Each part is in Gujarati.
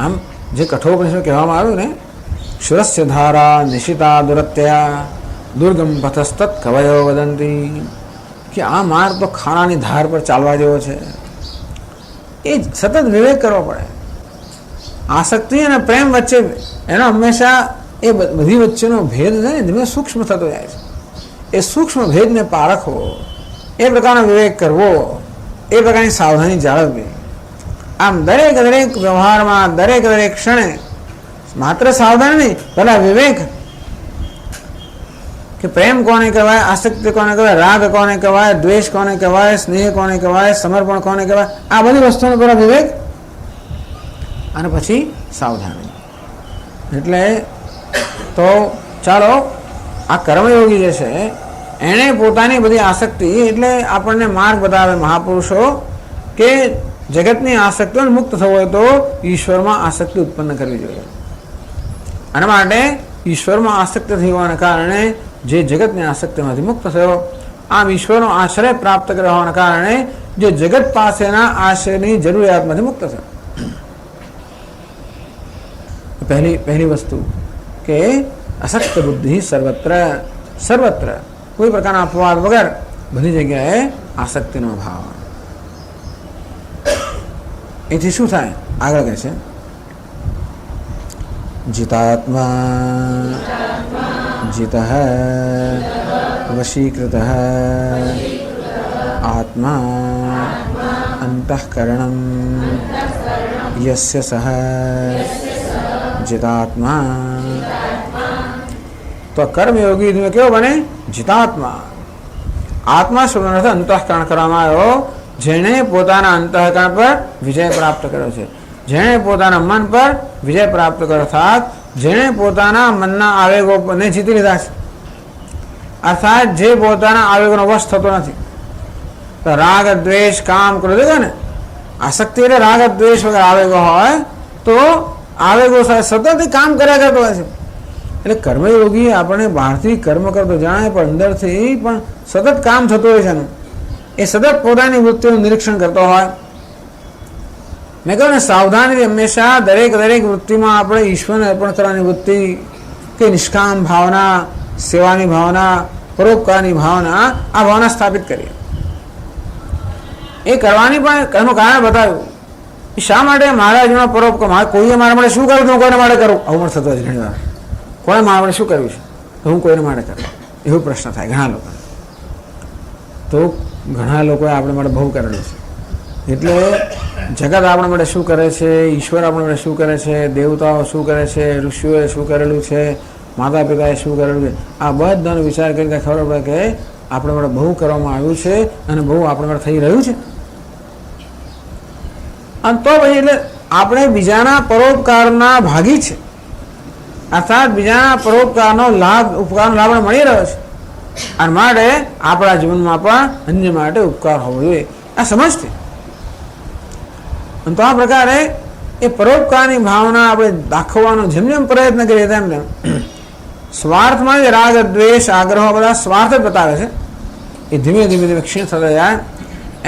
આમ જે કઠોપનિષદ કહેવામાં આવ્યું ને, શુરસ્ય ધારા નિશિતા દુરત્યા દુર્ગમ પથસ્તત કવયો વદંતી, કે આ માર્ગ તો ખાણાની ધાર પર ચાલવા જેવો છે. એ સતત વિવેક કરવો પડે. આસક્તિ અને પ્રેમ વચ્ચે એનો હંમેશા એ બધી વચ્ચેનો ભેદ છે ને ધીમે સૂક્ષ્મ થતો જાય છે. એ સૂક્ષ્મ ભેદને પારખવો, એ પ્રકારનો વિવેક કરવો, એ પ્રકારની સાવધાની જાળવવી. આમ દરેક વ્યવહારમાં દરેક ક્ષણે માત્ર સાવધાન નહીં, પેલા વિવેક કે પ્રેમ કોને કહેવાય, આસક્તિ કોને કહેવાય, રાગ કોને કહેવાય, દ્વેષ કોને કહેવાય, સ્નેહ કોને કહેવાય, સમર્પણ કોને કહેવાય, આ બધી વસ્તુનો પેલા વિવેક અને પછી સાવધાની. એટલે તો ચાલો આ કર્મયોગી જે છે એણે પોતાની બધી આસક્તિ, એટલે આપણને માર્ગ બતાવે મહાપુરુષો કે જગતની આસક્તિઓ મુક્ત થવું હોય તો ઈશ્વરમાં આસક્તિ ઉત્પન્ન કરવી જોઈએ. આના માટે ઈશ્વરમાં આસક્તિ થવાના કારણે જે જગતની આસક્તિમાંથી મુક્ત થયો, આમ ઈશ્વરનો આશ્રય પ્રાપ્ત કરવાના કારણે જે જગત પાસેના આશ્રયની જરૂરિયાતમાંથી મુક્ત થયો. પહેલી વસ્તુ કે અસક્ત બુદ્ધિ સર્વત્ર કોઈ પ્રકારના અપવાદ વગર બધી જગ્યાએ આસક્તિનો ભાવ. એથી શું થાય? આગળ કહે છે જીતાત્મા જીત વશીકૃત આત્મા અંતઃકરણમ યસ્ય સહ જીતાત્મા. તો કર્મયોગી કેવો બને? જીતાત્મા. આત્મા શબ્દનો અર્થ અંતઃકરણ કરવામાં આવ્યો. જેણે પોતાના અંતઃકરણ પર વિજય પ્રાપ્ત કર્યો છે, જેણે પોતાના મન પર વિજય પ્રાપ્ત કર્યો, અર્થાત જેણે પોતાના મનના આવેગોને જીતી લીધા છે, અર્થાત જે પોતાના આવેગોનો વશ થતો નથી. તો રાગ દ્વેષ કામ ક્રોધ ને આસક્તિ એટલે રાગ દ્વેષ વગર આવેગો હોય તો આવેગો સાથે સતત કામ કર્યા કરતો હોય છે. એટલે કર્મયોગી આપણે બહારથી કર્મ કરતો જાણે પણ અંદરથી પણ સતત કામ થતું હોય છે એનું. એ સતત પોતાની વૃત્તિનું નિરીક્ષણ કરતો હોય. મેં કહ્યું ને સાવધાની હંમેશા દરેક વૃત્તિમાં આપણે ઈશ્વરને અર્પણ કરવાની વૃત્તિ કે નિષ્કામ ભાવના, સેવાની ભાવના, પરોપકારની ભાવના, આ ભાવના સ્થાપિત કરીએ. એ કરવાની પણ એનું કારણ બતાવ્યું. શા માટે મારા જીવનમાં પરોપકાર, કોઈએ મારા માટે શું કર્યું તો હું કોઈને માટે કરું, આવું થતું હોય છે ઘણી વાર. કોણે મારા માટે શું કર્યું છે તો હું કોઈને માટે કરું, એવો પ્રશ્ન થાય ઘણા લોકો. તો ઘણા લોકોએ આપણે માટે બહુ કરેલું છે. એટલે જગત આપણા માટે શું કરે છે, ઈશ્વર આપણા માટે શું કરે છે, દેવતાઓ શું કરે છે, ઋષિઓએ શું કરેલું છે, માતા પિતાએ શું કરેલું છે, આ બધાનો વિચાર કરીને ખબર પડે કે આપણા માટે બહુ કરવામાં આવ્યું છે અને બહુ આપણા માટે થઈ રહ્યું છે. અને તો પછી એટલે આપણે બીજાના પરોપકારના ભાગી છે, અર્થાત બીજાના પરોપકારનો લાભ, ઉપકારનો લાભ મળી રહ્યો છે. અને માટે આપણા જીવનમાં પણ અન્ય માટે ઉપકાર હોવો જોઈએ, આ સમજથી. અને તો આ પ્રકારે એ પરોપકારની ભાવના આપણે દાખવવાનો જેમ જેમ પ્રયત્ન કરીએ તેમ તેમ સ્વાર્થમાં જે રાગ દ્વેષ આગ્રહ બધા સ્વાર્થ જ બતાવે છે, એ ધીમે ધીમે ક્ષીણ થતા જાય.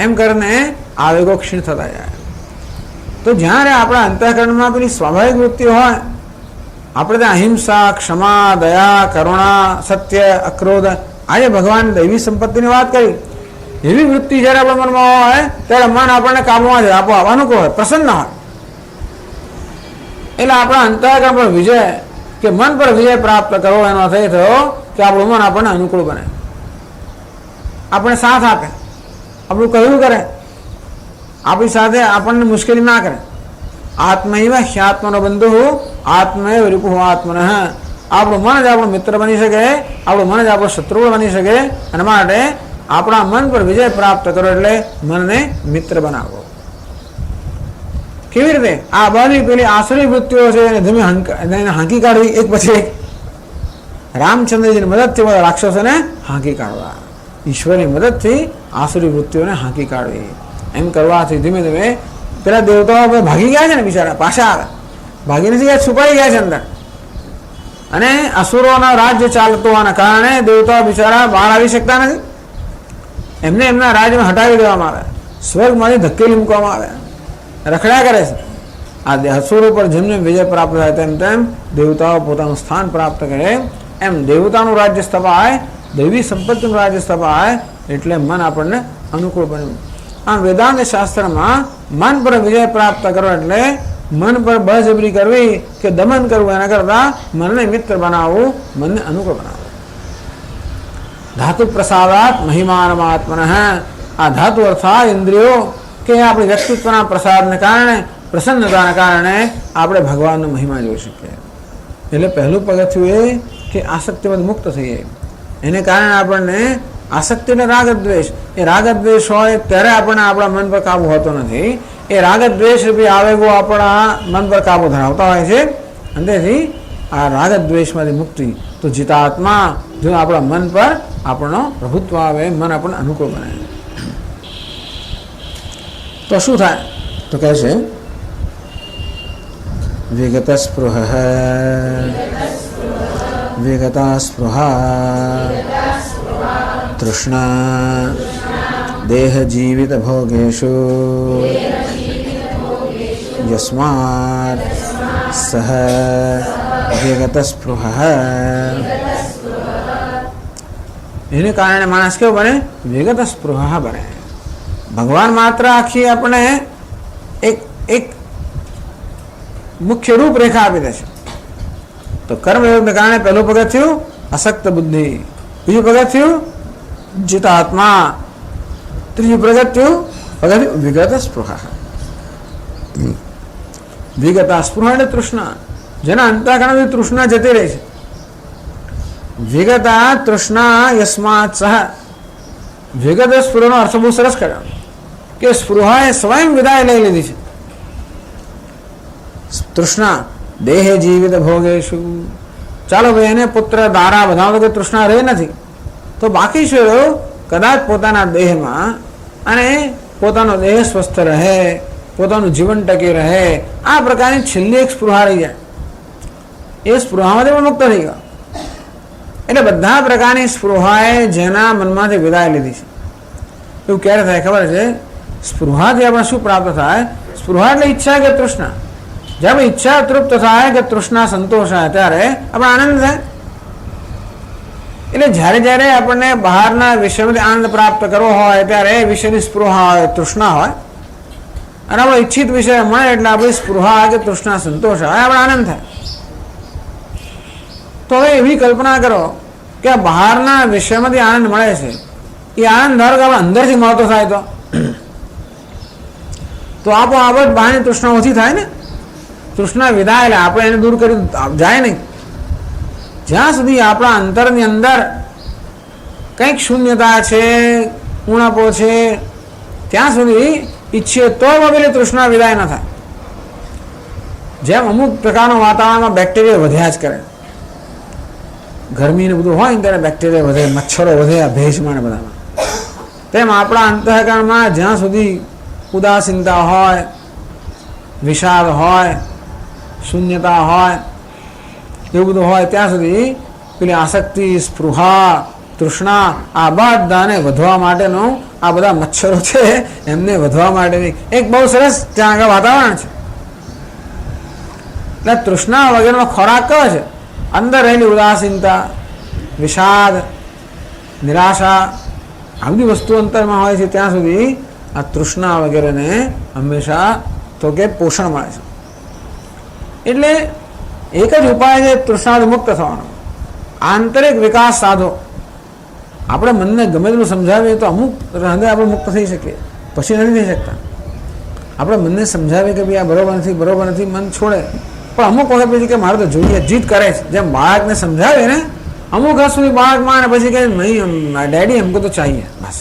એમ કરીને આવેગો ક્ષીણ થતા જાય. તો જ્યારે આપણા અંતઃકરણમાં પેલી સ્વાભાવિક વૃત્તિ હોય, આપણે ત્યાં અહિંસા, ક્ષમા, દયા, કરુણા, સત્ય, અક્રોધ, આજે ભગવાન દૈવી સંપત્તિની વાત કરી, એવી વૃત્તિ જ્યારે આપણા મનમાં હોય ત્યારે મન આપણને કાબુમાં જ આપોઆપ અનુકૂળ હોય, પ્રસન્ન હોય. એટલે આપણા અંતઃકરણ પર વિજય કે મન પર વિજય પ્રાપ્ત કરવો એનો અર્થ એ થયો કે આપણું મન આપણને અનુકૂળ બને, આપણે સાથ આપે, આપણું કહ્યું કરે, આપણી સાથે આપણને મુશ્કેલી ના કરે. આત્મૈવ હ્યાત્મનો બંધુ આત્મૈવ રિપુઃ આત્મનઃ. આપણું મન જ આપણું મિત્ર બની શકે, આપણું મન જ આપણો શત્રુ બની શકે. અને માટે આપણા મન પર વિજય પ્રાપ્ત કરો એટલે મનને મિત્ર બનાવો. કેવી રીતે? આ બધી પેલી આસુરી વૃત્તિઓ છે એને ધીમે હાંકી કાઢવી, એક પછી એક. રામચંદ્રજીની મદદથી બધા રાક્ષસોને હાંકી કાઢવા, ઈશ્વરની મદદથી આસુરી વૃત્તિઓને હાંકી કાઢવી. એમ કરવાથી ધીમે ધીમે પેલા દેવતાઓ ભાગી ગયા છે ને, બિચારા પાછા આવે, ભાગી નથી ગયા, છુપાઈ ગયા છે અંદર. અને અસુરોના રાજ્ય ચાલતો હોવાના કારણે દેવતાઓ બિચારા બહાર આવી શકતા નથી. એમને એમના રાજ્યમાં હટાવી દેવામાં આવે, સ્વર્ગમાંથી ધકેલી મૂકવામાં આવે, રખડ્યા કરે છે. આ અસુરો પર જેમ જેમ વિજય પ્રાપ્ત થાય તેમ તેમ દેવતાઓ પોતાનું સ્થાન પ્રાપ્ત કરે, એમ દેવતાનું રાજ્ય સ્થપાય, દૈવી સંપત્તિનું રાજ્ય સ્થપાય, એટલે મન આપણને અનુકૂળ બન્યું. આમ વેદાંત શાસ્ત્રમાં મન પર વિજય પ્રાપ્ત કરો એટલે મન પર બળજબરી કરવી કે દમન કરવું એના કરતા મનને મિત્ર બનાવવું, મનને અનુકૂળ બનાવવું. ધાતુ પ્રસાદાત મહિમાનમાત્મન, આ ધાતુ અર્થાત ઇન્દ્રિયો કે આપણી વ્યક્તિત્વના પ્રસાદને કારણે, પ્રસન્નતાને કારણે આપણે ભગવાનનો મહિમા જોઈ શકીએ. એટલે પહેલું પગથિયું એ કે આસક્તિમાંથી મુક્ત થઈએ. એને કારણે આપણને આસક્તિ અને રાગદ્વેષ, એ રાગદ્વેષ હોય ત્યારે આપણને આપણા મન પર કાબુ હોતો નથી. એ રાગદ્વેષ રૂપી આવેગો આપણા મન પર કાબુ ધરાવતા હોય છે. અને તેથી આ રાગદ્વેષમાંથી મુક્તિ, તો જીતાત્મા જો આપણા મન પર આપણો પ્રભુત્વ આવે, મન આપણને અનુકૂળ બનાવે, તો શું થાય? તો કહે છે વિગત સ્પૃહ, વિગતા સ્પૃહા તૃષ્ણા દેહ જીવિત ભોગેષુ યસ્માત સહ વિગત સ્પૃહ. એને કારણે માણસ કેવો બને? વિગત સ્પૃહ બને. ભગવાન માત્ર આખી આપણે એક મુખ્ય રૂપરેખા આપી દે છે. તો કર્મયોગને કારણે પહેલું પગથિયું અસક્ત બુદ્ધિ, બીજું પગથિયું જીતાત્મા, ત્રીજું પગથિયું વિગત સ્પૃહ. વિગતા સ્પૃહ એટલે તૃષ્ણા, જેના અંતઃકરણથી તૃષ્ણા જતી રહી છે. વિગતા તૃષ્ણા યસ્માત સહ. વિગત સ્પૃહનો અર્થ બહુ સરસ કર્યો કે સ્પૃહાએ સ્વયં વિદાય લઈ લીધી છે. તૃષ્ણા દેહે જીવિત ભોગેશુ, ચાલો ભાઈ એને પુત્ર દારા બધા વગર તૃષ્ણા રહે નથી, તો બાકી શું રહ્યો? કદાચ પોતાના દેહમાં, અને પોતાનો દેહ સ્વસ્થ રહે, પોતાનું જીવન ટકી રહે, આ પ્રકારની છેલ્લી એક સ્પૃહા રહી જાય. એ સ્પૃહામાંથી પણ મુક્ત થઈ ગયો. એટલે બધા પ્રકારની સ્પૃહાએ જેના મનમાંથી વિદાય લીધી છે. એવું ક્યારે થાય ખબર છે? સ્પૃહાથી આપણે શું પ્રાપ્ત થાય? સ્પૃહા એટલે ઈચ્છા કે તૃષ્ણા. જ્યારે ઈચ્છા તૃપ્ત થાય કે તૃષ્ણા સંતોષ થાય ત્યારે આપણે આનંદ થાય. એટલે જ્યારે જ્યારે આપણને બહારના વિષયમાંથી આનંદ પ્રાપ્ત કરવો હોય ત્યારે એ વિષયની સ્પૃહા હોય, તૃષ્ણા હોય, અને આપણે ઈચ્છિત વિષય મળે એટલે આપણી સ્પૃહા કે તૃષ્ણા સંતોષ હોય, આપણે આનંદ થાય. તો હવે એવી કલ્પના કરો કે બહારના વિષયમાંથી આનંદ મળે છે, એ આનંદ ધારો કે આપણે અંદરથી મળતો થાય તો આપોઆપ જ બહારની તૃષ્ણા ઓછી થાય ને. તૃષ્ણા વિદાય એટલે આપણે એને દૂર કરી જાય નહીં. જ્યાં સુધી આપણા અંતરની અંદર કંઈક શૂન્યતા છે, ઉણપો છે, ત્યાં સુધી ઈચ્છીએ તો વગેરે તૃષ્ણા વિદાય ન થાય. જેમ અમુક પ્રકારના વાતાવરણમાં બેક્ટેરિયા વધ્યા જ કરે, ગરમી ને બધું હોય ને ત્યારે બેક્ટેરિયા વધે, મચ્છરો વધે આ ભેજમાં ને બધામાં, તેમ આપણા અંતઃકરણમાં જ્યાં સુધી ઉદાસીનતા હોય, વિષાદ હોય, શૂન્યતા હોય, એવું બધું હોય ત્યાં સુધી પેલી આસક્તિ, સ્પૃહા, તૃષ્ણા આ બધાને વધવા માટેનો આ બધા મચ્છરો છે એમને વધવા માટેની એક બહુ સરસ ત્યાં આગળ વાતાવરણ છે. એટલે તૃષ્ણા વગેરેનો ખોરાક કયો છે? અંદર રહેલી ઉદાસીનતા, વિષાદ, નિરાશા, આ બધી વસ્તુ અંતરમાં હોય છે ત્યાં સુધી આ તૃષ્ણા વગેરેને હંમેશા તો કે પોષણ મળે છે. એટલે એક જ ઉપાય છે તૃષ્ણાથી મુક્ત થવાનો, આંતરિક વિકાસ સાધો. આપણે મનને ગમે તેટલું સમજાવીએ તો અમુક હૃદય આપણે મુક્ત થઈ શકીએ, પછી નથી થઈ શકતા. આપણે મનને સમજાવીએ કે ભાઈ આ બરોબર નથી, બરોબર નથી, મન છોડે, પણ અમુક વખત પછી કે મારે તો જોઈએ, જીદ કરે છે. જેમ બાળકને સમજાવે ને અમુક હદ સુધી બાળકમાં, અને પછી કહે નહીં डैडी हमको तो चाहिए, बस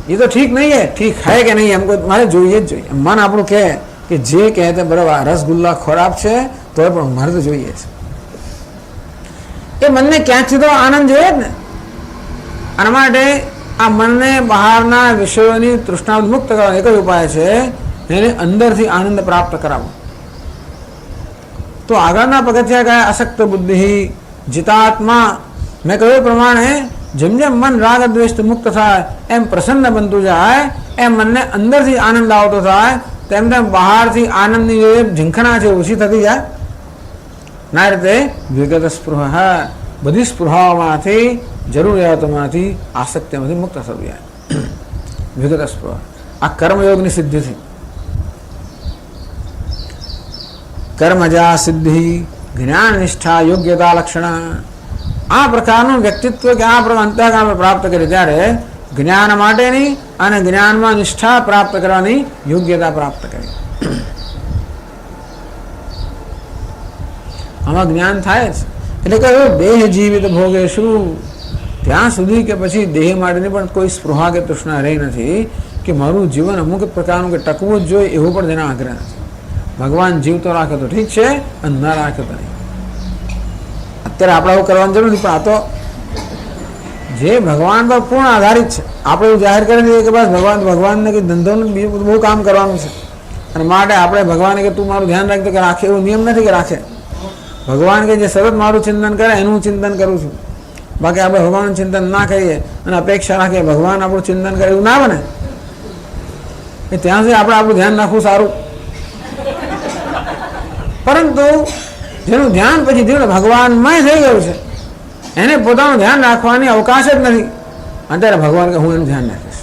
ये तो ठीक नहीं है, ठीक है कि नहीं, हमको मारे જોઈએ જ જોઈએ. મન આપણું કહે કે જે કહે તે બરાબર, રસગુલ્લા ખરાબ છે તો પણ મારે તો જોઈએ છે. એ મનને ક્યાંકથી તો આનંદ જોઈએ જ ને. આના માટે આ મનને બહારના વિષયોની તૃષ્ણા મુક્ત કરવાનો એક જ ઉપાય છે, એને અંદરથી આનંદ પ્રાપ્ત કરાવવો. તો આગળના પગથિયા કયા? અશક્ત બુદ્ધિ, જીતાત્મા. મેં કહ્યું પ્રમાણે જેમ જેમ મન રાગ દ્વેષથી મુક્ત થાય એમ પ્રસન્ન બનતું જાય, એમ મનને અંદરથી આનંદ આવતો થાય, તેમ તેમ બહારથી આનંદની જે ઝીંખણા છે ઓછી થતી જાય. ના રીતે વિગત સ્પૃહ, બધી સ્પૃહાઓમાંથી, જરૂરિયાતોમાંથી, આસક્તિમાંથી મુક્ત થતું જાય. વિગત સ્પૃહ આ કર્મયોગની સિદ્ધિથી. કર્મજા સિદ્ધિ જ્ઞાન નિષ્ઠા યોગ્યતા લક્ષણ, આ પ્રકારનું વ્યક્તિત્વ કે આ પ્રકાર અંતઃકરણ પ્રાપ્ત કરે ત્યારે જ્ઞાન માટેની અને જ્ઞાનમાં નિષ્ઠા પ્રાપ્ત કરવાની યોગ્યતા પ્રાપ્ત કરી. આમાં જ્ઞાન થાય જ એટલે કે દેહ જીવિત ભોગે શું, ત્યાં સુધી કે પછી દેહ માટેની પણ કોઈ સ્પૃહા કે તૃષ્ણા રહી નથી કે મારું જીવન અમુક પ્રકારનું કે ટકવું જ જોઈએ એવું પણ તેના આગ્રહ નથી. ભગવાન જીવતો રાખે તો ઠીક છે અને ન રાખે તો નહીં. અત્યારે આપણે આવું કરવાની જરૂર નથી, પણ આ તો જે ભગવાન પર પૂર્ણ આધારિત છે. આપણે એવું જાહેર કરી દઈએ કે બસ ભગવાનને કંઈ ધંધોનું બીજું બહુ કામ કરવાનું છે અને માટે આપણે ભગવાને કે તું મારું ધ્યાન રાખતો કે રાખે, એવો નિયમ નથી કે રાખે. ભગવાન કે જે સતત મારું ચિંતન કરે એનું હું ચિંતન કરું છું. બાકી આપણે ભગવાનનું ચિંતન ના કરીએ અને અપેક્ષા રાખીએ ભગવાન આપણું ચિંતન કરે એવું ના બને. એ ત્યાં સુધી આપણે આપણું ધ્યાન રાખવું સારું. પરંતુ જેનું ધ્યાન પછી જીવન ભગવાનમય થઈ ગયું છે એને પોતાનું ધ્યાન રાખવાની અવકાશ જ નથી. અત્યારે ભગવાન કે હું એનું ધ્યાન રાખીશ.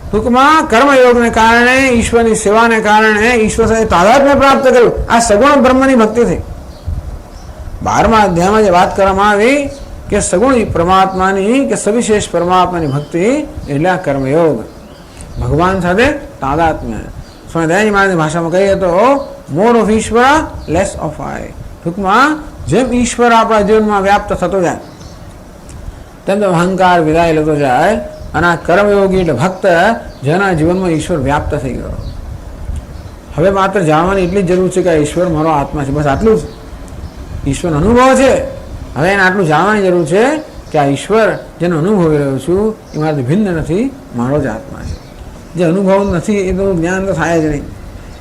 ટૂંકમાં કર્મયોગને કારણે, ઈશ્વરની સેવાને કારણે ઈશ્વર સાથે તાદાત્મ્ય પ્રાપ્ત કર્યું. આ સગુણ બ્રહ્મની ભક્તિ થઈ. 12મા અધ્યાયમાં જે વાત કરવામાં આવી કે સગુણ પરમાત્માની કે સવિશેષ પરમાત્માની ભક્તિ એટલે આ કર્મયોગ, ભગવાન સાથે તાદાત્મ્ય. સ્વાધ્યાયની મારી ભાષામાં કહીએ તો મોર ઓફ ઈશ્વર લેસ ઓફ આઈ. ટૂંકમાં જેમ ઈશ્વર આપણા જીવનમાં વ્યાપ્ત થતો જાય તેમ તો અહંકાર વિદાય લેતો જાય અને આ કર્મયોગી એટલે ભક્ત જેના જીવનમાં ઈશ્વર વ્યાપ્ત થઈ ગયો. હવે માત્ર જાણવાની એટલી જ જરૂર છે કે ઈશ્વર મારો આત્મા છે, બસ આટલું જ. ઈશ્વરનો અનુભવ છે, હવે એને આટલું જાણવાની જરૂર છે કે આ ઈશ્વર જેનો અનુભવી રહ્યો છું એ મારાથી ભિન્ન નથી, મારો જ આત્મા છે. જે અનુભવ નથી એ તો જ્ઞાન તો થાય જ નહીં.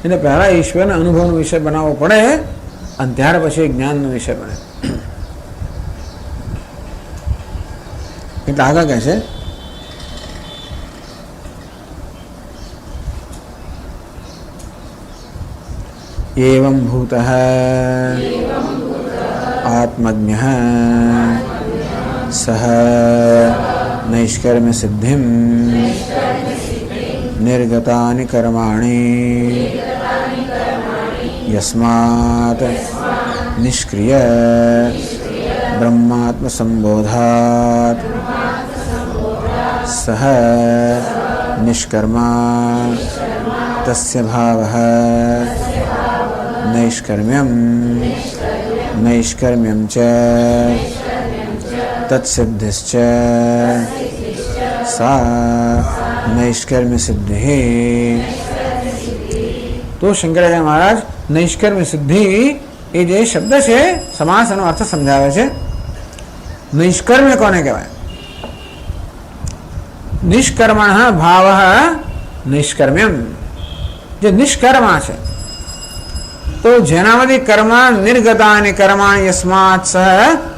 એટલે પહેલાં ઈશ્વરને અનુભવનો વિષય બનાવવો પડે અને ત્યાર પછી જ્ઞાનનો વિષય બને. એટલે આગળ કહે છે एवं भूतः आत्मज्ञः सह नैष्कर्म्य सिद्धिं निर्गतानि कर्माणि यस्मात् निष्क्रिय ब्रह्मात्म संबोधात् सह निष्कर्मा तस्य भावः नैष्कर्म्यं च तत्सिद्धिश्च सा नैष्कर्म्य सिद्धिः. तो શંકરાચાર્ય મહારાજ નૈષ્કર્મ્ય સિદ્ધિ એ જે શબ્દ છે સમાસનો અર્થ સમજાવે છે. નૈષ્કર્મ્ય કોને કહેવાય? નિષ્કર્મણ ભાવ નૈષ્કર્મ્યમ, જે નિષ્કર્મા છે તો જેનામાંથી કર્મ નિર્ગતાની કર્માણી યસ્માત સહ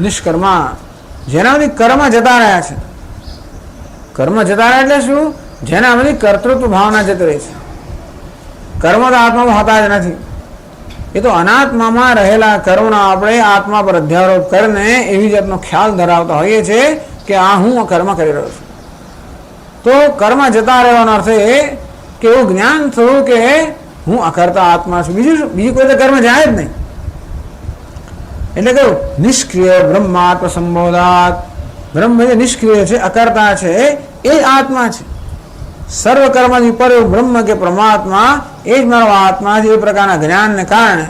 નિષ્કર્મા, જેનામાંથી કર્મ જતા રહ્યા છે. કર્મ જતા રહ્યા એટલે શું? જેનામાંથી કર્તૃત્વ ભાવના જતી રહી છે. કર્મ તો આત્મામાં હોતા જ નથી. એ તો અનાત્મામાં રહેલા કર્મનો આપણે આત્મા પર અધ્યારોપ કરીને એવી જાતનો ખ્યાલ ધરાવતા હોઈએ છીએ કે આ હું કર્મ કરી રહ્યો છું. તો કર્મ જતા રહેવાનો અર્થ એ કે એવું જ્ઞાન થયું કે હું અકર્તા આત્મા છું, બીજું કોઈ તો કર્મ જાય જ નહીં. એટલે કહ્યું નિષ્ક્રિય બ્રહ્માત્મ સંબોધાત. બ્રહ્મ જે નિષ્ક્રિય છે, અકર્તા છે, એ જ આત્મા છે. સર્વ કર્મની પર બ્રહ્મ કે પરમાત્મા એ જ મારો આત્મા છે. એ પ્રકારના જ્ઞાનને કારણે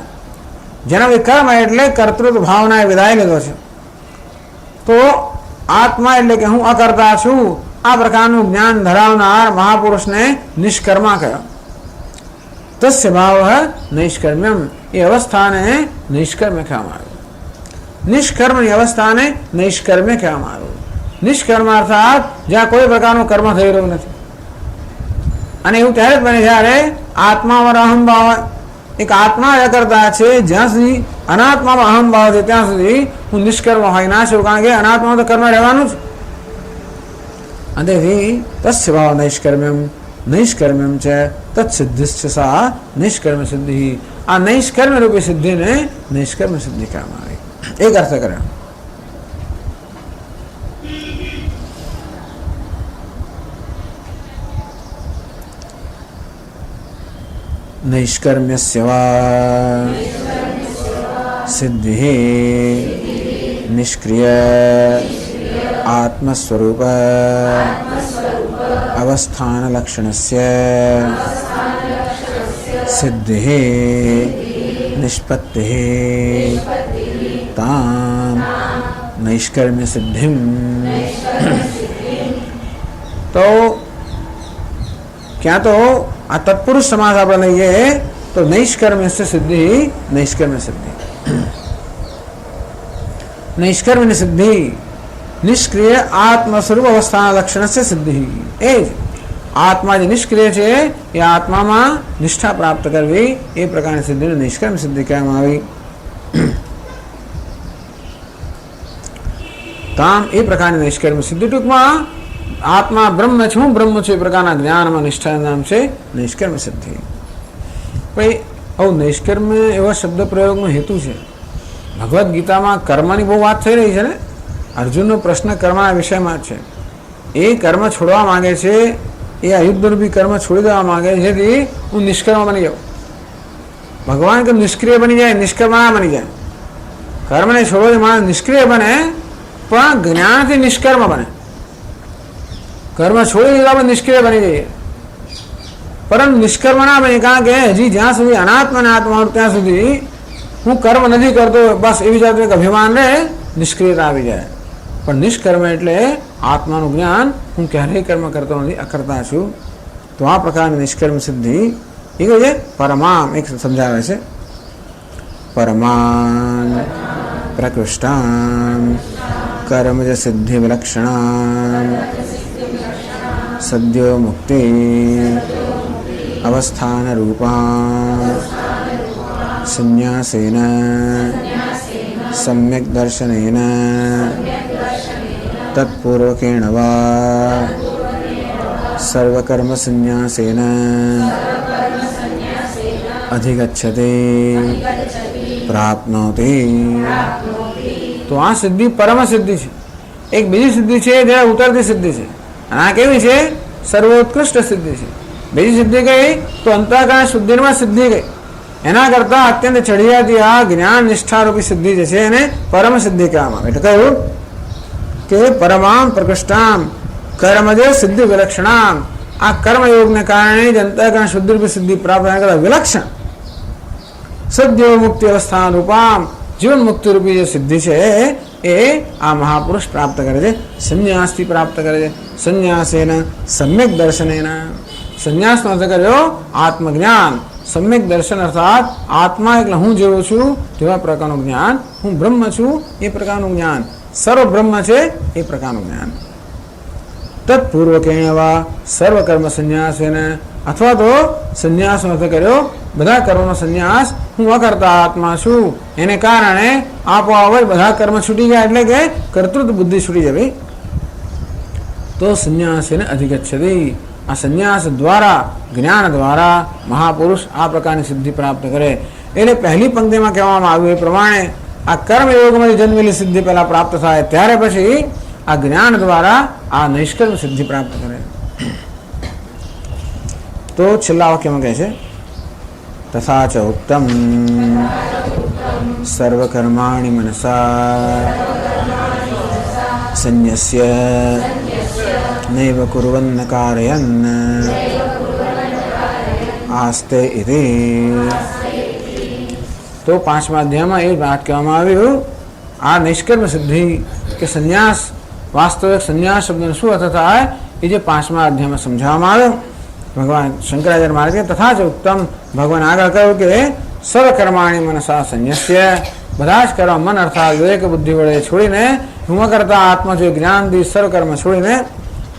જેના કર્મ એટલે કર્તૃત્વ ભાવનાએ વિદાય લીધો છે. તો આત્મા એટલે કે હું અકર્તા છું આ પ્રકારનું જ્ઞાન ધરાવનાર મહાપુરુષને નિષ્કર્મા કહ્યો. તસ્ય ભાવ નૈષ્કર્મ્યમ, એ અવસ્થાને નૈષ્કર્મ્ય કહેવામાં આવ્યું. નિષ્કર્મની અવસ્થાને નૈષ્કર્મ્ય કહેવામાં આવ્યું. નિષ્કર્મ અર્થાત જ્યાં કોઈ પ્રકારનું કર્મ થઈ રહ્યું નથી. અને એવું ત્યારે જ બને જ્યારે આત્મામાં અહંભાવ હોય. એક આત્મા એ કરતા છે જ્યાં સુધી અનાત્મામાં અહંભાવ છે ત્યાં સુધી હું નિષ્કર્મ હોય ના છું, કારણ કે અનાત્મામાં તો કર્મ રહેવાનું જ. અને તેથી તસ્ય ભાવ નૈષ્કર્મ્યમ, નૈષ્કર્મ્યમ છે તત્સિદ્ધિશ્ચ સા નિષ્કર્મ સિદ્ધિ. આ નૈષ્કર્મ રૂપી સિદ્ધિને નૈષ્કર્મ સિદ્ધિ કહેવામાં આવી. એક અર્થ કરે. નૈષ્કર્મ્યસ્ય વા સિદ્ધિ નિષ્ક્રિય આત્મસ્વરૂપ અવસ્થાન લક્ષણસ્ય સિદ્ધિ નિષ્પત્તિ તામ નૈષ્કર્મ્ય સિદ્ધિમ. તો ક્યાં તો આ તત્પુરુષ સમાસ આપણે લઈએ તો નૈષ્કર્મ્ય સિદ્ધિ નૈષ્કર્મ્ય સિદ્ધિ. નૈષ્કર્મ્ય સિદ્ધિ નિષ્ક્રિય આત્મ સ્વરૂપ અવસ્થાના લક્ષણ છે સિદ્ધિ. એ જ આત્મા જે નિષ્ક્રિય છે એ આત્મામાં નિષ્ઠા પ્રાપ્ત કરવી એ પ્રકારની સિદ્ધિને નિષ્કર્મ સિદ્ધિ કહેવામાં આવી. કામ એ પ્રકારની નિષ્કર્મ સિદ્ધિ. ટૂંકમાં આત્મા બ્રહ્મ છે, હું બ્રહ્મ છું એ પ્રકારના જ્ઞાનમાં નિષ્ઠા નામ છે નૈષ્કર્મ સિદ્ધિ. ભાઈ આવું નૈષ્કર્મ એવા શબ્દ પ્રયોગનો હેતુ છે. ભગવદ્ ગીતામાં કર્મની બહુ વાત થઈ રહી છે ને. અર્જુનનો પ્રશ્ન કર્મના વિષયમાં છે. એ કર્મ છોડવા માંગે છે, એ અયુદ્ધરૂપી કર્મ છોડી દેવા માંગે છે જેથી હું નિષ્કર્મ બની જાઉં. ભગવાન કે નિષ્ક્રિય બની જાય, નિષ્કર્મ ના બની જાય. કર્મને છોડવાથી માણસ નિષ્ક્રિય બને પણ જ્ઞાનથી નિષ્કર્મ બને. કર્મ છોડી દીધા પણ નિષ્ક્રિય બની જઈએ પરંતુ નિષ્કર્મ ના બને. કારણ કે હજી જ્યાં સુધી અનાત્મા ને આત્મા ત્યાં સુધી હું કર્મ નથી કરતો બસ એવી જાતે એક અભિમાન રહે, નિષ્ક્રિયતા આવી જાય. પણ નિષ્કર્મ એટલે આત્માનું જ્ઞાન, હું ક્યારેય કર્મ કરતો નથી, અકર્તા છું. તો આ પ્રકારની નિષ્કર્મ સિદ્ધિ એ કહે છે પરમામ. એક સમજાવે છે પરમાન પ્રકૃષ્ટામ કર્મજ સિદ્ધિ વિલક્ષણામ સદ્યો મુક્તિ અવસ્થાન રૂપામ સંન્યાસેન સમ્યક દર્શનેન તત્પૂર્વકેણ વા સર્વકર્મ સંન્યાસેન અધિગચ્છતે પ્રાપ્નોતિ. તો આ સિદ્ધિ પરમ સિદ્ધિ છે. એક બીજી સિદ્ધિ છે જે ઉતરતી સિદ્ધિ છે. આ કેવી છે? સર્વોત્કૃષ્ટ સિદ્ધિ છે. બીજી સિદ્ધિ કઈ તો અંતઃકરણ શુદ્ધિમાં સિદ્ધિ ગઈ. એના કરતા અત્યંત ચઢિયાતી આ જ્ઞાન નિષ્ઠારૂપી સિદ્ધિ જે છે એને પરમ સિદ્ધિ કહેવામાં આવે. એટલે કહ્યું કે પરમામ પ્રકૃષ્ટામ કર્મજે સિદ્ધિ વિલક્ષણામ. આ કર્મયોગને કારણે જ અંતઃકરણ શુદ્ધિરૂપી સિદ્ધિ પ્રાપ્ત કરતા વિલક્ષણ સદ્યો મુક્તિ અવસ્થા રૂપામ જીવન મુક્તિ રૂપી જે સિદ્ધિ છે એ આ મહાપુરુષ પ્રાપ્ત કરે છે. સંન્યાસથી પ્રાપ્ત કરે છે. સંન્યાસેન સમ્યક દર્શનેન. સંન્યાસનો અર્થ કર્યો આત્મજ્ઞાન. સમ્યક દર્શન અર્થાત આત્મા એટલે હું જેવો છું તેવા પ્રકારનું જ્ઞાન, હું બ્રહ્મ છું એ પ્રકારનું જ્ઞાન, સર્વ બ્રહ્મ છે એ પ્રકારનું જ્ઞાન. તત્પૂર્વકેણ વા સર્વકર્મ સંન્યાસેન. અથવા તો સંન્યાસનો અર્થ કર્યો બધા કર્મનો સંન્યાસ, હું અકર્તા આત્મા છું એને કારણે આપોઆપ બધા કર્મ છૂટી ગયા. એટલે કે કર્તૃત્વ બુદ્ધિ છૂટી જવી. તો સંન્યાસેન અધિગચ્છતિ. આ સંન્યાસ દ્વારા જ્ઞાન દ્વારા મહાપુરુષ આ પ્રકારની સિદ્ધિ પ્રાપ્ત કરે. એટલે પહેલી પંક્તિમાં કહેવામાં આવ્યું એ પ્રમાણે આ કર્મયોગમાં જન્મેલી સિદ્ધિ પહેલા પ્રાપ્ત થાય, ત્યારે પછી આ જ્ઞાન દ્વારા આ નૈષ્કર્મ સિદ્ધિ પ્રાપ્ત કરે. તો છેલ્લા વાક્યમાં કહે છે તથા ચ ઉક્તમ સર્વકર્માણિ મનસા સંન્યસ્ય નૈવ કુર્વન્ન કારયન્ન આસ્તે ઇતિ. તો પાંચમા અધ્યાયમાં એ વાત કહેવામાં આવ્યું આ નિષ્કર્મ સિદ્ધિ કે સંન્યાસ, વાસ્તવિક સંન્યાસ શબ્દનો શું અર્થ થાય એ જે પાંચમા અધ્યાયમાં સમજાવવામાં આવ્યો. ભગવાન શંકરાચાર્ય મહારાજે તથા જ ઉત્તમ ભગવાન આગળ કહ્યું કે સર્વકર્માણી મનસા સંન્યસ્ય. બધા જ કર્મ મન અર્થાત વિવેક બુદ્ધિ વડે છોડીને હું કરતા આત્મા જો જ્ઞાનથી સર્વકર્મ છોડીને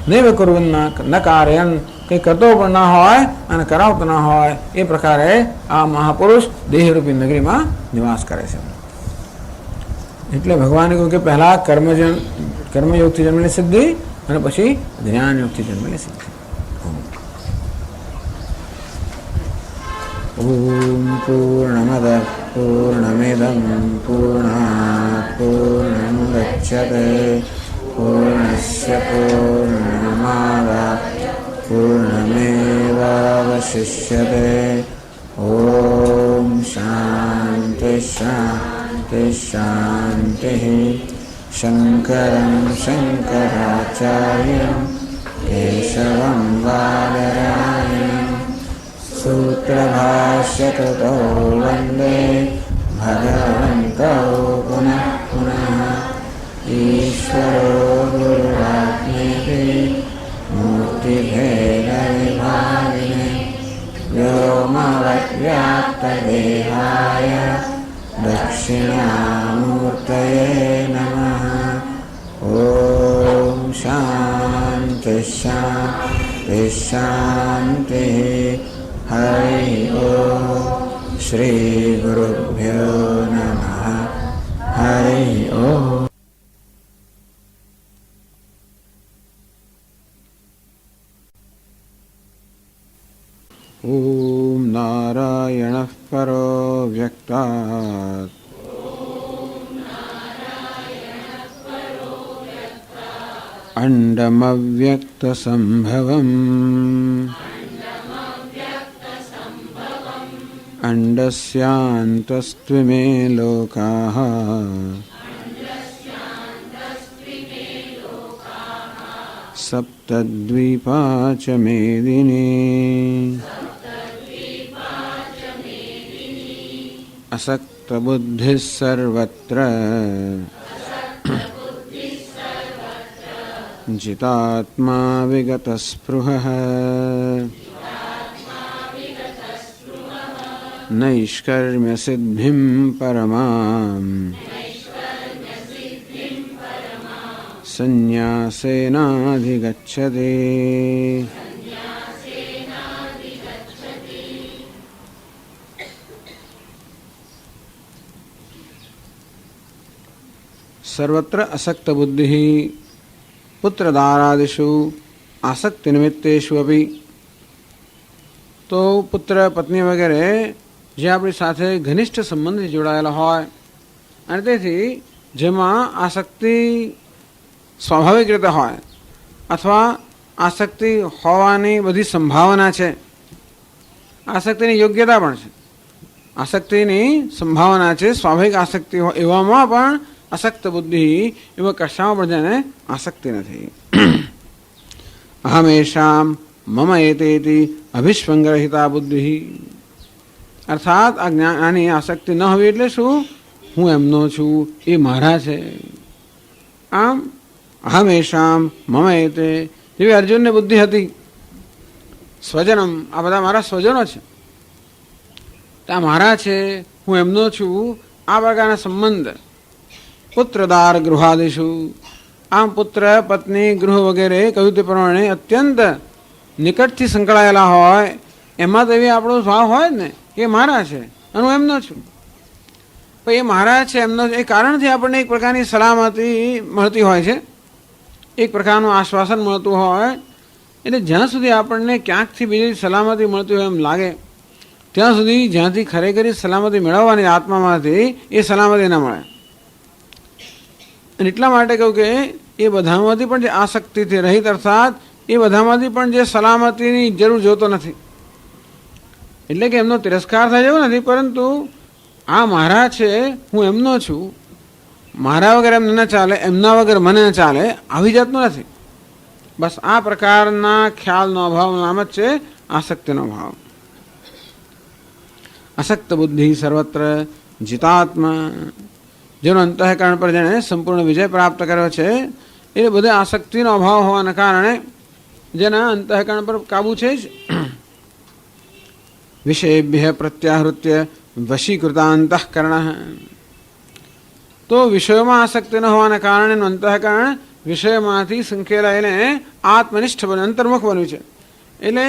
નૈવ કુર્વન્ન ન કારયન, કંઈ કરતો પણ ના હોય અને કરાવતો ના હોય એ પ્રકારે આ મહાપુરુષ દેહરૂપી નગરીમાં નિવાસ કરે છે. એટલે ભગવાને કહ્યું કે પહેલાં કર્મયોગથી જન્મેલી સિદ્ધિ અને પછી જ્ઞાનયોગથી જન્મેલી સિદ્ધિ. ઓમ પૂર્ણમદ પૂર્ણમિદં પૂર્ણાત પૂર્ણમુદચ્યતે પૂર્ણસ્ય પૂર્ણમાદાય પૂર્ણમેવાવશિષ્યતે. ઓમ શાંતિ શાંતિ શાંતિ. શંકરં શંકરાચાર્યં કેશવં બાદરાયણં સૂત્રભાષ્યકૃતો વંદે ભગવન્તો પુનઃ પુનઃ. ઈશ્વરો ગુરુરાત્મેતિ મૂર્તિભેદવિભાગિને વ્યોમવદ્વ્યાપ્તદેહાય દક્ષિણામૂર્તયે નમઃ. ઓમ શાંતિ શાંતિ શાંતિ. હરિ ઓમ. શ્રી ગુરુભ્યો નમઃ. હરિ ઓમ. ઓમ નારાયણઃ પરો વ્યક્તાત અંડમવ્યક્તસંભવમ અંડસ્યાन्तस्त्विमे લોકાઃ સપ્તદ્વીપા ચ મેદિની અસક્તબુદ્ધિः સર્વત્ર જિતાત્મા વિગતસ્પૃહઃ નૈષ્કર્મ્યસિદ્ધિં પરમાં સંન્યાસેનાધિગચ્છતિ. સર્વત્ર અસક્ત બુદ્ધિ પુત્રદારાદિષુ આસક્તિ નિમિત્તેષુ અપી. તો પુત્ર પત્ની વગેરે જે આપણી સાથે ઘનિષ્ઠ સંબંધથી જોડાયેલા હોય અને તેથી જેમાં આસક્તિ સ્વાભાવિક રીતે હોય અથવા આસક્તિ હોવાની બધી સંભાવના છે, આસક્તિની યોગ્યતા પણ છે, આસક્તિની સંભાવના છે, સ્વાભાવિક આસક્તિ હોય એવામાં પણ અસક્ત બુદ્ધિ એવા કશામાં પણ જેને આસક્તિ નથી. અહમેશામ મમ એતેતિ અભિષ્વંગરહિતા બુદ્ધિ. અર્થાત આ જ્ઞાની આસક્તિ ન હોવી એટલે શું? હું એમનો છું, એ મારા છે. આમ અહમેશામ મમ એતે જેવી અર્જુનને બુદ્ધિ હતી, સ્વજનમ આ બધા મારા સ્વજનો છે, આ મારા છે, હું એમનો છું, આ પ્રકારના સંબંધ. પુત્રદાર ગૃહાદિષુ આમ પુત્ર પત્ની ગૃહ વગેરે કહ્યું તે પ્રમાણે અત્યંત નિકટથી સંકળાયેલા હોય એમાં તો એવી આપણો ભાવ હોય ને એ મારા છે અને હું એમનો છું. પણ એ મારા છે એમનો એ કારણથી આપણને એક પ્રકારની સલામતી મળતી હોય છે, એક પ્રકારનું આશ્વાસન મળતું હોય. એટલે જ્યાં સુધી આપણને ક્યાંકથી બીજી સલામતી મળતી હોય એમ લાગે ત્યાં સુધી જ્યાંથી ખરેખર સલામતી મેળવવાની આત્મામાંથી એ સલામતી ન મળે. અને એટલા માટે કહું કે એ બધામાંથી પણ જે આસક્તિથી રહિત અર્થાત એ બધામાંથી પણ જે સલામતીની જરૂર જોતો નથી, એટલે કે એમનો તિરસ્કાર થાય એવું નથી, પરંતુ આ મારા છે, હું એમનો છું, મારા વગર એમને ન ચાલે, એમના વગર મને ન ચાલે, આવી જાતનું નથી. બસ આ પ્રકારના ખ્યાલનો અભાવ નામ જ છે આસક્તિનો ભાવ. અસક્ત બુદ્ધિ સર્વત્ર જીતાત્મા જેનો અંતઃકરણ પર જેણે સંપૂર્ણ વિજય પ્રાપ્ત કર્યો છે એ બધા આસક્તિનો અભાવ હોવાના કારણે જેના અંતઃકરણ પર કાબુ છે જ. વિષયેભ્ય પ્રત્યાહૃત્ય વશીકૃતા અંતઃકરણ. તો વિષયોમાં આસક્તિ ન હોવાના કારણે અંતઃકરણ વિષયમાંથી સંકેલાઈને આત્મનિષ્ઠ બને, અંતર્મુખ બન્યું છે. એટલે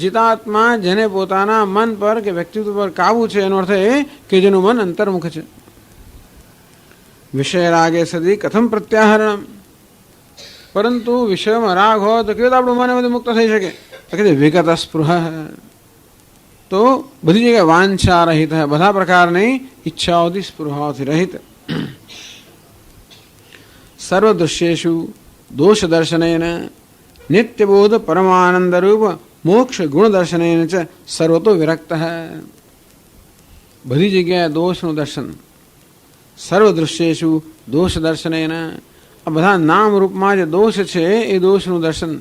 જીતાત્મા જેને પોતાના મન પર કે વ્યક્તિત્વ પર કાબુ છે એનો અર્થ એ કે જેનું મન અંતર્મુખ છે. વિષય રાગે સદી કથમ પ્રત્યાહરણ. પરંતુ વિષયોમાં રાગ હોય તો કેવું આપણું મન એમાંથી મુક્ત થઈ શકે? તો કે વિગત સ્પૃહ તો બધી જગ્યાએ વાંછા રહિત, બધા પ્રકારની ઈચ્છાઓથી સ્પૃહાઓથી રહિત. સર્વદૃશ્યેષુ દોષ દર્શનેન નિત્યબોધ પરમાનંદ રૂપ મોક્ષ ગુણ દર્શનેન ચ સર્વતો વિરક્ત. બધી જગ્યાએ દોષનું દર્શન. સર્વદૃશ્યેષુ દોષ દર્શનેન, આ બધા નામ રૂપમાં જે દોષ છે એ દોષનું દર્શન.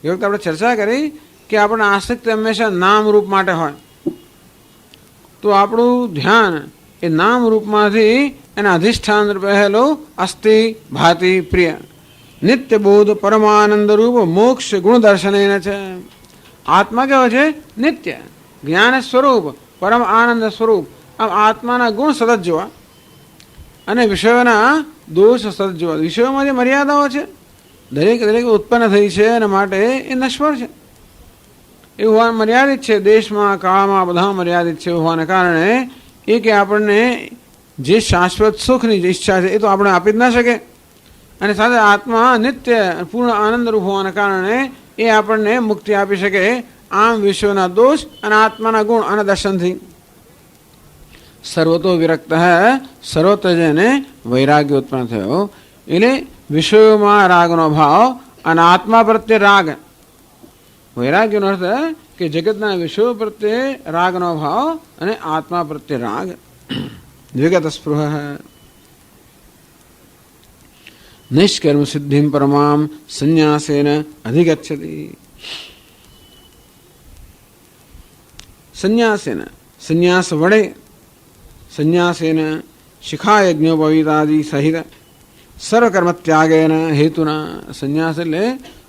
એ વખતે આપણે ચર્ચા કરી કે આપણે આસક્તિ હંમેશા નામ રૂપ માટે હોય, તો આપણું ધ્યાન એ નામ રૂપમાંથી એના અધિષ્ઠાન રહેલો અસ્થિ ભાતિ પ્રિય નિત્ય બોધ પરમાનંદ રૂપ મોક્ષ ગુણ દર્શનેન છે. આત્મા કેવો છે? નિત્ય જ્ઞાન સ્વરૂપ, પરમ આનંદ સ્વરૂપ. આમ આત્માના ગુણ સતત જોવા અને વિષયોના દોષ સતત જોવા. વિષયોમાં જે મર્યાદાઓ છે દરેક ઉત્પન્ન થઈ છે એના માટે એ નશ્વર છે, એ હોવા મર્યાદિત છે. દેશમાં કાળમાં બધા મર્યાદિત છે હોવાને કારણે એ કે આપણને જે શાશ્વત સુખની જે ઈચ્છા છે એ તો આપણે આપી જ ના શકે. અને સાથે આત્મા નિત્ય પૂર્ણ આનંદરૂપ હોવાને કારણે એ આપણને મુક્તિ આપી શકે. આમ વિશ્વના દોષ અને આત્માના ગુણ અને દર્શનથી સર્વતો વિરક્ત સર્વત્ર જેને વૈરાગ્ય ઉત્પન્ન થયો. એટલે વિષયોમાં રાગનો ભાવ અને આત્મા પ્રત્યે રાગ. વૈરાગ્યનો અર્થ કે જગતના વિષયો પ્રત્યે રાગનો ભાવ અને આત્મા પ્રત્યે રાગ. વિગત સ્પૃહ નિષ્કર્મ સિદ્ધિમ પરમામ સંન્યાસેન અધિગચ્છતિ. સંન્યાસેન, સંન્યાસ વડે, સંન્યાસેન શિખાયજ્ઞોપવીતાદિ સહિત સર્વકર્મ ત્યાગેન હેતુના. સંન્યાસ એટલે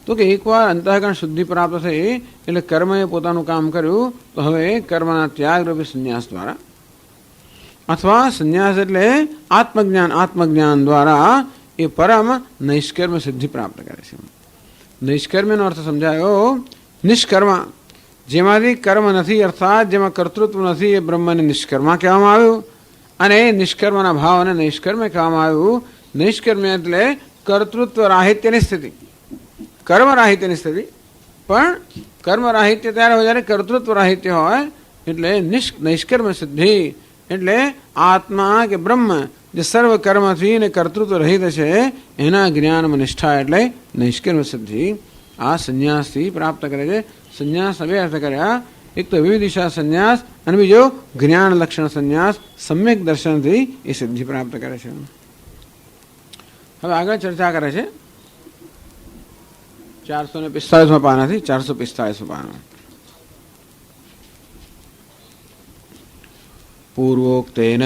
તો કે એકવાર અંતઃકરણ શુદ્ધિ પ્રાપ્ત થઈ એટલે કર્મએ પોતાનું કામ કર્યું તો હવે કર્મના ત્યાગ રૂપી સંન્યાસ દ્વારા, અથવા સંન્યાસ એટલે આત્મજ્ઞાન દ્વારા એ પરમ નૈષ્કર્મ સિદ્ધિ પ્રાપ્ત કરે છે. નૈષ્કર્મનો અર્થ સમજાયો નિષ્કર્મ, જેમાંથી કર્મ નથી અર્થાત જેમાં કર્તૃત્વ નથી એ બ્રહ્મને નિષ્કર્મા કહેવામાં આવ્યું. અને એ નિષ્કર્મના ભાવને નૈષ્કર્મ કહેવામાં આવ્યું. નૈષ્કર્મ એટલે કર્તૃત્વ રાહિત્યની સ્થિતિ, કર્મ રાહિત્યની સ્થિતિ. પણ કર્મ રાહિત્ય ત્યારે હોય જ્યારે કર્તૃત્વ રાહિત્ય હોય. એટલે નૈષ્કર્મ સિદ્ધિ એટલે આત્મા કે બ્રહ્મ જે સર્વ કર્મથી ને કર્તૃત્વ રહિત છે એના જ્ઞાનમાં નિષ્ઠા એટલે નૈષ્કર્મ સિદ્ધિ આ સંન્યાસથી પ્રાપ્ત કરે છે. સંન્યાસ હવે અર્થ કર્યા, એક તો વિવિધિશા સંન્યાસ અને બીજો જ્ઞાન લક્ષણ સંન્યાસ. સમ્યક દર્શનથી એ સિદ્ધિ પ્રાપ્ત કરે છે. હવે આગળ ચર્ચા કરે છે 445 પાનાથી 445 પાના. પૂર્વોક્તેન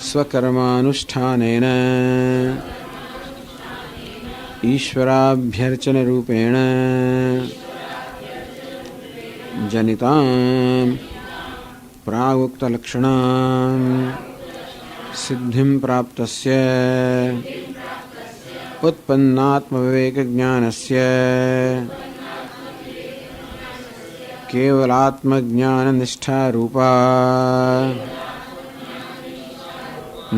સ્વકર્માનુષ્ઠાનેન ઈશ્વરાભ્યર્ચન રૂપેણ જનિતાં પ્રાગુક્તલક્ષણાં સિદ્ધિં પ્રાપ્તસ્ય ઉત્પન્નાત્મવિવેકજ્ઞાનસ્ય કેવલાત્મજ્ઞાનનિષ્ઠારૂપા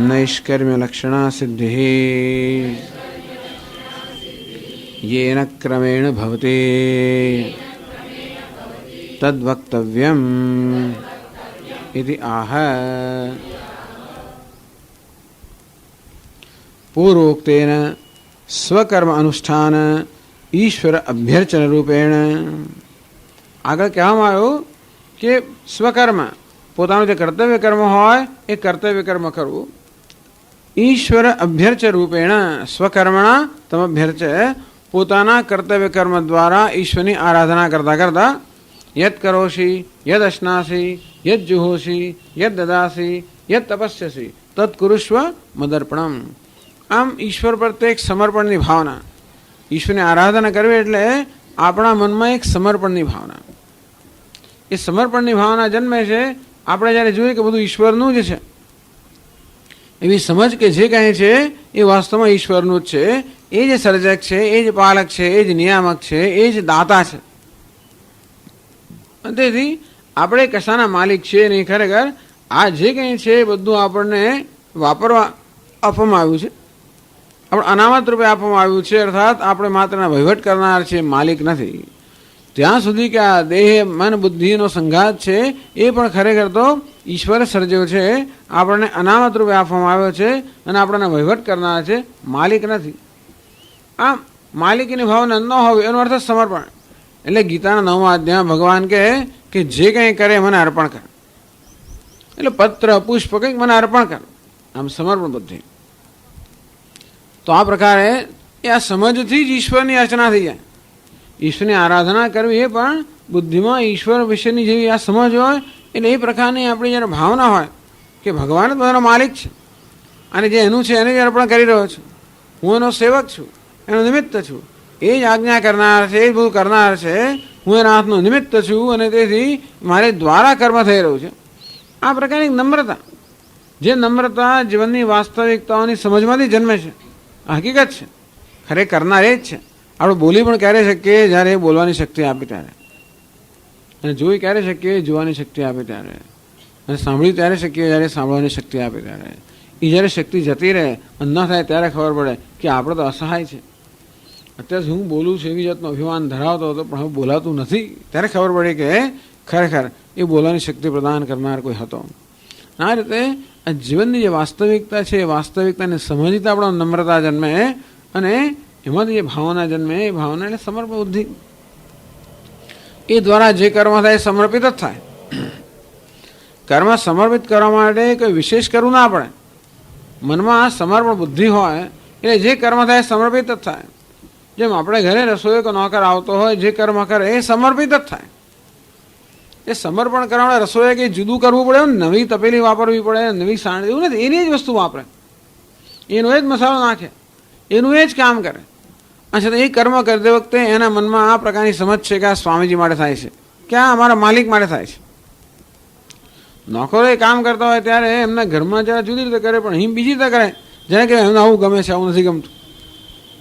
નૈષ્કર્મ્યલક્ષણા સિદ્ધિः येन क्रमेण भवति तद्वक्तव्यम् इति आह. पूर्वोक्तेन સ્વકર્મ અનુષ્ઠાન ઈશ્વર અભ્યર્ચન રૂપેણ. આગળ કહેવામાં આવ્યું કે સ્વકર્મ પોતાનું જે કર્તવ્ય કર્મ હોય એ કર્તવ્ય કર્મ કરવું. ઈશ્વર અભ્યર્ચ રૂપેણ સ્વકર્મણા તમભ્યર્ચ, પોતાના કર્તવ્ય કર્મ દ્વારા ઈશ્વરની આરાધના કરતા કરતા યદ કરોશી યદ અશ્નાસી યદ જુહોશી યદ દદાસી યદ તપસ્યસી તત્ કુરુષ્વ મદર્પણમ. આમ ઈશ્વર પ્રત્યે એક સમર્પણની ભાવના. ઈશ્વરની આરાધના કરવી એટલે આપણા મનમાં એક સમર્પણની ભાવના. એ સમર્પણની ભાવના જન્મે છે આપણે જ્યારે જોઈએ કે બધું ઈશ્વરનું જ છે, એવી સમજ કે જે કાંઈ છે એ વાસ્તવમાં ઈશ્વરનું જ છે. એ જ સર્જક છે, એ જ પાલક છે, એ જ નિયામક છે, એ જ દાતા છે. તેથી આપણે કશાના માલિક છીએ નહીં. ખરેખર આ જે કંઈ છે એ બધું આપણને વાપરવા આપવામાં આવ્યું છે, આપણે અનામત રૂપે આપવામાં આવ્યું છે. અર્થાત આપણે માત્ર વહીવટ કરનાર છીએ, માલિક નથી. ત્યાં સુધી કે આ દેહ મન બુદ્ધિનો સંઘાત છે એ પણ ખરેખર તો ઈશ્વરે સર્જ્યો છે, આપણને અનામત રૂપે આપવામાં આવ્યો છે અને આપણને વહીવટ કરનાર છે, માલિક નથી. આમ માલિકીની ભાવના ન હોવી એનો અર્થ સમર્પણ. એટલે ગીતાના 9મા અધ્યાયમાં ભગવાન કહે કે જે કંઈ કરે મને અર્પણ કર. એટલે પત્ર પુષ્પ કંઈક મને અર્પણ કર, આમ સમર્પણ બુદ્ધિ. તો આ પ્રકારે એ આ સમજથી જ ઈશ્વરની અર્ચના થઈ જાય. ઈશ્વરની આરાધના કરવી એ પણ બુદ્ધિમાં ઈશ્વર વિશેની જેવી આ સમજ હોય, એટલે એ પ્રકારની આપણી જ્યારે ભાવના હોય કે ભગવાન જ બધાનો માલિક છે અને જે એનું છે એને જ અર્પણ કરી રહ્યો છું, હું એનો સેવક છું, એનો નિમિત્ત છું, એ જ આજ્ઞા કરનાર છે, એ જ બધું કરનાર છે, હું એના હાથનો નિમિત્ત છું અને તેથી મારે દ્વારા કર્મ થઈ રહ્યું છે. આ પ્રકારની નમ્રતા, જે નમ્રતા જીવનની વાસ્તવિકતાઓની સમજમાંથી જન્મે છે, હકીકત છે, ખરેખર કરનાર એ જ છે. આપણે બોલી પણ ક્યારે શકીએ જ્યારે એ બોલવાની શક્તિ આપે ત્યારે, અને જોઈ ક્યારે શકીએ જોવાની શક્તિ આપે ત્યારે, અને સાંભળ્યું ત્યારે શકીએ જ્યારે સાંભળવાની શક્તિ આપે ત્યારે. એ જ્યારે શક્તિ જતી રહે અને ન થાય ત્યારે ખબર પડે કે આપણે તો અસહાય છે. અત્યારે હું બોલું છું એવી જાતનો અભિમાન ધરાવતો હતો પણ હવે બોલાતું નથી, ત્યારે ખબર પડી કે ખરેખર એ બોલવાની શક્તિ પ્રદાન કરનાર કોઈ હતો. આ રીતે આ જીવનની જે વાસ્તવિકતા છે એ વાસ્તવિકતાને સમજતા આપણો નમ્રતા જન્મે અને એમાંથી જે ભાવના જન્મે એ ભાવના એટલે સમર્પણ બુદ્ધિ. એ દ્વારા જે કર્મ થાય એ સમર્પિત જ થાય. કર્મ સમર્પિત કરવા માટે કોઈ વિશેષ કરવું ના પડે. મનમાં સમર્પણ બુદ્ધિ હોય એટલે જે કર્મ થાય એ સમર્પિત જ થાય. જેમ આપણે ઘરે રસોઈ કે નોકર આવતો હોય, જે કર્મ કરે એ સમર્પિત જ થાય. એ સમર્પણ કરવા રસોઈ કંઈ જુદું કરવું પડે, નવી તપેલી વાપરવી પડે, નવી સાણ, એવું નથી. એની જ વસ્તુ વાપરે, એનો એ જ મસાલો નાખે, એનું એ જ કામ કરે. અચ્છા, એ કર્મ કરતી વખતે એના મનમાં આ પ્રકારની સમજ છે કે આ સ્વામીજી માટે થાય છે, કે આ અમારા માલિક માટે થાય છે. નોકરો એ કામ કરતા હોય ત્યારે એમના ઘરમાં જરા જુદી રીતે કરે, પણ અહીં બીજી રીતે કરે, જેને કે એમને આવું ગમે છે, આવું નથી ગમતું.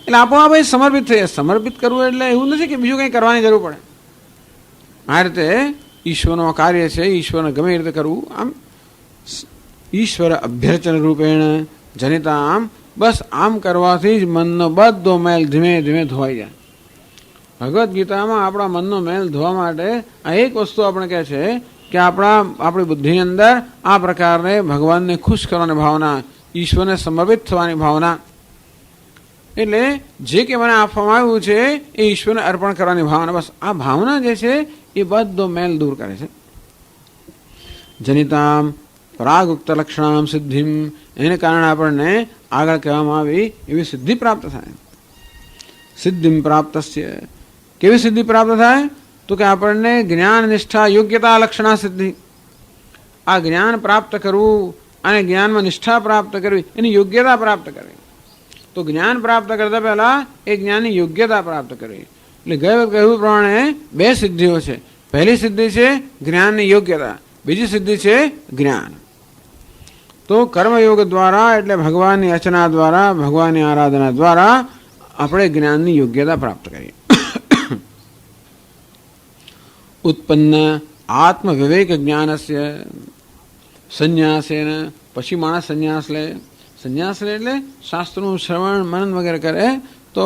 એટલે આપોઆપ એ સમર્પિત થઈ જાય. સમર્પિત કરવું એટલે એવું નથી કે બીજું કંઈ કરવાની જરૂર પડે. આ રીતે ઈશ્વરનું કાર્ય છે, ઈશ્વરને ગમે એ રીતે કરવું. આમ ઈશ્વર અભ્યર્ચન રૂપેણ જનિતા, આમ બસ આમ કરવાથી જ મનનો બધો મેલ ધીમે ધીમે ધોવાઈ જાય. ભગવદ્ ગીતામાં આપણા મનનો મેલ ધોવા માટે આ એક વસ્તુ આપણે કહે છે કે આપણી બુદ્ધિની અંદર આ પ્રકારે ભગવાનને ખુશ કરવાની ભાવના, ઈશ્વરને સમર્પિત થવાની ભાવના, એટલે જે કે મને આપવામાં આવ્યું છે એ ઈશ્વરને અર્પણ કરવાની ભાવના, બસ આ ભાવના જે છે એ બધો મેલ દૂર કરે છે. જનિતામ પ્રાગુક્ત લક્ષણામ સિદ્ધિમ, એને કારણે આપણને આગળ કહેવામાં આવી એવી સિદ્ધિ પ્રાપ્ત થાય. સિદ્ધિમ પ્રાપ્તસ્ય, કેવી સિદ્ધિ પ્રાપ્ત થાય? તો કે આપણને જ્ઞાન નિષ્ઠા યોગ્યતા લક્ષણા સિદ્ધિ. આ જ્ઞાન પ્રાપ્ત કરવું અને જ્ઞાનમાં નિષ્ઠા પ્રાપ્ત કરવી, એની યોગ્યતા પ્રાપ્ત કરવી. તો જ્ઞાન પ્રાપ્ત કરતા પહેલા એ જ્ઞાનની યોગ્યતા પ્રાપ્ત કરવી. એટલે ગઈ વખત કહ્યું પ્રમાણે બે સિદ્ધિઓ છે. પહેલી સિદ્ધિ છે જ્ઞાનની યોગ્યતા, બીજી સિદ્ધિ છે જ્ઞાન. તો કર્મયોગ દ્વારા એટલે ભગવાનની અર્ચના દ્વારા, ભગવાનની આરાધના દ્વારા આપણે જ્ઞાનની યોગ્યતા પ્રાપ્ત કરીએ. ઉત્પન્ન આત્મ વિવેક જ્ઞાનસ્ય સંન્યાસેન, પછી માણસ સંન્યાસ લે. સંન્યાસ લે એટલે શાસ્ત્રનું શ્રવણ મનન વગેરે કરે, તો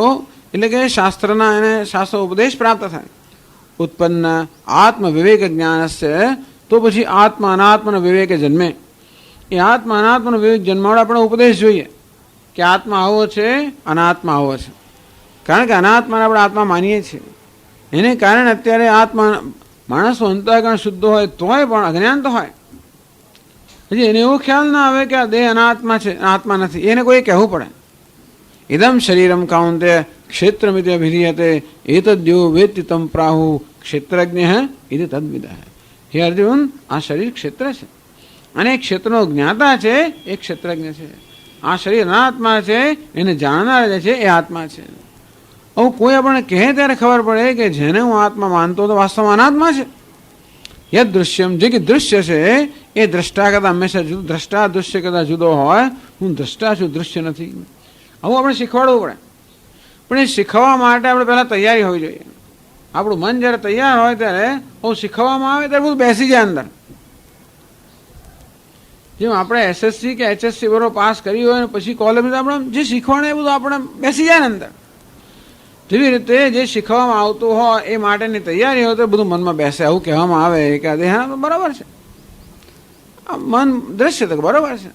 એટલે કે શાસ્ત્રના એને શાસ્ત્ર ઉપદેશ પ્રાપ્ત થાય. ઉત્પન્ન આત્મ વિવેક જ્ઞાનસ્ય, તો પછી આત્મા અનાત્મનો વિવેક જન્મે. એ આત્મા અનાત્મનો વિવેક જન્માવડે આપણે ઉપદેશ જોઈએ કે આત્મા આવો છે, અનાત્મા આવો છે. કારણ કે અનાત્માને આપણે આત્મા માનીએ છીએ. એને કારણે અત્યારે આત્મા, માણસનો અંતઃકરણ શુદ્ધ હોય તોય પણ અજ્ઞાન તો હોય. હજી એને એવો ખ્યાલ ના આવે કે આ દેહ અનાત્મા છે, આત્મા નથી. એને કોઈ કહેવું પડે. ઇદમ શરીરમ કાઉન્તે ક્ષેત્રમિતિ અભિધીયતે એતદ્યો વેત્તિ તમ પ્રાહુ ક્ષેત્રજ્ઞ ઇતિ તદ્વિદઃ. હે અર્જુન, આ શરીર ક્ષેત્ર છે અને એ ક્ષેત્રનો જ્ઞાતા છે, એ ક્ષેત્રજ્ઞ છે. આ શરીર અનાત્મા છે, એને જાણનાર જે છે એ આત્મા છે. હવે કોઈ આપણને કહે ત્યારે ખબર પડે કે જેને હું આત્મા માનતો તો વાસ્તવમાં અનાત્મા છે. યદ દૃશ્યમ, જે કે દૃશ્ય છે એ દ્રષ્ટા કરતાં હંમેશા જુદું, દ્રષ્ટા દૃશ્ય કરતાં જુદો હોય. હું દ્રષ્ટા છું, દૃશ્ય નથી. આવું આપણે શીખવાડવું પડે. પણ એ શીખવવા માટે આપણે પહેલાં તૈયારી હોવી જોઈએ. આપણું મન જ્યારે તૈયાર હોય ત્યારે હું શીખવવામાં આવે ત્યારે બધું બેસી જાય અંદર. જેમ આપણે એસએસસી કે એચએસસી બરોબર પાસ કરી હોય ને પછી કોલેજમાં આપણે જે શીખવાડે એ બધું આપણે બેસી જાય ને અંદર. તેવી રીતે જે શીખવામાં આવતું હોય એ માટેની તૈયારી હોય તો બધું મનમાં બેસે. આવું કહેવામાં આવે કે દેહ બરાબર છે, મન દ્રશ્ય તો બરાબર છે,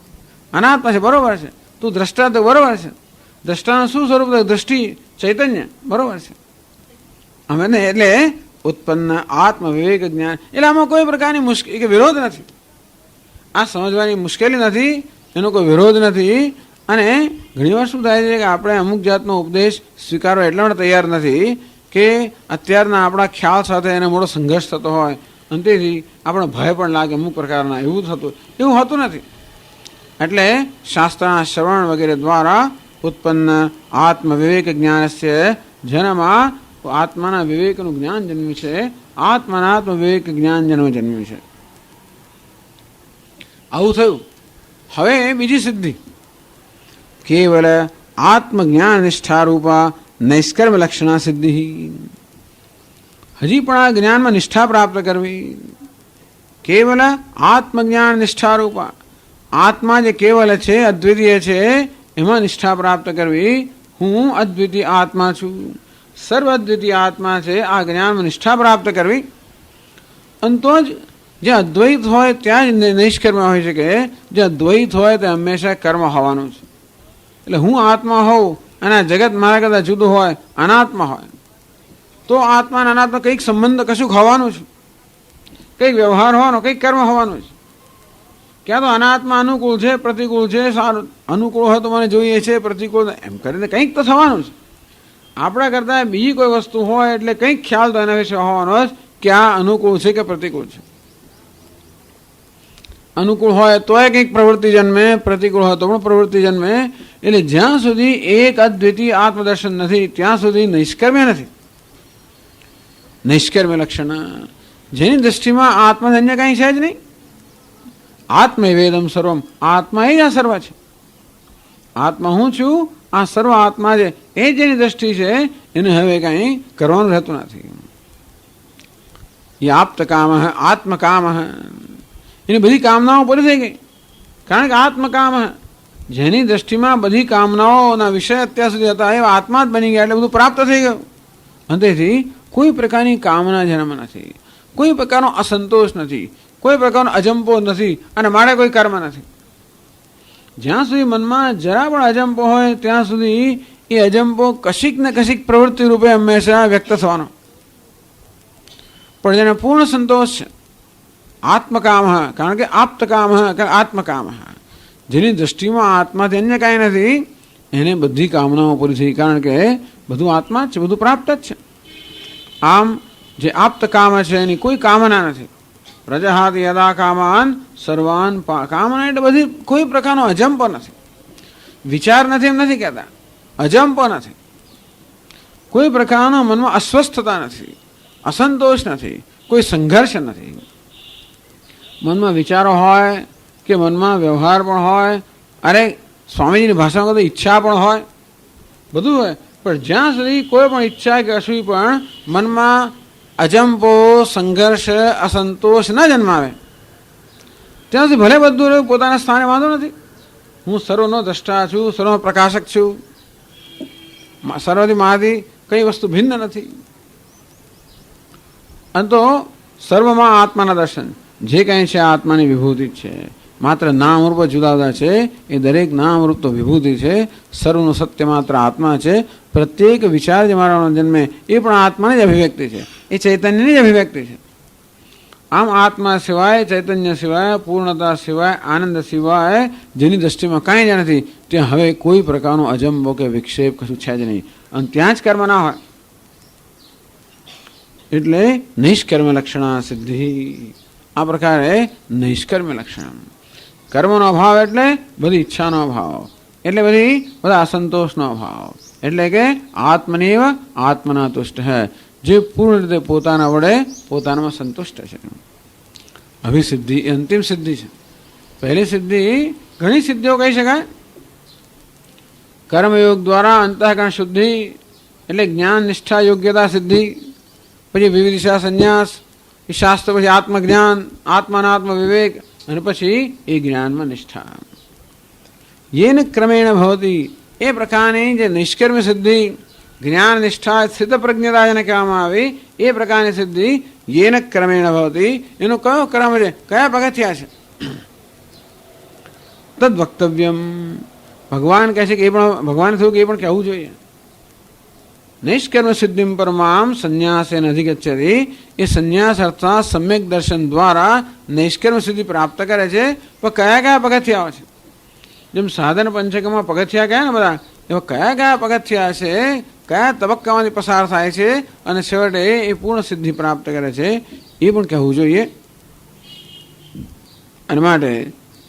અનાત્મા છે બરાબર છે, તું દ્રષ્ટા તો બરાબર છે, દ્રષ્ટાનું શું સ્વરૂપ? દ્રષ્ટિ ચૈતન્ય બરાબર છે. અમે ને એટલે ઉત્પન્ન આત્મ વિવેક જ્ઞાન, એટલે આમાં કોઈ પ્રકારની મુશ્કેલી કે વિરોધ નથી. આ સમજવાની મુશ્કેલી નથી, એનો કોઈ વિરોધ નથી. અને ઘણી વાર શું થાય છે કે આપણે અમુક જાતનો ઉપદેશ સ્વીકારવા એટલા માટે તૈયાર નથી કે અત્યારના આપણા ખ્યાલ સાથે એને મોટો સંઘર્ષ થતો હોય અને તેથી આપણો ભય પણ લાગે અમુક પ્રકારના. એવું હોતું નથી. એટલે શાસ્ત્રના શ્રવણ વગેરે દ્વારા ઉત્પન્ન આત્મ વિવેક જ્ઞાનસ્ય જન્મમાં આત્માના વિવેકનું જ્ઞાન જન્મ્યું છે. આત્માનાત્મ વિવેક જ્ઞાન જન્મ્યું છે. આવું થયું. હવે બીજી સિદ્ધિ કેવલ આત્મજ્ઞાન નિષ્ઠા રૂપા નૈષ્કર્મ લક્ષણા સિદ્ધિ. હજી પણ આ જ્ઞાનમાં નિષ્ઠા પ્રાપ્ત કરવી. કેવલ આત્મજ્ઞાન નિષ્ઠા રૂપા, આત્મા જે કેવલ છે, અદ્વિતીય છે, એમાં નિષ્ઠા પ્રાપ્ત કરવી. હું અદ્વિતીય આત્મા છું, સર્વ અદ્વિતીય આત્મા છે, આ જ્ઞાનમાં નિષ્ઠા પ્રાપ્ત કરવી. અને તો જ જે અદ્વૈત હોય ત્યાં જ નૈષ્કર્મ હોઈ શકે. જે અદ્વૈત હોય તે હંમેશા કર્મ હોવાનું છે. એટલે હું આત્મા હોઉં અને આ જગત મારા કરતાં જુદું હોય, અનાત્મા હોય, તો આત્મા અને અનાત્મા કંઈક સંબંધ કશુંક હોવાનું છે, કંઈક વ્યવહાર હોવાનો, કંઈક કર્મ હોવાનું છે. ક્યાં તો અનાત્મા અનુકૂળ છે, પ્રતિકૂળ છે, સારું અનુકૂળ હોય તો મને જોઈએ છે, પ્રતિકૂળ એમ કરીને કંઈક તો થવાનું છે. આપણા કરતાં બીજી કોઈ વસ્તુ હોય એટલે કંઈક ખ્યાલ તો એના વિશે હોવાનો જ કે આ અનુકૂળ છે કે પ્રતિકૂળ છે. અનુકૂળ હોય તોય કંઈક પ્રવૃત્તિ જન્મે, પ્રતિકૂળ હોય તો પણ પ્રવૃત્તિ જન્મે. એટલે જ્યાં સુધી એક અદ્વિતીય આત્મદર્શન નથી ત્યાં સુધી નૈષ્કર્મ્ય નથી. નૈષ્કર્મ્ય લક્ષણ, જેની દ્રષ્ટિમાં આત્મા અન્ય કાંઈ છે જ નહીં. આત્મૈવેદમ સર્વમ, આત્મા એ જ આ સર્વ છે. આત્મા હું છું, આ સર્વ આત્મા છે, એ જેની દ્રષ્ટિ છે એને હવે કાંઈ કરવાનું રહેતું નથી. એ આપ્ત કામ, આત્મકામ, એની બધી કામનાઓ પૂરી થઈ ગઈ. કારણ કે આત્મકામ, જેની દ્રષ્ટિમાં બધી કામનાઓના વિષય અત્યાર સુધી હતા એવા આત્મા જ બની ગયા એટલે બધું પ્રાપ્ત થઈ ગયું. અને તેથી કોઈ પ્રકારની કામના જન્મ નથી, કોઈ પ્રકારનો અસંતોષ નથી, કોઈ પ્રકારનો અજંપો નથી અને મારે કોઈ કર્મ નથી. જ્યાં સુધી મનમાં જરા પણ અજંપો હોય ત્યાં સુધી એ અજંપો કશીક ને કશીક પ્રવૃત્તિ રૂપે હંમેશા વ્યક્ત થવાનો. પણ જેને પૂર્ણ સંતોષ છે, આત્મકામ, કારણ કે આપ્તકામ, આત્મકામ, જેની દ્રષ્ટિમાં આત્માથી અન્ય કાંઈ નથી, એને બધી કામનાઓ પૂરી થઈ. કારણ કે બધું આત્મા જ છે, બધું પ્રાપ્ત જ છે. આમ જે આપ્તકામ છે એની કોઈ કામના નથી. પ્રજહાતિ યદા કામાન સર્વાન, કામના એટલે બધી કોઈ પ્રકારનો અજંપો નથી, વિચાર નથી એમ નથી કહેતા, અજંપો નથી, કોઈ પ્રકારનો મનમાં અસ્વસ્થતા નથી, અસંતોષ નથી, કોઈ સંઘર્ષ નથી. મનમાં વિચારો હોય કે મનમાં વ્યવહાર પણ હોય, અરે સ્વામીજીની ભાષામાં તો ઈચ્છા પણ હોય, બધું હોય, પણ જ્યાં સુધી કોઈ પણ ઈચ્છા કે કશું પણ મનમાં અજંપો, સંઘર્ષ, અસંતોષ ન જન્માવે ત્યાં સુધી ભલે બધું રહ્યું પોતાના સ્થાને વાંધો નથી. હું સર્વનો દ્રષ્ટા છું, સર્વનો પ્રકાશક છું, સર્વથી મારાથી કઈ વસ્તુ ભિન્ન નથી. અને તો સર્વમાં આત્માના દર્શન, જે કંઈ છે આત્માની વિભૂતિ જ છે. માત્ર નામરૂપ જુદા જુદા છે, એ દરેક નામરૂપ તો વિભૂતિ છે. સર્વનું સત્ય માત્ર આત્મા છે. પ્રત્યેક વિચાર જે મારાનો જન્મે એ પણ આત્માની જ અભિવ્યક્તિ છે, એ ચૈતન્યની જ અભિવ્યક્તિ છે. આમ આત્મા સિવાય, ચૈતન્ય સિવાય, પૂર્ણતા સિવાય, આનંદ સિવાય જેની દ્રષ્ટિમાં કાંઈ જ નથી, ત્યાં હવે કોઈ પ્રકારનો અજંબો કે વિક્ષેપ કશું છે જ નહીં. અને ત્યાં જ કર્મ ના હોય એટલે નૈષ્કર્મ લક્ષણા સિદ્ધિ. આ પ્રકારે નૈષ્કર્મ લક્ષણ, કર્મનો અભાવ એટલે બધી ઈચ્છાનો અભાવ, એટલે બધા અસંતોષનો અભાવ, એટલે કે આત્મનૈવ આત્મના તુષ્ટ હૈ, જે પૂર્ણ રીતે પોતાના વડે પોતાનામાં સંતુષ્ટ છે. અભિસિદ્ધિ એ અંતિમ સિદ્ધિ છે. પહેલી સિદ્ધિ ઘણી સિદ્ધિઓ કહી શકાય. કર્મયોગ દ્વારા અંતઃકરણ શુદ્ધિ એટલે જ્ઞાન નિષ્ઠા યોગ્યતા સિદ્ધિ, પછી વિવિધિશા સંન્યાસ, એ શાસ્ત્ર, પછી આત્મજ્ઞાન, આત્માનાત્મ વિવેક, અને પછી એ જ્ઞાનમાં નિષ્ઠા. યેન ક્રમેણ ભવતી, એ પ્રકારની જે નિષ્કર્મ સિદ્ધિ, જ્ઞાન નિષ્ઠા સ્થિત પ્રજ્ઞતા જેને કહેવામાં આવી એ પ્રકારની સિદ્ધિ યેન ક્રમેણ ભવતી, એનો કયો ક્રમ છે, કયા પગથિયા છે? તદ વક્તવ્યમ, ભગવાન કહે છે કે એ પણ ભગવાન થયું કે એ પણ કહેવું જોઈએ. નૈષ્કર્મ સિદ્ધિમ પરમામ સંન્યાસેન અધિગચ્છતિ, એ સંન્યાસ અર્થાત સમ્યક દર્શન દ્વારા નૈષ્કર્મ સિદ્ધિ પ્રાપ્ત કરે છે. પણ કયા કયા પગથિયાઓ છે? જેમ સાધન પંચકમાં પગથિયા કયા ને બધા, એવા કયા કયા પગથિયા છે, કયા તબક્કામાંથી પસાર થાય છે અને છેવટે એ પૂર્ણ સિદ્ધિ પ્રાપ્ત કરે છે, એ પણ કહેવું જોઈએ. અને માટે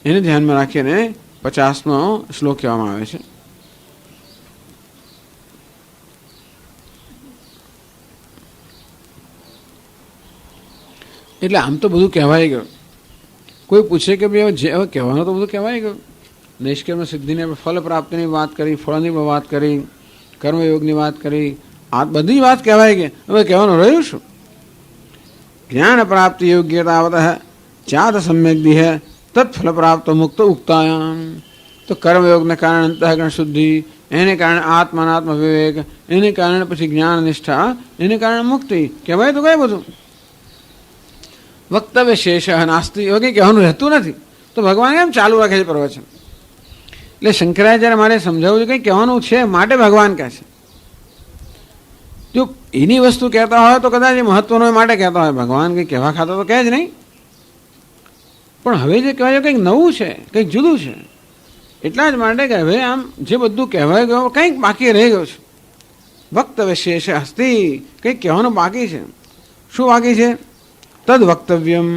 એને ધ્યાનમાં રાખીને 50મો શ્લોક કહેવામાં આવે છે. એટલે આમ તો બધું કહેવાય ગયું. કોઈ પૂછે કે ભાઈ હવે કહેવાનું તો બધું કહેવાય ગયું. નૈષ્કર્મ સિદ્ધિને ફલ પ્રાપ્તિની વાત કરી, ફળની વાત કરી, કર્મયોગની વાત કરી, આ બધી વાત કહેવાય કે હવે કહેવાનું રહ્યું શું? જ્ઞાન પ્રાપ્તિ યોગ્યતાવત ચાત સમ્યક દિહ તત્ફલ પ્રાપ્ત મુક્ત ઉક્તાયામ. તો કર્મયોગને કારણે અંતઃકરણ શુદ્ધિ, એને કારણે આત્માનાત્મ વિવેક, એને કારણે પછી જ્ઞાન નિષ્ઠા, એને કારણે મુક્તિ કહેવાય તો કઈ બધું. વક્તવ્ય શેષ નાસ્તી, એવું કંઈ કહેવાનું રહેતું નથી. તો ભગવાન એમ ચાલુ રાખે છે પ્રવચન. એટલે શંકરાચાર્ય મારે સમજાવવું છે કંઈ કહેવાનું છે માટે ભગવાન કહે છે. જો એની વસ્તુ કહેતા હોય તો કદાચ એ મહત્વનો માટે કહેતા હોય. ભગવાન કંઈક કહેવા ખાતા તો કહે જ નહીં. પણ હવે જે કહેવાય કંઈક નવું છે, કંઈક જુદું છે, એટલા જ માટે કે હવે આમ જે બધું કહેવાય ગયું કંઈક બાકી રહી ગયું છે. વક્તવ્ય શેષ હસ્તી, કંઈક કહેવાનું બાકી છે. શું બાકી છે? તદ વક્તવ્યમ,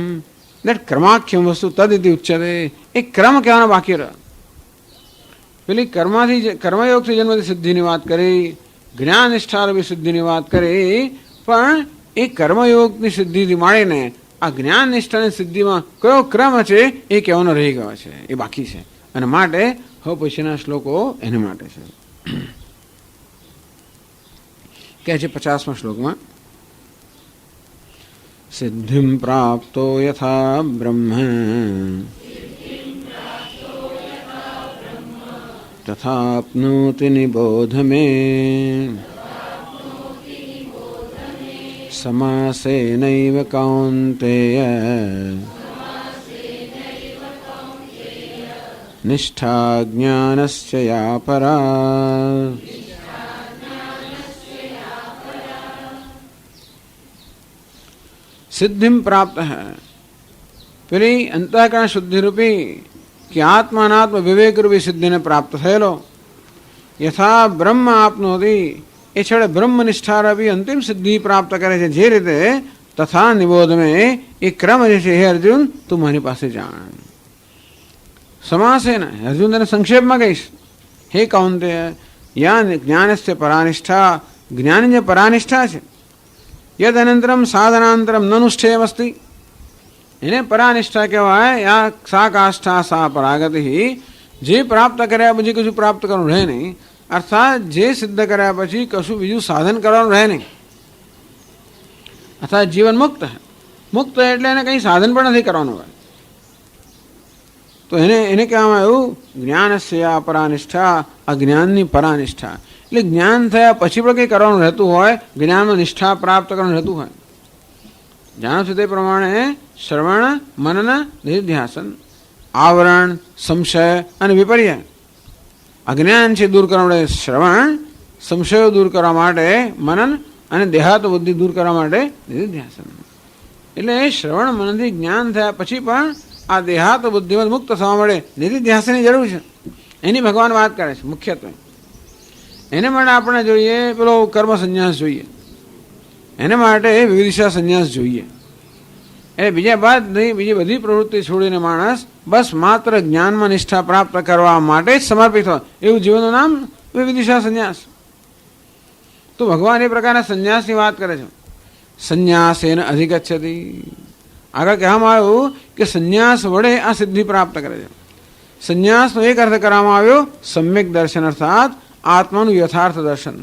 દેટ ક્રમાખ્યમ વસ્તુ તદ ઇતિ ઉચ્યતે. એ ક્રમ કહેવાનો બાકી રહ્યો. પેલી કર્મયોગથી જન્મથી સિદ્ધિની વાત કરી, જ્ઞાન નિષ્ઠારૂપી સિદ્ધિની વાત કરી, પણ એ કર્મયોગની સિદ્ધિથી માંડીને આ જ્ઞાન નિષ્ઠાની સિદ્ધિમાં કયો ક્રમ છે એ કહેવાનો રહી ગયો છે, એ બાકી છે. અને માટે હવે પછીના શ્લોકો એને માટે છે. કહે છે 50મા શ્લોકમાં, સિદ્ધિમ પ્રાપ્તો યથા બ્રહ્મ તથાપ્નોતિ નિબોધ મે સમાસેનૈવ કૌન્તેય નિષ્ઠા જ્ઞાનસ્ય યા પરા. સિદ્ધિમ પ્રાપ્ત હૈ, પેલી અંતઃકરણ શુદ્ધિ રૂપી કે આત્માનાત્મ વિવેક રૂપી સિદ્ધિને પ્રાપ્ત થયેલો. યથા બ્રહ્મ આપનોતી, એ છેડે બ્રહ્મ નિષ્ઠા રૂપી અંતિમ સિદ્ધિ પ્રાપ્ત કરે છે. જે રીતે તથા નિબોધ મેં, એ ક્રમ જે છે હે અર્જુન તું મારી પાસે જાણ. સમાસે ને અર્જુન તને સંક્ષેપમાં કહીશ. હે કૌંતેય, યા જ્ઞાનસ્ય પરાનિષ્ઠા, જ્ઞાની જે પરાનિષ્ઠા છે, યદ અનંતરમ સાધનાંતરમ નનુષ્ઠેયમસ્તિ, એને પરાનિષ્ઠા કહેવાય. યા સા કાષ્ઠા સા પરાગતિ, જે પ્રાપ્ત કર્યા પછી કશું પ્રાપ્ત કરવાનું રહે નહીં. અર્થાત જે સિદ્ધ કર્યા પછી કશું બીજું સાધન કરવાનું રહે નહીં. અર્થાત જીવન મુક્ત. મુક્ત એટલે એને કંઈ સાધન પણ નથી કરવાનું હોય. તો એને કહેવામાં આવ્યું જ્ઞાનસ્ય પરાનિષ્ઠા, અજ્ઞાનની પરાનિષ્ઠા. એટલે જ્ઞાન થયા પછી પણ કંઈ કરવાનું રહેતું હોય, જ્ઞાનમાં નિષ્ઠા પ્રાપ્ત કરવાનું રહેતું હોય. જાણો છો તે પ્રમાણે શ્રવણ, મનન, નિધિધ્યાસન, આવરણ, સંશય અને વિપર્ય, અજ્ઞાન છે દૂર કરવા માટે શ્રવણ, સંશયો દૂર કરવા માટે મનન અને દેહાત બુદ્ધિ દૂર કરવા માટે નિધિધ્યાસન. એટલે શ્રવણ મનનથી જ્ઞાન થયા પછી પણ આ દેહાત બુદ્ધિમાં મુક્ત થવા માટે નિધિધ્યાસનની જરૂર છે. એની ભગવાન વાત કરે છે મુખ્યત્વે. એને માટે આપણે જોઈએ પેલો કર્મ સંન્યાસ જોઈએ, એને માટે વિવિધિશા સંન્યાસ જોઈએ. એટલે બીજા બાદ નહીં, બીજી બધી પ્રવૃત્તિ છોડીને માણસ બસ માત્ર જ્ઞાનમાં નિષ્ઠા પ્રાપ્ત કરવા માટે જ સમર્પિત હોય, એવું જીવનનું નામ વિવિધિશા સંન્યાસ. તો ભગવાન એ પ્રકારના સંન્યાસની વાત કરે છે. સંન્યાસેન અધિગચ્છતિ, આગળ કહેવામાં આવ્યું કે સંન્યાસ વડે આ સિદ્ધિ પ્રાપ્ત કરે છે. સંન્યાસનો એક અર્થ કરવામાં આવ્યો સમ્યક દર્શન, અર્થાત આત્માનું યથાર્થ દર્શન.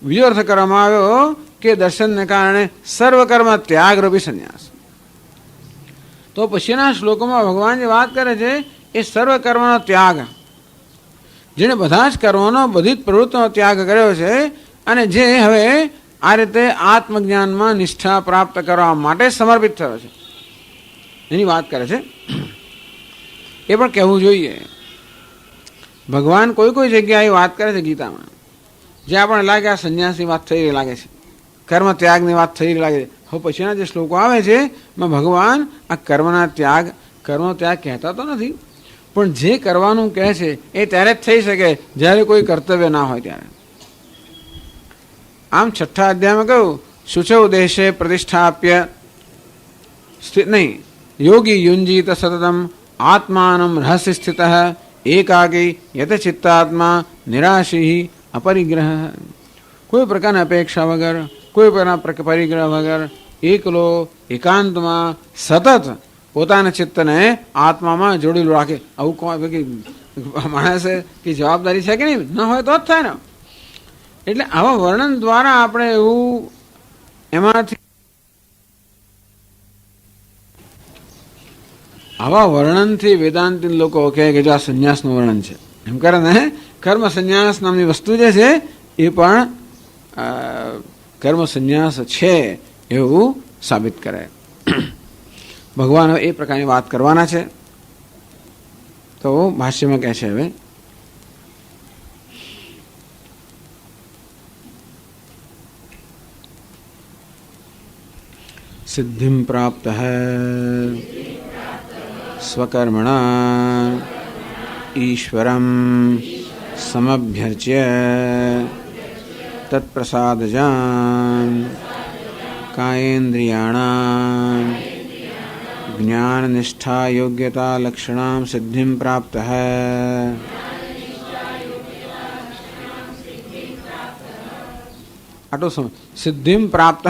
બીજો અર્થ કરવામાં આવ્યો કે દર્શનને કારણે સર્વકર્મ ત્યાગરૂપી સંન્યાસ. તો પછીના શ્લોકોમાં ભગવાન જે વાત કરે છે એ સર્વકર્મનો ત્યાગ, જેણે બધા જ કર્મોનો, બધી જ પ્રવૃત્તિનો ત્યાગ કર્યો છે, અને જે હવે આ રીતે આત્મજ્ઞાનમાં નિષ્ઠા પ્રાપ્ત કરવા માટે સમર્પિત થયો છે એની વાત કરે છે. એ પણ કહેવું જોઈએ. ભગવાન કોઈ કોઈ જગ્યાએ વાત કરે છે ગીતામાં, જે આપણને લાગે આ સંન્યાસની વાત થઈ રહી લાગે છે, કર્મ ત્યાગની વાત થઈ રહી લાગે છે. હવે પછીના જે શ્લોકો આવે છે એમાં ભગવાન આ કર્મનો ત્યાગ કહેતા તો નથી, પણ જે કરવાનું કહે છે એ ત્યારે જ થઈ શકે જ્યારે કોઈ કર્તવ્ય ના હોય ત્યારે. આમ 6ઠ્ઠા અધ્યાયમાં કહ્યું, શુચૌ દેશે પ્રતિષ્ઠાપ્ય નહીં યોગી યુંજીત સતતમ આત્માનમ રહસ્ય સ્થિત એકાકી યત ચિત્તાત્મા નિરાશી અપરિગ્રહ. કોઈ પ્રકારની અપેક્ષા વગર, કોઈ પ્રકારના પરિગ્રહ વગર એકલો એકાંતમાં સતત પોતાના ચિત્તને આત્મામાં જોડેલું રાખે. આવું માણસે કે જવાબદારી છે કે નહીં, ન હોય તો જ થાય ને. એટલે આવા વર્ણન દ્વારા આપણે એવું એમાંથી આવા વર્ણનથી વેદાંતી લોકો કહે કે જો આ સંન્યાસનું વર્ણન છે એમ કરે ને. કર્મ સંન્યાસ નામની વસ્તુ જે છે એ પણ કર્મ સંન્યાસ છે એવું સાબિત કરે. ભગવાન હવે એ પ્રકારની વાત કરવાના છે. તો ભાષ્યમાં કહે છે હવે સિદ્ધિમ પ્રાપ્ત સ્વકર્મણા ઈશ્વરમ સમભ્યર્ચ્ય તત્પ્રસાદજાન કાયેન્દ્રિયાણામ જ્ઞાનનિષ્ઠા યોગ્યતા લક્ષણામ સિદ્ધિમ પ્રાપ્ત. આટલું સમજ. સિદ્ધિમ પ્રાપ્ત,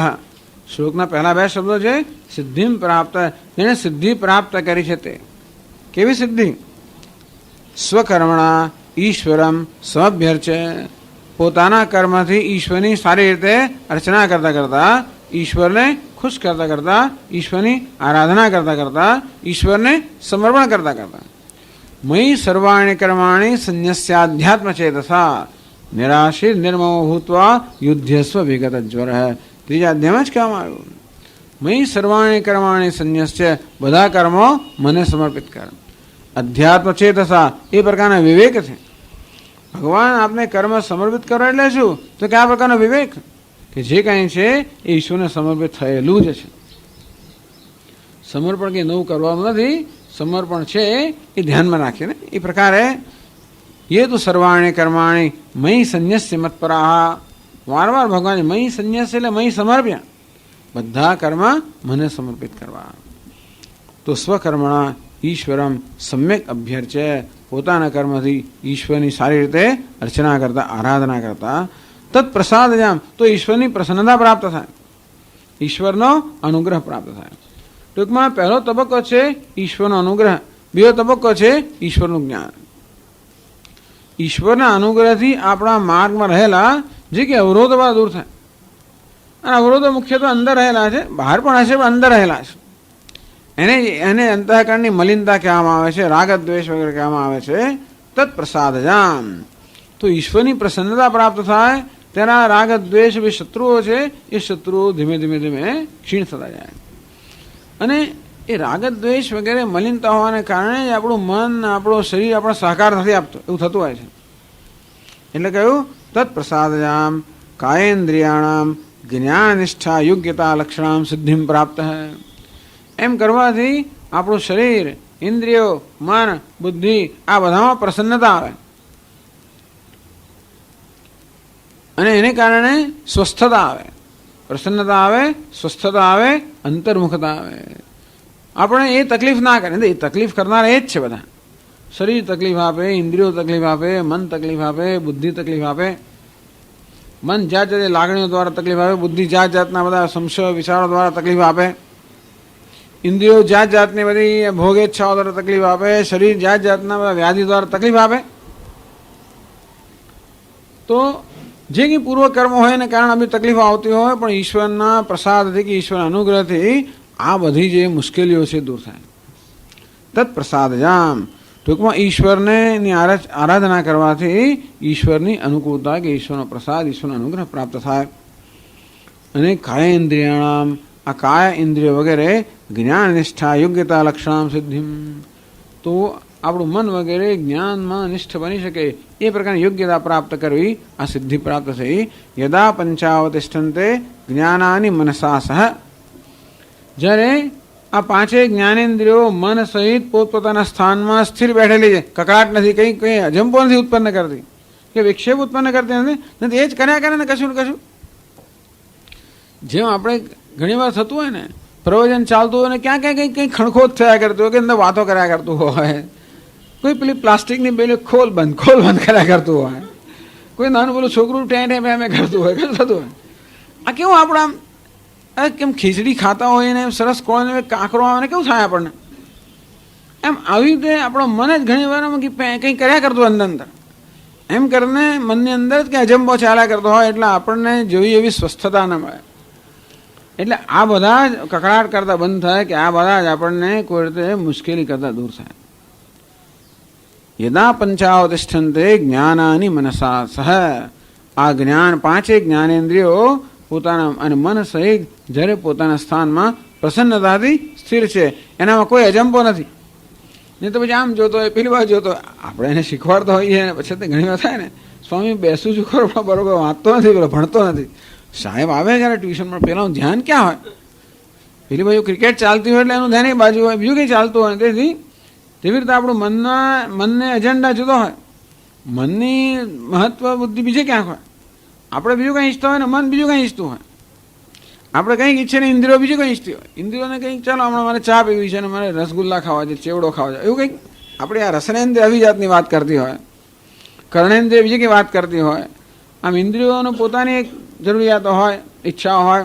શ્લોકના પહેલા બે શબ્દો છે સિદ્ધિમ પ્રાપ્ત. જેને સિદ્ધિ પ્રાપ્ત કરી છે તે કેવી સિદ્ધિ? સ્વકર્મણા ઈશ્વરમ સમભ્યર્ચ્ય, પોતાના કર્મથી ઈશ્વરની સારી રીતે અર્ચના કરતા કરતા, ઈશ્વરને ખુશ કરતા કરતા, ઈશ્વરની આરાધના કરતા કરતા, ઈશ્વરને સમર્પણ કરતા કરતા. મયી સર્વાણી કર્માણી સંન્યસ્યાધ્યાત્મ ચેતસા નિરાશિત નિર્મમો ભૂત્વા યુદ્ધસ્વ વિગત જ્વર. ત્રીજા અધ્યાયમાં જ કહેવામાં આવ્યું, મયી સર્વાણી કર્માણી સંન્યસ્ય, બધા કર્મો મને સમર્પિત કર. અધ્યાત્મ ચેતસા એ પ્રકારના વિવેક છે. ભગવાન આપને કર્મ સમર્પિત કરો એટલે શું? તો કે આ પ્રકારનો વિવેક કે જે કાંઈ છે એ ઈશ્વરને સમર્પિત થયેલું જ છે. સમર્પણ કંઈ નવું કરવાનું નથી, સમર્પણ છે એ ધ્યાનમાં રાખીને એ પ્રકારે ये तो સર્વાણી કર્માણી મયી સંન્યસ્ય મત્પરાહ. વારવાર ભગવાન મયી સંન્યસ્ય એટલે મયી સમર્પ્યા, બધા કર્મ મને સમર્પિત કરવા. તો સ્વકર્મણા ઈશ્વરમ સમ્યક અભ્યર્ચ્ય, પોતાના કર્મથી ઈશ્વરની સારી રીતે અર્ચના કરતા, આરાધના કરતા, તત્પ્રસાદજામ, તો ઈશ્વરની પ્રસન્નતા પ્રાપ્ત થાય, ઈશ્વરનો અનુગ્રહ પ્રાપ્ત થાય. ટૂંકમાં પહેલો તબક્કો છે ઈશ્વરનો અનુગ્રહ, બીજો તબક્કો છે ઈશ્વરનું જ્ઞાન. ઈશ્વરના અનુગ્રહથી આપણા માર્ગમાં રહેલા જે કે અવરોધો બધા દૂર થાય. અને અવરોધો મુખ્યત્વે અંદર રહેલા છે, બહાર પણ હશે પણ અંદર રહેલા છે. એને અંતઃકરણની મલિનતા કહેવામાં આવે છે, રાગ દ્વેષ વગેરે કહેવામાં આવે છે. તત્પ્રસાદજામ, તો ઈશ્વરની પ્રસન્નતા પ્રાપ્ત થાય, તેના રાગ દ્વેષ જે શત્રુઓ છે એ શત્રુઓ ધીમે ધીમે ધીમે ક્ષીણ થતા જાય. અને એ રાગ દ્વેષ વગેરે મલિનતા હોવાને કારણે જ આપણું મન, આપણું શરીર આપણો સહકાર નથી આપતો, એવું થતું હોય છે. એટલે કહ્યું તત્પ્રસાદજામ કાયેન્દ્રિયાણામ જ્ઞાનનિષ્ઠા યોગ્યતા લક્ષણામ સિદ્ધિમ પ્રાપ્ત. એમ કરવાથી આપણું શરીર, ઇન્દ્રિયો, મન, બુદ્ધિ આ બધામાં પ્રસન્નતા આવે અને એને કારણે સ્વસ્થતા આવે. પ્રસન્નતા આવે, સ્વસ્થતા આવે, અંતર્મુખતા આવે. આપણે એ તકલીફ ના કરે, એ તકલીફ કરનારા એ જ છે બધા. શરીર તકલીફ આપે, ઇન્દ્રિયો તકલીફ આપે, મન તકલીફ આપે, બુદ્ધિ તકલીફ આપે. મન જાત જાતની લાગણીઓ દ્વારા તકલીફ આપે, બુદ્ધિ જાત જાતના બધા સંશયો વિચારો દ્વારા તકલીફ આપે, ઇન્દ્રિયો જાત જાતની બધી ભોગેચ્છાઓ દ્વારા તકલીફ આપે, શરીર જાત જાતના બધા વ્યાધિ દ્વારા તકલીફ આપે. તો જે કંઈ પૂર્વકર્મ હોય એને કારણે બધી તકલીફો આવતી હોય, પણ ઈશ્વરના પ્રસાદથી કે ઈશ્વરના અનુગ્રહથી આ બધી જે મુશ્કેલીઓ છે દૂર થાય. તત્પ્રસાદજામ, ટૂંકમાં ઈશ્વરને આરાધના કરવાથી ઈશ્વરની અનુકૂળતા કે ઈશ્વરનો પ્રસાદ, ઈશ્વરનો અનુગ્રહ પ્રાપ્ત થાય. અને કાય ઇન્દ્રિયાણામ, આ કાય ઇન્દ્રિયો વગેરે જ્ઞાન નિષ્ઠા યોગ્યતા લક્ષણામ સિદ્ધિમ, તો આપણું મન વગેરે જ્ઞાનમાં નિષ્ઠ બની શકે એ પ્રકારની યોગ્યતા પ્રાપ્ત કરવી આ સિદ્ધિ પ્રાપ્ત થઈ. યદા પંચાવતિષ્ઠન્તે જ્ઞાનાની મનસા સહ, જ્યારે આ પાંચેય જ્ઞાનેન્દ્રિયો મન સહિત પોતપોતાના સ્થાનમાં સ્થિર બેઠેલી છે, કકડાટ નથી, કંઈ અજંપો નથી ઉત્પન્ન કરતી કે વિક્ષેપ ઉત્પન્ન કરતી નથી, એ જ કર્યા કરે ને કશું ને કશું. જેમ આપણે ઘણી વાર થતું હોય ને, પ્રવચન ચાલતું હોય ને ક્યાં ક્યાં કંઈ ખણખોદ થયા કરતું હોય કે અંદર વાતો કર્યા કરતું હોય, કોઈ પેલી પ્લાસ્ટિકની બેલી ખોલ બંધ કર્યા કરતું હોય, કોઈ નાનું પેલું છોકરું ટેં કરતું હોય, કશું થતું હોય. આ કેવું આપણા કેમ ખીચડી ખાતા હોય ને સરસ કોળને કાંકરો આવે ને કેવું થાય આપણને, એમ આવી રીતે આપણો મન જ ઘણી વાર કંઈ કર્યા કરતું અંદર અંદર, એમ કરીને મનની અંદર જ કંઈ અજંબો ચાલ્યા કરતો હોય, એટલે આપણને જોઈ એવી સ્વસ્થતા ન મળે. એટલે આ બધા જ કકડાટ કરતા બંધ થાય કે આ બધા જ આપણને કોઈ રીતે મુશ્કેલી કરતા દૂર થાય. યદા પંચાવતિષ્ઠન્તે જ્ઞાનાની મનસા સહ, આ જ્ઞાન પાંચેય જ્ઞાનેન્દ્રિયો પોતાના અને મન સહિત જ્યારે પોતાના સ્થાનમાં પ્રસન્નતાથી સ્થિર છે, એનામાં કોઈ અજંબો નથી. નહીં તો પછી આમ જોતો હોય, પેલી બાજુ જોતો હોય. આપણે એને શીખવાડતા હોઈએ ને પછી તે ઘણી વાર થાય ને, સ્વામી બેસું છું ખરો પણ બરોબર વાંચતો નથી, પેલો ભણતો નથી. સાહેબ આવે જ્યારે ટ્યુશનમાં, પેલાનું ધ્યાન ક્યાં હોય? પેલી બાજુ ક્રિકેટ ચાલતી હોય એટલે એનું ધ્યાન એ બાજુ હોય, બીજું કંઈ ચાલતું હોય. તેથી તેવી રીતે આપણું મનને એજન્ડા જુદો હોય, મનની મહત્વ બુદ્ધિ બીજે ક્યાંક હોય. આપણે બીજું કંઈ ઈચ્છતા હોય ને મન બીજું કંઈ ઈચ્છતું હોય. આપણે કંઈક ઈચ્છે ને ઇન્દ્રિયો બીજું કંઈ ઈચ્છતી હોય. ઇન્દ્રિયોને કંઈક ચાલો હમણાં મારે ચા પીવી છે ને મારે રસગુલ્લા ખાવા છે, ચેવડો ખાવા છે, એવું કંઈક આપણે આ રસનેન્દ્રિય અભિજાતની વાત કરતી હોય, કર્ણેન્દ્રિય બીજી કંઈ વાત કરતી હોય. આમ ઇન્દ્રિયોનો પોતાની એક જરૂરિયાતો હોય, ઈચ્છાઓ હોય,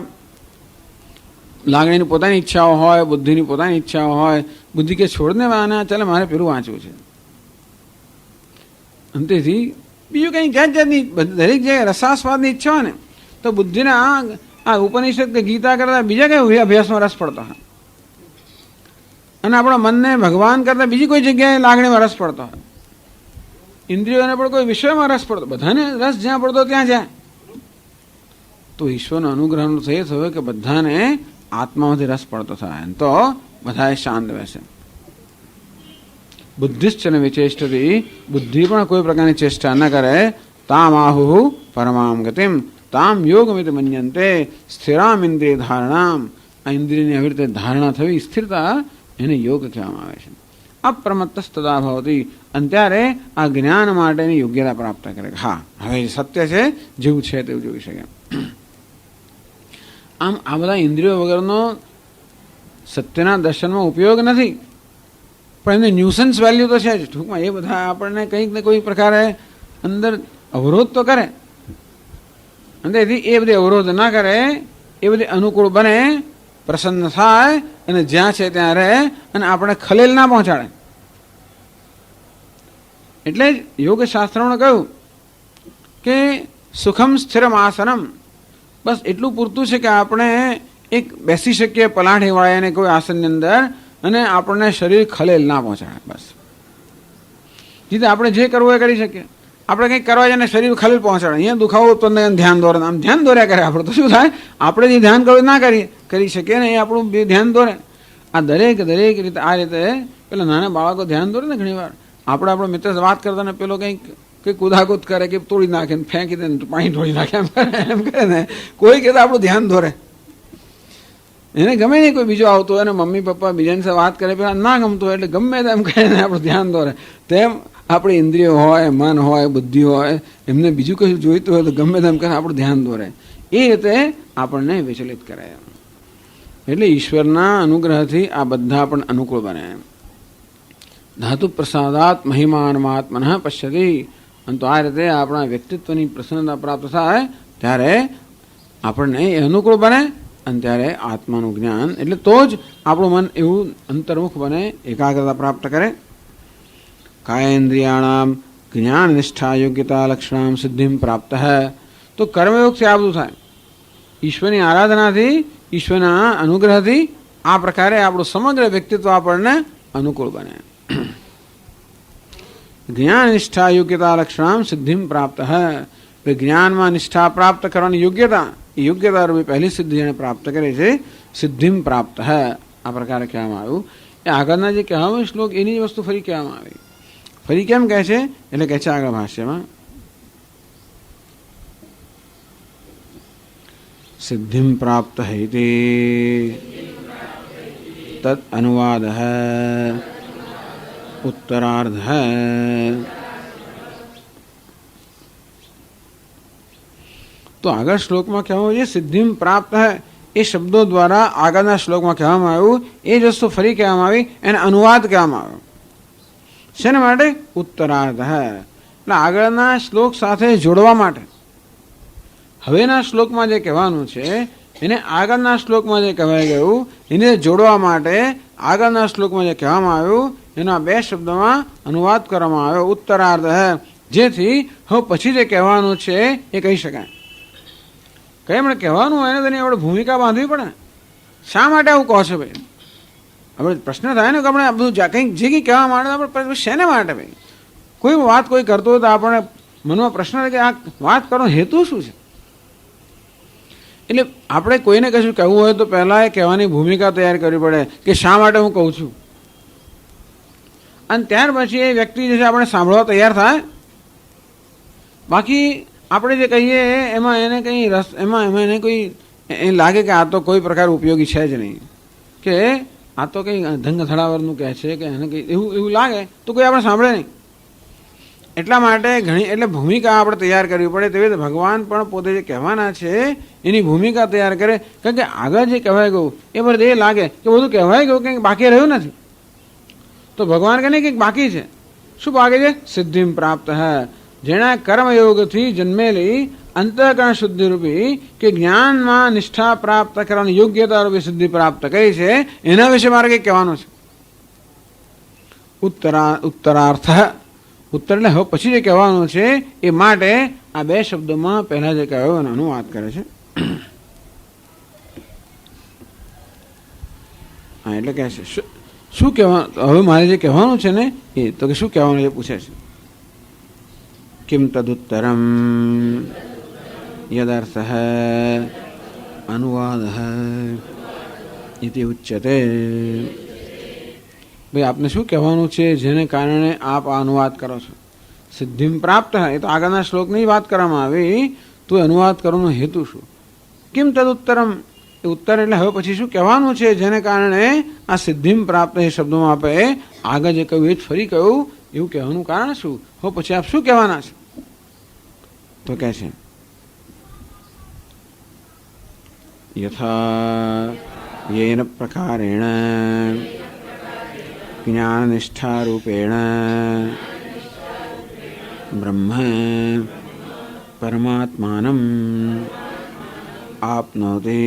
લાગણીની પોતાની ઈચ્છાઓ હોય, બુદ્ધિની પોતાની ઈચ્છાઓ હોય. બુદ્ધિ કે છોડને વાના ચાલે મારે પેલું વાંચવું છે. અને તેથી બીજું કંઈ જાત જાતની દરેક જગ્યાએ રસાસ્વાદની ઈચ્છા હોય ને, તો બુદ્ધિને આ ઉપનિષદ કે ગીતા કરતાં બીજા કંઈ અભ્યાસમાં રસ પડતો હોય, અને આપણા મનને ભગવાન કરતાં બીજી કોઈ જગ્યાએ લાગણીમાં રસ પડતો હોય. ઇન્દ્રિયોને પણ કોઈ વિષયમાં રસ પડતો, બધાને રસ જ્યાં પડતો ત્યાં જાય. તો ઈશ્વરનો અનુગ્રહનો તો એ થયો કે બધાને આત્મામાંથી રસ પડતો થાય, તો બધાએ શાંત રહેશે. બુદ્ધિશ્ચ ને વિચેષ્ટતી, બુદ્ધિ પણ કોઈ પ્રકારની ચેષ્ટા ન કરે. તામ આહુ પરમામ ગતિમ તામ યોગમિત મન્યંતે સ્થિરામ ઇન્દ્રિય ધારણામ, આ ઇન્દ્રિયની આવી રીતે ધારણા થવી, સ્થિરતા, એને યોગ કહેવામાં આવે છે. અપ્રમત્તસ્તદા ભવતી, અને ત્યારે આ જ્ઞાન માટેની યોગ્યતા પ્રાપ્ત કરે. હા, હવે સત્ય છે, જેવું છે તેવું જોઈ શકે. આમ આ બધા ઇન્દ્રિયો વગરનો સત્યના દર્શનમાં ઉપયોગ નથી, પણ એની ન્યુસન્સ વેલ્યુ તો છે જ. ટૂંકમાં એ બધા આપણને કંઈક ને કોઈ પ્રકારે અંદર અવરોધ તો કરે, અને તેથી એ બધી અવરોધ ના કરે, એ બધી અનુકૂળ બને, પ્રસન્ન થાય, અને જ્યાં છે ત્યાં રહે, અને આપણે ખલેલ ના પહોંચાડે. એટલે જ યોગશાસ્ત્રોને કહ્યું કે સુખમ સ્થિરમ આસનમ, બસ એટલું પૂરતું છે કે આપણે એક બેસી શકીએ પલાઠી વાળાને કોઈ આસનની અંદર, અને આપણને શરીર ખલેલ ના પહોંચાડે. બસ જીતે આપણે જે કરવું એ કરી શકીએ. આપણે કંઈક કરવા જાય ને શરીર ખલેલ પહોંચાડે, અહીંયા દુખાવો ઉત્પન્ન, ધ્યાન દોરે, આમ ધ્યાન દોર્યા કરે. આપણે તો શું થાય, આપણે જે ધ્યાન કરવું ના કરી શકીએ ને, એ આપણું ધ્યાન દોરે. આ દરેક રીતે આ રીતે પેલા નાના બાળકો ધ્યાન દોરે ને, ઘણી વાર આપણો મિત્ર વાત કરતા ને પેલો કંઈક કુદાકુદ કરે કે તોડી નાખે ને ફેંકી દે ને પાણી ઢોળી નાખે, એમ કરે ને, કોઈ કહેતા આપણું ધ્યાન દોરે. એને ગમે નહીં કોઈ બીજો આવતો હોય ને મમ્મી પપ્પા બીજાની સાથે વાત કરે, પેલા ના ગમતું હોય એટલે ગમે તેમ કહે ને આપણું ધ્યાન દોરે. તેમ આપણી ઇન્દ્રિયો હોય, મન હોય, બુદ્ધિ હોય, એમને બીજું કશું જોઈતું હોય તો ગમે તેમ કરે આપણું ધ્યાન દોરે. એ રીતે આપણને વિચલિત કરે. એટલે ઈશ્વરના અનુગ્રહથી આ બધા પણ અનુકૂળ બને. ધાતુ પ્રસાદાત મહિમાનમાત્મન પશ્યતિ, અને તો આ રીતે આપણા વ્યક્તિત્વની પ્રસન્નતા પ્રાપ્ત થાય ત્યારે આપણને એ અનુકૂળ બને, અને ત્યારે આત્માનું જ્ઞાન, એટલે તો જ આપણું મન એવું અંતર્મુખ બને, એકાગ્રતા પ્રાપ્ત કરે. કાયેન્દ્રિયાણામ જ્ઞાન નિષ્ઠા યોગ્યતા લક્ષણામ સિદ્ધિમ પ્રાપ્ત હૈ, તો કર્મયોગથી આ બધું થાય. ઈશ્વરની આરાધનાથી, ઈશ્વરના અનુગ્રહથી આ પ્રકારે આપણું સમગ્ર વ્યક્તિત્વ આપણને અનુકૂળ બને. જ્ઞાન નિષ્ઠા યોગ્યતા લક્ષણામ સિદ્ધિમ પ્રાપ્ત હૈ. જ્ઞાનમાં નિષ્ઠા પ્રાપ્ત કરવાની યોગ્યતા, એ યોગ્યતા રૂપી પહેલી સિદ્ધિ જેને પ્રાપ્ત કરે છે સિદ્ધિમ પ્રાપ્ત હૈ. આ પ્રકારે કહેવામાં આવ્યું. એ આગળના જે કહેવામાં શ્લોક એની જ વસ્તુ ફરી કહેવામાં આવી. ફરી કેમ કહે છે? એટલે કહે છે આગળ ભાષ્યમાં સિદ્ધિમ પ્રાપ્ત હૈતે તદ અનુવાદ ઉત્તરાર્ધ. તો આગળ શ્લોકમાં કહેવામાં છે સિદ્ધિમ પ્રાપ્ત હૈ, એ શબ્દો દ્વારા આગળના શ્લોકમાં કહેવામાં આવ્યું એ જ વસ્તુ ફરી કહેવામાં આવી, એને અનુવાદ કહેવામાં આવ્યો. શેના માટે? ઉત્તરાર્ધ. એટલે આગળના શ્લોક સાથે જોડવા માટે. હવેના શ્લોકમાં જે કહેવાનું છે એને આગળના શ્લોકમાં જે કહેવાય ગયું એને જોડવા માટે આગળના શ્લોકમાં જે કહેવામાં આવ્યું એના બે શબ્દોમાં અનુવાદ કરવામાં આવ્યો ઉત્તરાર્ધ. જેથી હવે પછી જે કહેવાનું છે એ કહી શકાય. કઈ આપણે કહેવાનું હોય ને તેની આપણે ભૂમિકા બાંધવી પડે ને. શા માટે આવું કહો છો ભાઈ? આપણે પ્રશ્ન થાય ને કે આપણે બધું કંઈક જે કંઈ કહેવા માટે આપણે શેને માટે ભાઈ? કોઈ વાત કોઈ કરતો હોય તો આપણે મનમાં પ્રશ્ન થાય કે આ વાત કરવાનો હેતુ શું છે? એટલે આપણે કોઈને કશું કહેવું હોય તો પહેલાં એ કહેવાની ભૂમિકા તૈયાર કરવી પડે કે શા માટે હું કહું છું, અને ત્યાર પછી એ વ્યક્તિ જે છે આપણે સાંભળવા તૈયાર થાય. બાકી આપણે જે કહીએ એમાં એને કંઈ રસ એમાં એને કોઈ એ લાગે કે આ તો કોઈ પ્રકાર ઉપયોગી છે જ નહીં, કે આ તો કંઈ ધંગ ધડાવરનું કહે છે કે એને કંઈ એવું લાગે તો કોઈ આપણે સાંભળે નહીં. એટલા માટે એટલે ભૂમિકા આપણે તૈયાર કરવી પડે. તેવી રીતે ભગવાન પણ પોતે જે કહેવાના છે એની ભૂમિકા તૈયાર કરે. કારણ કે આગળ જે કહેવાય ગયું એ બધું એ લાગે કે બધું કહેવાય ગયું કંઈક બાકી રહ્યું નથી. તો ભગવાન કહે કંઈક બાકી છે. શું બાકી છે? સિદ્ધિમ પ્રાપ્ત હૈ. જેના કર્મયોગથી જન્મેલી અંતઃકરણ શુદ્ધિ રૂપી કે જ્ઞાનમાં નિષ્ઠા પ્રાપ્ત કરવાની યોગ્યતા રૂપી સિદ્ધિ પ્રાપ્ત કરી છે એના વિશે મારે કંઈક કહેવાનું છે. ઉત્તરાર્થ. ઉત્તર એટલે હવે પછી જે કહેવાનું છે એ માટે આ બે શબ્દોમાં પહેલા જે કહ્યું એનો અનુવાદ કરે છે. હા, એટલે કહે છે શું કહેવાનું. હવે મારે જે કહેવાનું છે ને એ તો કે શું કહેવાનું એ પૂછે છે. કિમ તદુત્તરમ યદર્થ અનુવાદ ઇતિ ઉચ્યતે. ભાઈ આપને શું કહેવાનું છે જેને કારણે આપ આ અનુવાદ કરો છો? સિદ્ધિમ પ્રાપ્ત એ તો આગળના શ્લોકની વાત કરવામાં આવી. તો અનુવાદ કરવાનો હેતુ શું? કિમ તદુત્તરમ એ ઉત્તર એટલે હવે પછી શું કહેવાનું છે જેને કારણે આ સિદ્ધિમ પ્રાપ્ત એ શબ્દોમાં આપે આગળ જે કહ્યું એ જ ફરી કહ્યું એવું કહેવાનું કારણ શું? હવે પછી આપ શું કહેવાના છે? તો કહે છે યથા યેન પ્રકારેણ જ્ઞાનનિષ્ઠા રૂપેણ બ્રહ્મ પરમાત્માનમ આપનોતિ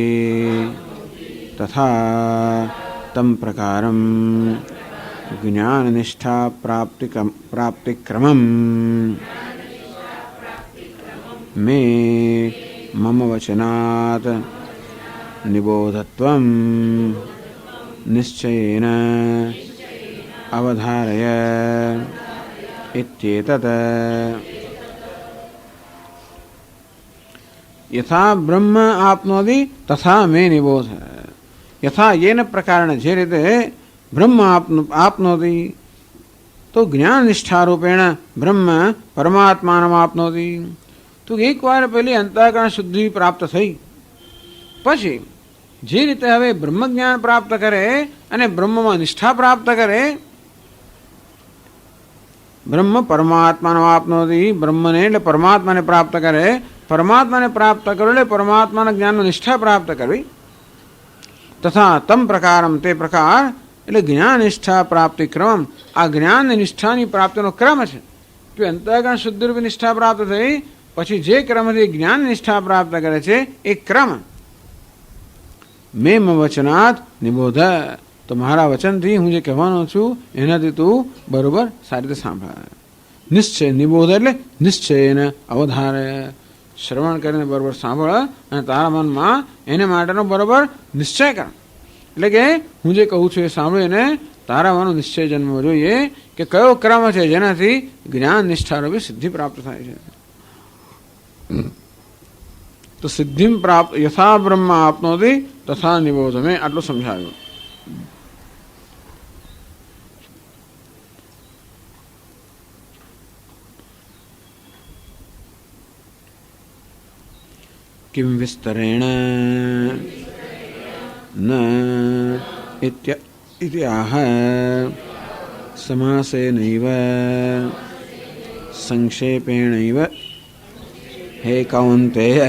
તથા તમ પ્રકારમ જ્ઞાનનિષ્ઠા પ્રાપ્તિક્રમમ મે મમ વચનાત નિબોધત્વમ નિશ્ચયેન અવધારય ઇત્યેતત. યથા બ્રહ્મ આપનોતિ તથા મે નિબોધ. યથા યેન પ્રકારેણ જે રીતે બ્રહ્મ આપનોતિ તો જ્ઞાન નિષ્ઠારૂપેણ બ્રહ્મ પરમાત્માનમ આપનોતિ. તો એકવાર પેલી અંતઃકરણ શુદ્ધિ પ્રાપ્ત થઈ પછી જે રીતે હવે બ્રહ્મ જ્ઞાન પ્રાપ્ત કરે અને બ્રહ્મમાં નિષ્ઠા પ્રાપ્ત કરે. બ્રહ્મ પરમાત્માનો આપનોતિ. બ્રહ્મને એટલે પરમાત્માને પ્રાપ્ત કરે. પરમાત્માને પ્રાપ્ત કરો એટલે પરમાત્માના જ્ઞાનનો નિષ્ઠા પ્રાપ્ત કરવી. તથા તમ પ્રકારમ તે પ્રકાર એટલે જ્ઞાન નિષ્ઠા પ્રાપ્તિ ક્રમ. આ જ્ઞાન નિષ્ઠાની પ્રાપ્તિનો ક્રમ છે. તો અંતઃકરણ શુદ્ધિરૂપી નિષ્ઠા પ્રાપ્ત થઈ પછી જે ક્રમથી જ્ઞાન નિષ્ઠા પ્રાપ્ત કરે છે એ ક્રમ મેં વચનાત નિબોધ. તો મારા વચનથી હું જે કહેવાનો છું એનાથી તું બરોબર સારી રીતે સાંભળ. નિશ્ચય નિબોધ એટલે નિશ્ચયને અવધારે. શ્રવણ કરીને બરોબર સાંભળ અને તારા મનમાં એને માટેનો બરોબર નિશ્ચય કર. એટલે કે હું જે કહું છું એ સાંભળીને તારાવાનો નિશ્ચય જન્મવો જોઈએ કે કયો ક્રમ છે જેનાથી જ્ઞાન નિષ્ઠારૂપી સિદ્ધિ પ્રાપ્ત થાય છે. તો સિદ્ધિ પ્રાપ્ત યથા બ્રહ્મ આપનોતી તથા નિબોધ. મેં આટલું સમજાવ્યું. કિમ વિસ્તરેણ ન इति आह समासेनैव संक्षेपेणैव हे कौन्तेय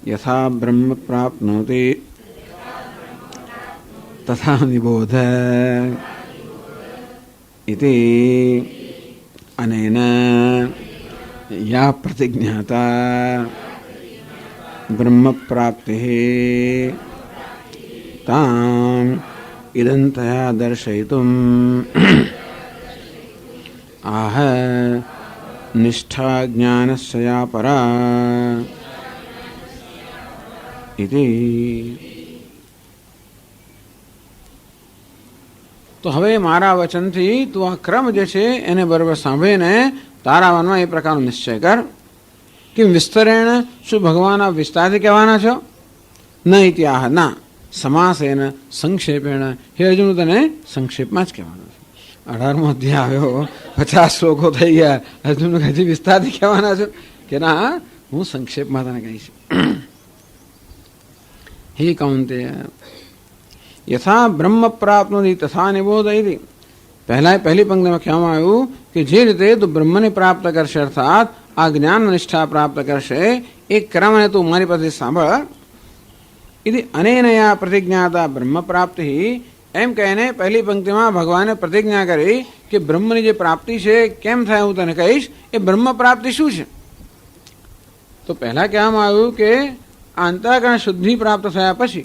यथा ब्रह्म प्राप्नोति तथा निबोध इति अनेन या प्रतिज्ञाता ब्रह्म प्राप्तिः ताम इदंतया दर्शयितुम आह निष्ठा ज्ञानस्य या परा इति. તો હવે મારા વચનથી તું આ ક્રમ જે છે એને બરાબર સાંભળીને તારા મનમાં એ પ્રકારનો નિશ્ચય કર કે વિસ્તરેણ શું ભગવાન આ વિસ્તારથી કહેવાના છો? ન ઇત્યાહ ના સમાસેન સંક્ષેપેણ. હે અર્જુન તને સંક્ષેપમાં જ કહેવાનું છે. 18મો અધ્યાય આવ્યો, 50 શ્લોકો થઈ ગયા. અર્જુન હજી વિસ્તારથી કહેવાના છો કે ના, હું સંક્ષેપમાં તને કહીશ. હે કૌંતેય યથા બ્રહ્મ પ્રાપ્નોતિ તથા નિબોધ. પહેલી પંક્તિમાં કહેવામાં આવ્યું કે જે રીતે તું બ્રહ્મને પ્રાપ્ત કરશે, અર્થાત આ જ્ઞાન નિષ્ઠા પ્રાપ્ત કરશે, એ ક્રમને તું મારી પાસે સાંભળ. इति अनेनया प्रतिज्ञाता ब्रह्म प्राप्ति. एम कहीने पहली पंक्तिमां भगवाने प्रतिज्ञा करी कि ब्रह्मनी जे प्राप्ति छे केम थाय हुं तने कहीश. ए ब्रह्म प्राप्ति शुं छे? तो पहला कहेवामां आव्युं के अंतःकरण शुद्धि प्राप्त थया पछी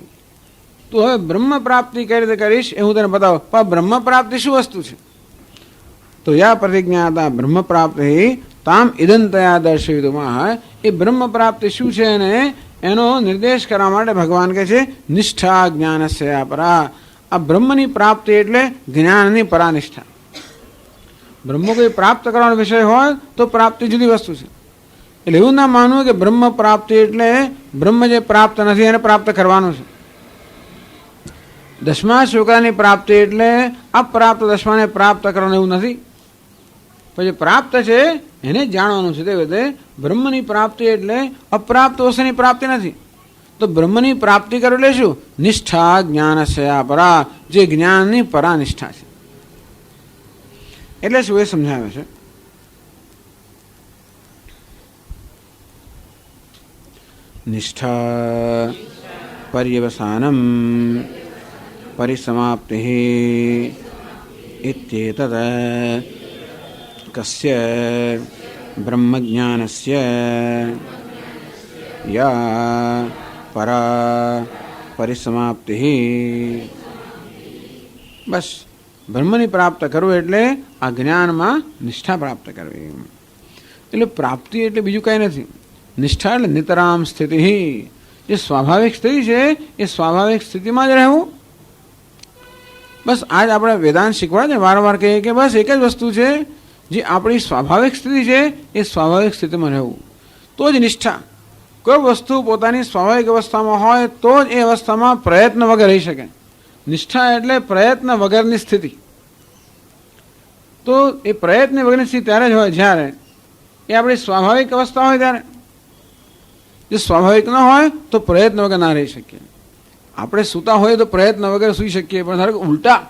तू हवे ब्रह्म प्राप्ति कई रीते करीश ए हुं तने बतावुं. पण ब्रह्म प्राप्ति शुं वस्तु छे? तो या प्रतिज्ञाता ब्रह्म प्राप्ति ताम इदंतया दर्शयितुमाह. ए ब्रह्म प्राप्ति शुं छे ने એનો નિર્દેશ કરવા માટે ભગવાન કહે છે નિષ્ઠા જ્ઞાનસ્ય પરા. આ બ્રહ્મની પ્રાપ્તિ એટલે જ્ઞાનની પરાનિષ્ઠા. બ્રહ્મ કોઈ પ્રાપ્ત કરવાનો વિષય હોય તો પ્રાપ્તિ જુદી વસ્તુ છે. એટલે એવું ના માનવું કે બ્રહ્મ પ્રાપ્તિ એટલે બ્રહ્મ જે પ્રાપ્ત નથી એને પ્રાપ્ત કરવાનું છે. દસમા શ્લોકાની પ્રાપ્તિ એટલે અપ્રાપ્ત દસમાને પ્રાપ્ત કરવાનું એવું નથી. પછી પ્રાપ્ત છે એને જ જાણવાનું છે. તે રીતે બ્રહ્મની પ્રાપ્તિ એટલે અપ્રાપ્ત વસ્તુની પ્રાપ્તિ નથી. તો બ્રહ્મની પ્રાપ્તિ કરો એટલે શું? નિષ્ઠા જ્ઞાનસ્ય પરા, જે જ્ઞાનની પરાનિષ્ઠા છે. એટલે શું એ સમજાવે છે. નિષ્ઠા પર્યવસાનમ પરિસમાપ્તિ ઇત્યેતત કસ્ય બ્રહ્મજ્ઞાનસ્ય યા પરા પરિસમાપ્તિ. બસ બ્રહ્મની પ્રાપ્ત કરવું એટલે આ જ્ઞાનમાં નિષ્ઠા પ્રાપ્ત કરવી. એટલે પ્રાપ્તિ એટલે બીજું કંઈ નથી. નિષ્ઠા એટલે નિતરામ સ્થિતિ. જે સ્વાભાવિક સ્થિતિ છે એ સ્વાભાવિક સ્થિતિમાં જ રહેવું. બસ આજ આપણે વેદાંત શીખવાડે ને વારંવાર કહીએ કે બસ એક જ વસ્તુ છે, જે આપણી સ્વાભાવિક સ્થિતિ છે એ સ્વાભાવિક સ્થિતિમાં રહેવું. તો જ નિષ્ઠા. કોઈ વસ્તુ પોતાની સ્વાભાવિક અવસ્થામાં હોય તો જ એ અવસ્થામાં પ્રયત્ન વગર રહી શકે. નિષ્ઠા એટલે પ્રયત્ન વગરની સ્થિતિ. તો એ પ્રયત્ન વગરની સ્થિતિ ત્યારે જ હોય જ્યારે એ આપણી સ્વાભાવિક અવસ્થા હોય ત્યારે. જે સ્વાભાવિક ન હોય તો પ્રયત્ન વગર ના રહી શકીએ. આપણે સૂતા હોઈએ તો પ્રયત્ન વગર સૂઈ શકીએ, પણ ધારો કે ઉલટા,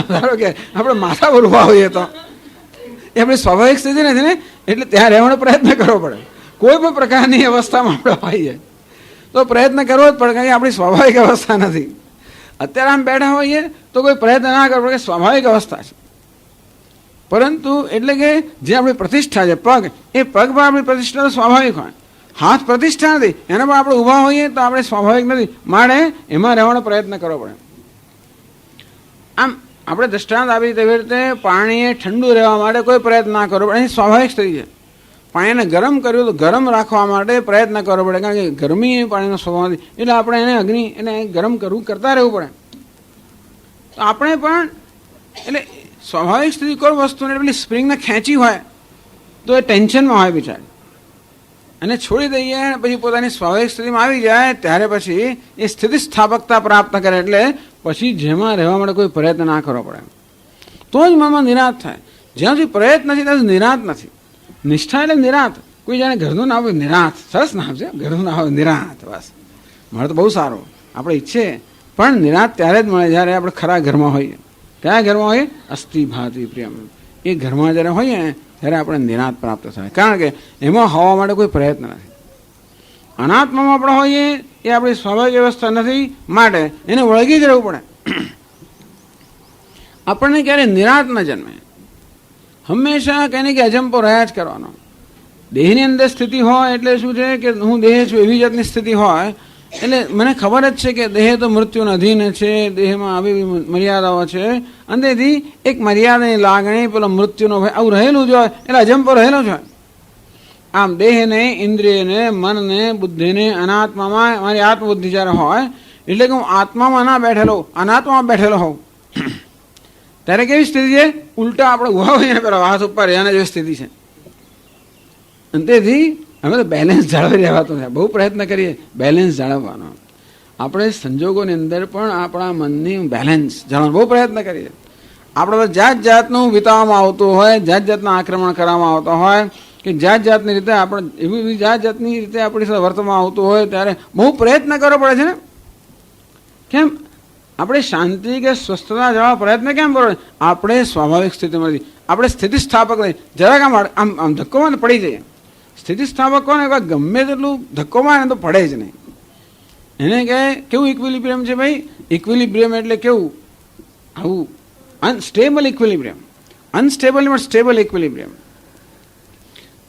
ધારો કે આપણે માથા પર ઊભા હોઈએ તો એ આપણી સ્વાભાવિક સ્થિતિ નથી ને, એટલે ત્યાં રહેવાનો પ્રયત્ન કરવો પડે. કોઈ પણ પ્રકારની અવસ્થામાં આપણે હોઈએ તો પ્રયત્ન કરવો જ પડે, કારણ કે આપણી સ્વાભાવિક અવસ્થા નથી. અત્યારે આમ બેઠા હોઈએ તો કોઈ પ્રયત્ન ના કરવો પડે, સ્વાભાવિક અવસ્થા છે. પરંતુ એટલે કે જે આપણી પ્રતિષ્ઠા છે પગ, એ પગ પર આપણી પ્રતિષ્ઠા તો સ્વાભાવિક હોય. હાથ પ્રતિષ્ઠા નથી, એના પર આપણે ઊભા હોઈએ તો આપણે સ્વાભાવિક નથી, માટે એમાં રહેવાનો પ્રયત્ન કરવો પડે. આમ આપણે દ્રષ્ટાંત આપી તેવી રીતે પાણીએ ઠંડુ રહેવા માટે કોઈ પ્રયત્ન ના કરવો પડે, એની સ્વાભાવિક સ્થિતિ છે. પાણીને ગરમ કર્યું તો ગરમ રાખવા માટે પ્રયત્ન કરવો પડે, કારણ કે ગરમી પાણીનો સ્વભાવ નથી, એટલે આપણે એને અગ્નિ એને ગરમ કરવું કરતા રહેવું પડે. તો આપણે પણ એટલે સ્વાભાવિક સ્થિતિ કોઈ વસ્તુને પેલી સ્પ્રિંગને ખેંચી હોય તો એ ટેન્શનમાં હોય બિચારી, અને છોડી દઈએ અને પછી પોતાની સ્વાભાવિક સ્થિતિમાં આવી જાય ત્યારે પછી એ સ્થિતિસ્થાપકતા પ્રાપ્ત કરે, એટલે પછી જેમાં રહેવા માટે કોઈ પ્રયત્ન ના કરવો પડે, તો જ મનમાં નિરાત થાય. જ્યાં સુધી પ્રયત્ન નથી ત્યાં સુધી નિરાત નથી. નિષ્ઠા એટલે નિરાત. કોઈ જાણે ઘરનું નામ હોય નિરાત, સરસ નામ છે ઘરનું નામ હોય નિરાત, બસ મળે તો બહુ સારું, આપણે ઈચ્છે, પણ નિરાત ત્યારે જ મળે જ્યારે આપણે ખરા ઘરમાં હોઈએ. કયા ઘરમાં હોઈએ? અસ્થિ ભાતિ પ્રિયમ. એ ઘરમાં જ્યારે હોઈએ ત્યારે આપણે નિરાત પ્રાપ્ત થાય, કારણ કે એમાં હોવા માટે કોઈ પ્રયત્ન નથી. અનાત્મામાં આપણે હોઈએ એ આપણી સ્વાભાવિક વ્યવસ્થા નથી, માટે એને વળગી જ રહેવું પડે. આપણને ક્યારે નિરાત ન જન્મે, હંમેશા કંઈ ને કે અજંપો રહ્યા જ કરવાનો. દેહની અંદર સ્થિતિ હોય એટલે શું છે કે હું દેહ છું એવી જાતની સ્થિતિ હોય, એટલે મને ખબર જ છે કે દેહ તો મૃત્યુના અધીન છે, દેહમાં આવી મર્યાદાઓ છે, અંતેથી એક મર્યાદાની લાગણી પેલો મૃત્યુનો ભય આવું રહેલું જ હોય, એટલે અજંપો રહેલો જ હોય. આમ દેહને, ઇન્દ્રિયને, મનને, બુદ્ધિને અનાત્મામાં મારી આત્મબુદ્ધિ જ્યારે હોય, એટલે કે હું આત્મામાં ના બેઠેલો અનાત્મામાં બેઠેલો હોઉં, ત્યારે કેવી સ્થિતિ છે? ઉલટા આપણે ઉભા હોઈએ ને પેલા હાથ ઉપર એના જેવી સ્થિતિ છે. અને તેથી અમે તો બેલેન્સ જાળવી રહેવાતું છે, બહુ પ્રયત્ન કરીએ બેલેન્સ જાળવવાનો. આપણે સંજોગોની અંદર પણ આપણા મનની બેલેન્સ જાળવવાનો બહુ પ્રયત્ન કરીએ. આપણે જાત જાતનું વિતાવવામાં આવતું હોય, જાત જાતના આક્રમણ કરવામાં આવતા હોય, કે જાત જાતની રીતે આપણે એવી જાત જાતની રીતે આપણી સાથે વર્તવામાં આવતું હોય, ત્યારે બહુ પ્રયત્ન કરવો પડે છે ને. કેમ? આપણે શાંતિ કે સ્વસ્થતા જવા પ્રયત્ન કેમ કરો? આપણે સ્વાભાવિક સ્થિતિમાંથી આપણે સ્થિતિસ્થાપક નહીં, જરાક આમ ધક્કોમાં પડી જઈએ. સ્થિતિસ્થાપક કોને? ગમે તેટલું ધક્કો મારે તો પડે જ નહીં. એને કહે કેવું ઇક્વિલિબ્રિયમ છે ભાઈ? ઇક્વિલિબ્રિયમ એટલે કેવું? આવું અનસ્ટેબલ ઇક્વિલિબ્રિયમ, અનસ્ટેબલ પણ સ્ટેબલ ઇક્વિલિબ્રિયમ.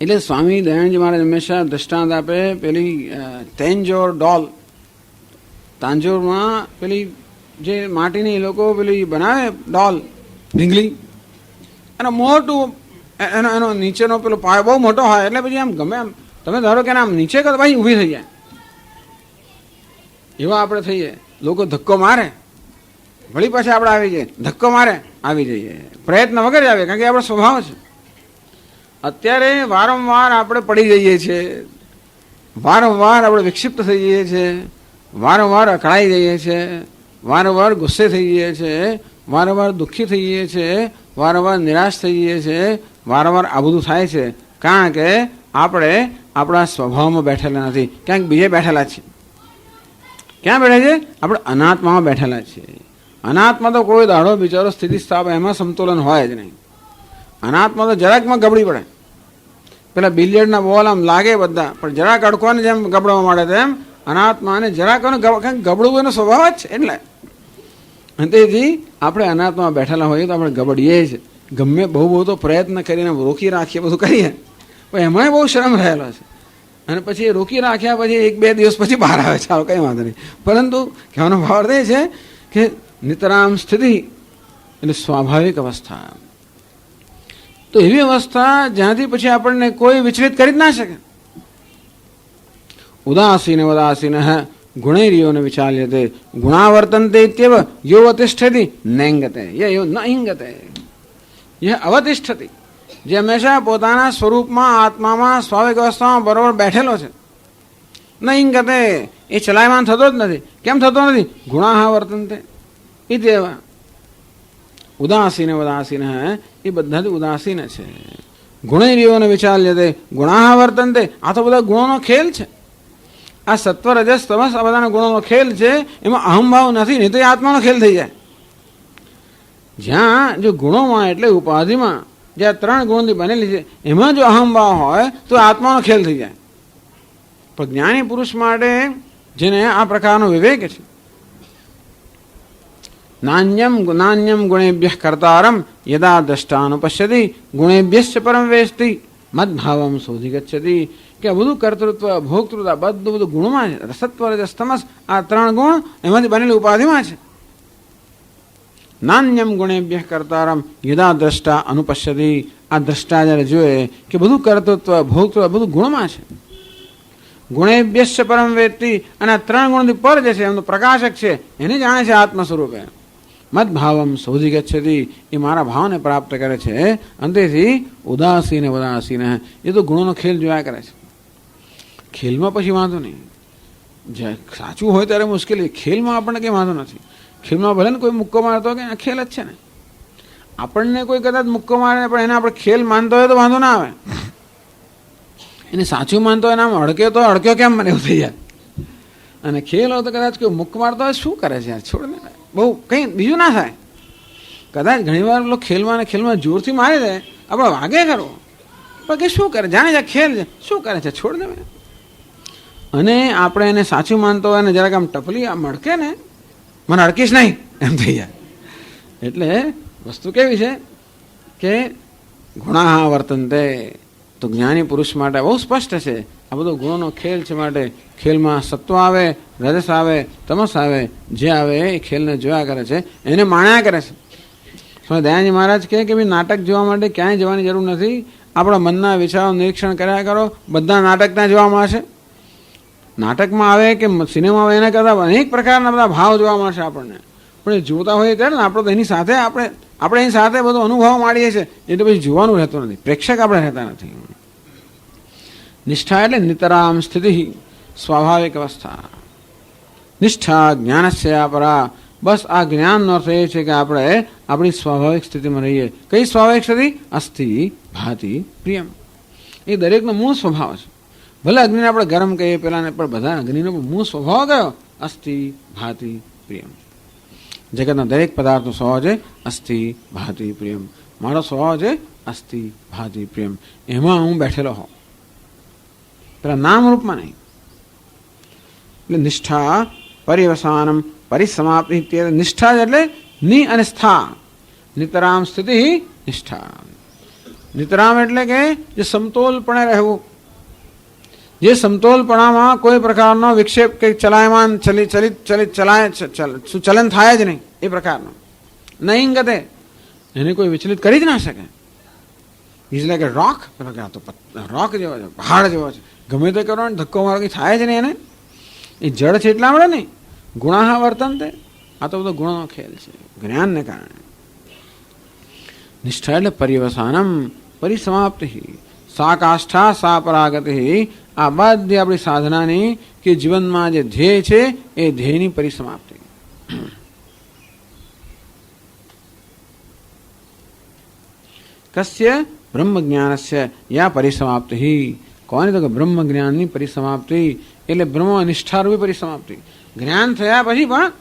એટલે સ્વામી દયાનંદજી મહારાજ હંમેશા દ્રષ્ટાંત આપે પેલી તેંજોર ડોલ. તાંજોરમાં પેલી જે માટીની એ લોકો પેલી બનાવે ડોલ, ઢીંગલી, અને મોટું એનો નીચેનો પેલો પાયો બહુ મોટો હોય, એટલે પછી આમ ગમે આમ તમે ધારો કે આમ નીચે કરો ભાઈ ઊભી થઈ જાય. એવા આપણે થઈએ, લોકો ધક્કો મારે વળી પાછા આપણે આવી જઈએ, ધક્કો મારે આવી જઈએ, પ્રયત્ન વગર જ આવે, કારણ કે આપણો સ્વભાવ છે. અત્યારે વારંવાર આપણે પડી જઈએ છીએ, વારંવાર આપણે વિક્ષિપ્ત થઈ જઈએ છીએ, વારંવાર અકળાઈ જઈએ છીએ, વારંવાર ગુસ્સે થઈ જઈએ છીએ, વારંવાર દુઃખી થઈ જઈએ છીએ, વારંવાર નિરાશ થઈ જઈએ છીએ, વારંવાર આ બધું થાય છે, કારણ કે આપણે આપણા સ્વભાવમાં બેઠેલા નથી, ક્યાંક બીજે બેઠેલા છીએ. ક્યાં બેઠા છે? આપણે અનાત્મામાં બેઠેલા છીએ. અનાત્મા તો કોઈ દાડો બિચારો સ્થિતિસ્થાપ એમાં સમતોલન હોય જ નહીં. અનાત્મા તો જરાકમાં ગબડી પડે. પેલા બિલિયર્ડના બોલ આમ લાગે બધા, પણ જરાક અડકોને જેમ ગબડવા માંડે તેમ અનાત્માને જરાક ગબડવું એનો સ્વભાવ જ છે. એટલે તેથી આપણે અનાત્મામાં બેઠેલા હોઈએ તો આપણે ગબડીએ જ. ગમે બહુ તો પ્રયત્ન કરીને રોકી રાખીએ, બધું કરીએ, પણ એમાંય બહુ શ્રમ રહેલો છે. અને પછી એ રોકી રાખ્યા પછી 1-2 દિવસ પછી બહાર આવે, ચાલો કંઈ વાંધો નહીં. પરંતુ કહેવાનો ભાવ એ છે કે નિતરામ સ્થિતિ એટલે સ્વાભાવિક અવસ્થા. તો એવી અવસ્થા જ્યાંથી પછી આપણને કોઈ વિચલિત કરી જ ના શકે. ઉદાસીન ઉદાસીન ગુણૈર્યોને વિચાલ્યતે ગુણાવર્તન્તે ઇત્યવ યો અતિષ્ઠતિ નૈંગતે યો ન ઇંગતે યહ અવતિષ્ઠતિ. જે હંમેશા પોતાના સ્વરૂપમાં આત્મામાં સ્વાભાવિક અવસ્થામાં બરોબર બેઠેલો છે. ન ઇંગતે એ ચલાયમાન થતો જ નથી. કેમ થતો નથી? ગુણાહ વર્તન્તે ઇત્યવ. ઉદાસીન ઉદાસીન એ બધાથી ઉદાસીન છે. ગુણૈર્યોને વિચાલ્યતે ગુણાહ વર્તન્તે. આ તો બધા ગુણોનો ખેલ છે. આ સત્વ રજસ તમસ આ બધાના ગુણોનો ખેલ છે. એમાં અહંભાવ નથી, નહીં તો એ આત્માનો ખેલ થઈ જાય. જ્યાં જો ગુણોમાં એટલે ઉપાધિમાં જે 3 ગુણોથી બનેલી છે એમાં જો અહંભાવ હોય તો આત્માનો ખેલ થઈ જાય. પણ જ્ઞાની પુરુષ માટે જેને આ પ્રકારનો વિવેક છે, નાન્યમ ગુણેભ્ય કર્તારમ યદા દ્રષ્ટાનુપશ્યતિ ગુણેભ્યશ્ચ પરમ વેસ્તિ મદભાવમ શોધી ગચ્છતિ. કે બધું કર્તૃત્વ ભોક્તૃત્વ બધું ગુણમાં છે. સત્વ રજસ તમસ આ 3 ગુણ એમાંથી બનેલી ઉપાધિમાં છે. નાન્યમ ગુણેભ્ય કર્તારમ યદા દ્રષ્ટા અનુપશ્યતિ. આ દ્રષ્ટા જ્યારે જોઈએ કે બધું કર્તૃત્વ ભોક્તૃત્વ બધું ગુણમાં છે. ગુણેભ્યશ્ચ પરમ વેત્તિ. અને આ 3 ગુણથી પર જે છે એમનો પ્રકાશક છે, એને જાણે છે આત્મ સ્વરૂપે. મદભાવમ શોધી ગચ્છતિ, એ મારા ભાવને પ્રાપ્ત કરે છે. અંતેથી ઉદાસીન ઉદાસીન, એ તો ગુણોનો ખેલ જોયા કરે છે. ખેલમાં પછી વાંધો નહીં, સાચું હોય ત્યારે મુશ્કેલી, ખેલમાં આપણને કંઈ વાંધો નથી. ખેલમાં ભલે ને કોઈ મુક્કો મારતો કે ખેલ જ છે ને, આપણને કોઈ કદાચ મુક્કો મારે પણ એને આપણે ખેલ માનતો હોય તો વાંધો ના આવે. એને સાચું માનતો હોય એના અડક્યો તો અડક્યો કેમ મને એવું થઈ જાય. અને ખેલ હોય તો કદાચ કોઈ મુક્કો મારતો હોય શું કરે છે યાર, છોડ ને, બહુ કંઈ બીજું ના થાય. કદાચ ઘણીવાર પેલો ખેલમાં ને ખેલમાં જોરથી મારી દે, આપણે વાગે ખરો, પણ કે શું કરે, જાણે છે ખેલ છે, શું કરે છે, છોડ દે. અને આપણે એને સાચું માનતો હોય ને જરાક આમ ટપલી આમ અડકે ને, મને અડકીશ નહીં એમ થઈ જાય. એટલે વસ્તુ કેવી છે કે ગુણાહ વર્તનતે, તો જ્ઞાની પુરુષ માટે બહુ સ્પષ્ટ છે આ બધો ગુણોનો ખેલ છે. માટે ખેલમાં સત્વ આવે, રજસ આવે, તમસ આવે, જે આવે એ ખેલને જોયા કરે છે, એને માણ્યા કરે છે. સ્વામી દયાનંદ મહારાજ કહે કે ભાઈ નાટક જોવા માટે ક્યાંય જવાની જરૂર નથી, આપણા મનના વિચારો નિરીક્ષણ કર્યા કરો, બધા નાટક ત્યાં જોવા મળશે. નાટકમાં આવે કે સિનેમા આવે એના કરતાં અનેક પ્રકારના બધા ભાવ જોવા મળશે આપણને. પણ એ જોતા હોઈએ ત્યારે ને આપણે તો એની સાથે આપણે એની સાથે બધો અનુભવ માણીએ છીએ, એટલે પછી જોવાનું રહેતું નથી, પ્રેક્ષક આપણે રહેતા નથી. નિષ્ઠા એટલે નિતરામ સ્થિતિ, સ્વાભાવિક અવસ્થા. નિષ્ઠા જ્ઞાનસ્ય પરા, બસ આ જ્ઞાનનો અર્થ એ છે કે આપણે આપણી સ્વાભાવિક સ્થિતિમાં રહીએ. કઈ સ્વાભાવિક સ્થિતિ? અસ્થિ ભાતિ પ્રિયમ. એ દરેકનો મૂળ સ્વભાવ છે. ભલે અગ્નિને આપણે ગરમ કહીએ પેલાને, પણ બધા અગ્નિનો મૂળ સ્વભાવ કયો? અસ્થિ ભાતિ પ્રિયમ. જગતના દરેક પદાર્થનો સ્વભાવ છે અસ્થિ ભાતિ પ્રિયમ. મારો સ્વભાવ છે અસ્થિ ભાતિ પ્રિયમ, એમાં હું બેઠેલો હોઉં, પેલા નામ રૂપમાં નહીં. એટલે નિષ્ઠા પર્યવસાનમ પરિસમાપ્તિ. નિષ્ઠા એટલે નિ અને સ્થા, નિતરામ સ્થિતિ નિષ્ઠા. નિતરામ એટલે કે જે સમતોલપણે રહેવું, જે સમતોલપણામાં કોઈ પ્રકારનો વિક્ષેપ કે ચલાયમાન ચલન થાય જ નહીં, એ પ્રકારનો. નહીં ગતે, એને કોઈ વિચલિત કરી જ ના શકે. ઇઝ લાઈક એ રોક, તો રોક જેવો છે, પહાડ જેવો છે, ગમે તે કરો ધક્કો મારો કંઈ થાય જ નહીં એને. એ જડ છે એટલા મળે નહીં. ગુણાહ વર્તનતે, આ તો બધો ગુણોનો ખેલ છે જ્ઞાનને કારણે. નિષ્ઠા એટલે પર્યવસાનમ પરિસમાપ્તિ, સા કાષ્ઠા સા પરાગતિ. આ બધી આપણી સાધનાની કે જીવનમાં જે ધ્યેય છે એ ધ્યેયની પરિસમાપ્તિ. કસ્ય બ્રહ્મ જ્ઞાનસ્ય યા પરિસમાપ્તિ. કોને? તો કે બ્રહ્મ જ્ઞાનની પરિસમાપ્તિ, એટલે બ્રહ્મ નિષ્ઠારૂપી પરિસમાપ્તિ. જ્ઞાન થયા પછી પણ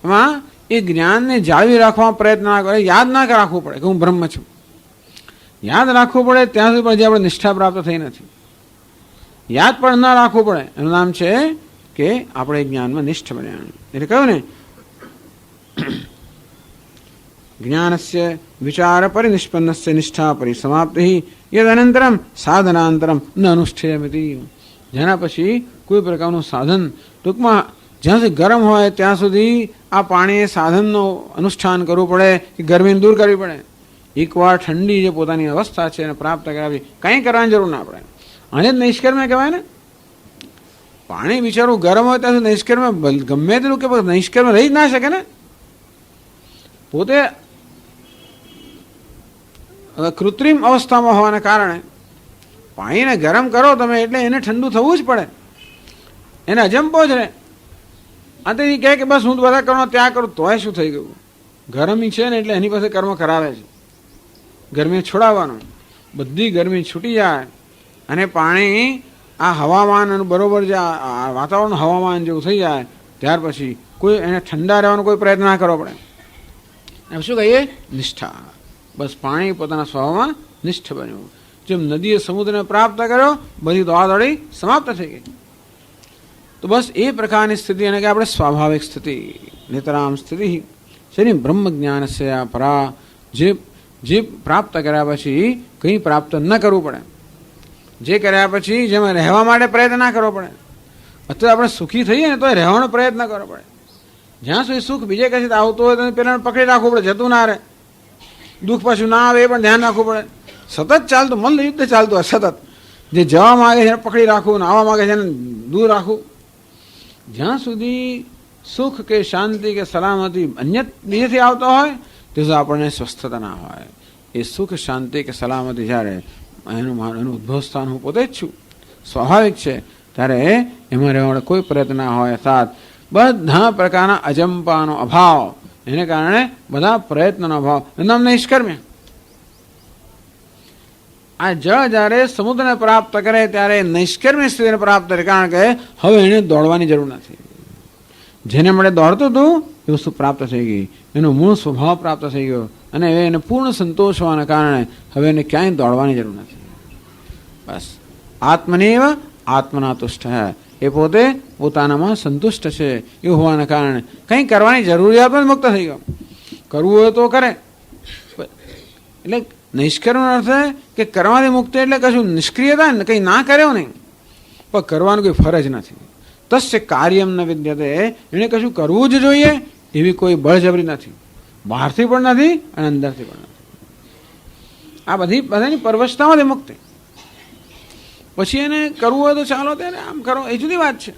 એમાં એ જ્ઞાનને જાળવી રાખવા પ્રયત્ન ના કરે, યાદ ના રાખવું પડે કે હું બ્રહ્મ છું. યાદ રાખવું પડે ત્યાં સુધી પણ જે આપણે નિષ્ઠા પ્રાપ્ત થઈ નથી. યાદ પણ ના રાખવું પડે, એનું નામ છે કે આપણે જ્ઞાનમાં નિષ્ઠ બન્યા. એટલે કહ્યું ને, જ્ઞાનસ્ય વિચાર પરિનિષ્પન્નસ્ય નિષ્ઠા પરિસમાપ્તિ યદ અનંતરમ સાધનાંતરમ ન અનુષ્ઠેયમિતિ. જેના પછી કોઈ પ્રકારનું સાધન, ટૂંકમાં જ્યાં સુધી ગરમ હોય ત્યાં સુધી આ પાણીએ સાધનનો અનુષ્ઠાન કરવું પડે કે ગરમીને દૂર કરવી પડે. એકવાર ઠંડી જે પોતાની અવસ્થા છે એને પ્રાપ્ત કરાવી, કંઈ કરવાની જરૂર ના પડે. આને જ નૈષ્કર્મ કહેવાય ને. પાણી બિચારું ગરમ હોય ત્યાં સુધી નૈષ્કર્મ ગમે તેટલું કે નૈષ્કર્મ રહી જ ના શકે ને. પોતે કૃત્રિમ અવસ્થામાં હોવાને કારણે પાણીને ગરમ કરો તમે એટલે એને ઠંડુ થવું જ પડે, એને અજંપો જ રહે. આથી કહે કે બસ હું બધા કર્મ ત્યાં કરું, તોય શું થઈ ગયું? ગરમી છે ને એટલે એની પાસે કર્મ કરાવે છે. ગરમી છોડાવવાનું, બધી ગરમી છૂટી જાય અને પાણી આ હવામાન બરોબર જે વાતાવરણ હવામાન જેવું થઈ જાય ત્યાર પછી કોઈ એને ઠંડા રહેવાનો કોઈ પ્રયત્ન ના કરવો પડે. એમ શું કહીએ? નિષ્ઠા. બસ પાણી પોતાના સ્વભાવમાં નિષ્ઠ બન્યું. જેમ નદીએ સમુદ્રને પ્રાપ્ત કર્યો, બધી દોડાદોડી સમાપ્ત થઈ ગઈ. તો બસ એ પ્રકારની સ્થિતિ એને કે આપણે સ્વાભાવિક સ્થિતિ, નિતરામ સ્થિતિ છે. બ્રહ્મ જ્ઞાન છે આ પરા, જે પ્રાપ્ત કર્યા પછી કંઈ પ્રાપ્ત ન કરવું પડે, જે કર્યા પછી જેમાં રહેવા માટે પ્રયત્ન ના કરવો પડે. અત્યારે આપણે સુખી થઈએ ને તો રહેવાનો પ્રયત્ન કરવો પડે. જ્યાં સુધી સુખ બીજે કશી આવતું હોય તો પેલા પકડી રાખવું પડે, જતું ના રહે. દુઃખ પાછું ના આવે એ પણ ધ્યાન રાખવું પડે. સતત ચાલતું મલ્લ યુદ્ધ ચાલતું હોય સતત. જે જવા માગે છે એને પકડી રાખવું, ને આવવા માગે છે એને દૂર રાખવું. જ્યાં સુધી સુખ કે શાંતિ કે સલામતી અન્ય બીજેથી આવતો હોય તો આપણને સ્વસ્થતા ના હોય. એ સુખ શાંતિ કે સલામતી જ્યારે એનું ઉદ્ભવ સ્થાન હું પોતે જ છું, સ્વાભાવિક છે, ત્યારે એમાં રહેવાનો કોઈ પ્રયત્ન ના હોય. સાથ બધા પ્રકારના અજંપાનો અભાવ, એને કારણે બધા પ્રયત્નનો અભાવ, એનું નામ નૈષ્કર્મ્ય. આ જળ જ્યારે સમુદ્રને પ્રાપ્ત કરે ત્યારે નૈષ્કર્મ્ય સ્થિતિને પ્રાપ્ત કરે, કારણ કે હવે એને દોડવાની જરૂર નથી. જેને મળે દોડતું હતું એ વસ્તુ પ્રાપ્ત થઈ ગઈ, એનો મૂળ સ્વભાવ પ્રાપ્ત થઈ ગયો, અને એને પૂર્ણ સંતોષ હોવાના કારણે હવે એને ક્યાંય દોડવાની જરૂર નથી. બસ આત્મનેવ આત્મના તુષ્ટ, એ પોતે પોતાનામાં સંતુષ્ટ છે એવું હોવાના કારણે કંઈ કરવાની જરૂરિયાત મુક્ત થઈ ગયો. કરવું હોય તો કરે. એટલે નિષ્કર્મનો અર્થ કે કરવાથી મુક્ત એટલે કશું નિષ્ક્રિયતા, કંઈ ના કર્યો નહીં, પણ કરવાનું કોઈ ફરજ નથી. તસ્ય કાર્યમ ન વિદ્યતે, એણે કશું કરવું જ જોઈએ એવી કોઈ બળજબરી નથી, બહારથી પણ નથી અને અંદરથી પણ નથી. આ બધાની પરવશતામાંથી મુક્તિ. પછી એને કરવું હોય તો ચાલો ત્યારે આમ કરો, એ જુદી વાત છે.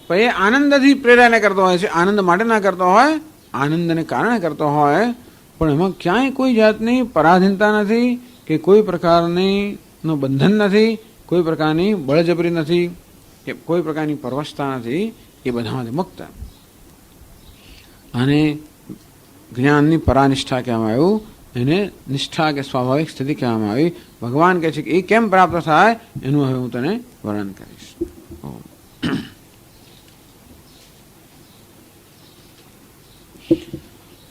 પણ એ આનંદથી પ્રેરાને કરતો હોય છે, આનંદ માટે ના કરતો હોય, આનંદને કારણે કરતો હોય, પણ એમાં ક્યાંય કોઈ જાતની પરાધીનતા નથી કે કોઈ પ્રકારની બંધન નથી, કોઈ પ્રકારની બળજબરી નથી કે કોઈ પ્રકારની પરવશતા નથી. એ બધામાંથી મુક્ત. અને જ્ઞાનની પરાનિષ્ઠા કહેવામાં આવ્યું, એને નિષ્ઠા કે સ્વાભાવિક સ્થિતિ કહેવામાં આવી. ભગવાન કહે છે કે એ કેમ પ્રાપ્ત થાય એનું હવે હું તને વર્ણન કરીશ.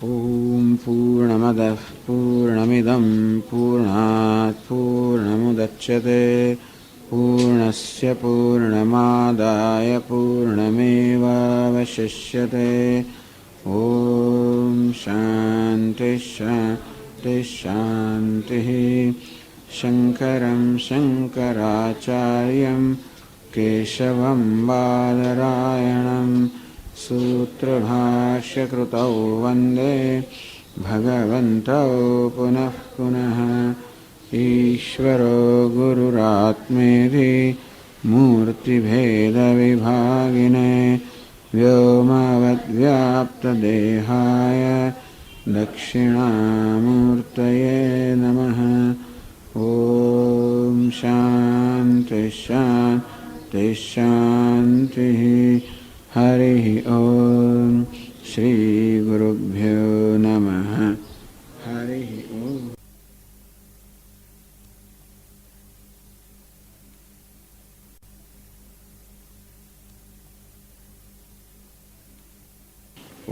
ઓમ પૂર્ણમદઃ પૂર્ણમિદં પૂર્ણાત પૂર્ણમુદચ્યતે પૂર્ણસ્ય પૂર્ણમાદાય પૂર્ણમેવાવશિષ્યતે. ઓમ શાંતિ શાંતિ શાંતિ. શંકરં શંકરાચાર્યં કેશવં બાદરાયણં સૂત્રભાષ્યકૃતૌ વંદે ભગવन्तૌ પુનઃ પુનઃ. ઈશ્વરો ગુરુરાત્મેતિ મૂર્તિભેદવિભાગિને વ્યોમવદ્વ્યાપ્તદેહાય દક્ષિણામૂર્તયે નમઃ. ઓમ શાંતિ શાંતિ શાંતિ. હરિ ઓમ. શ્રી ગુરુભ્યો નમઃ. હરિ ઓમ.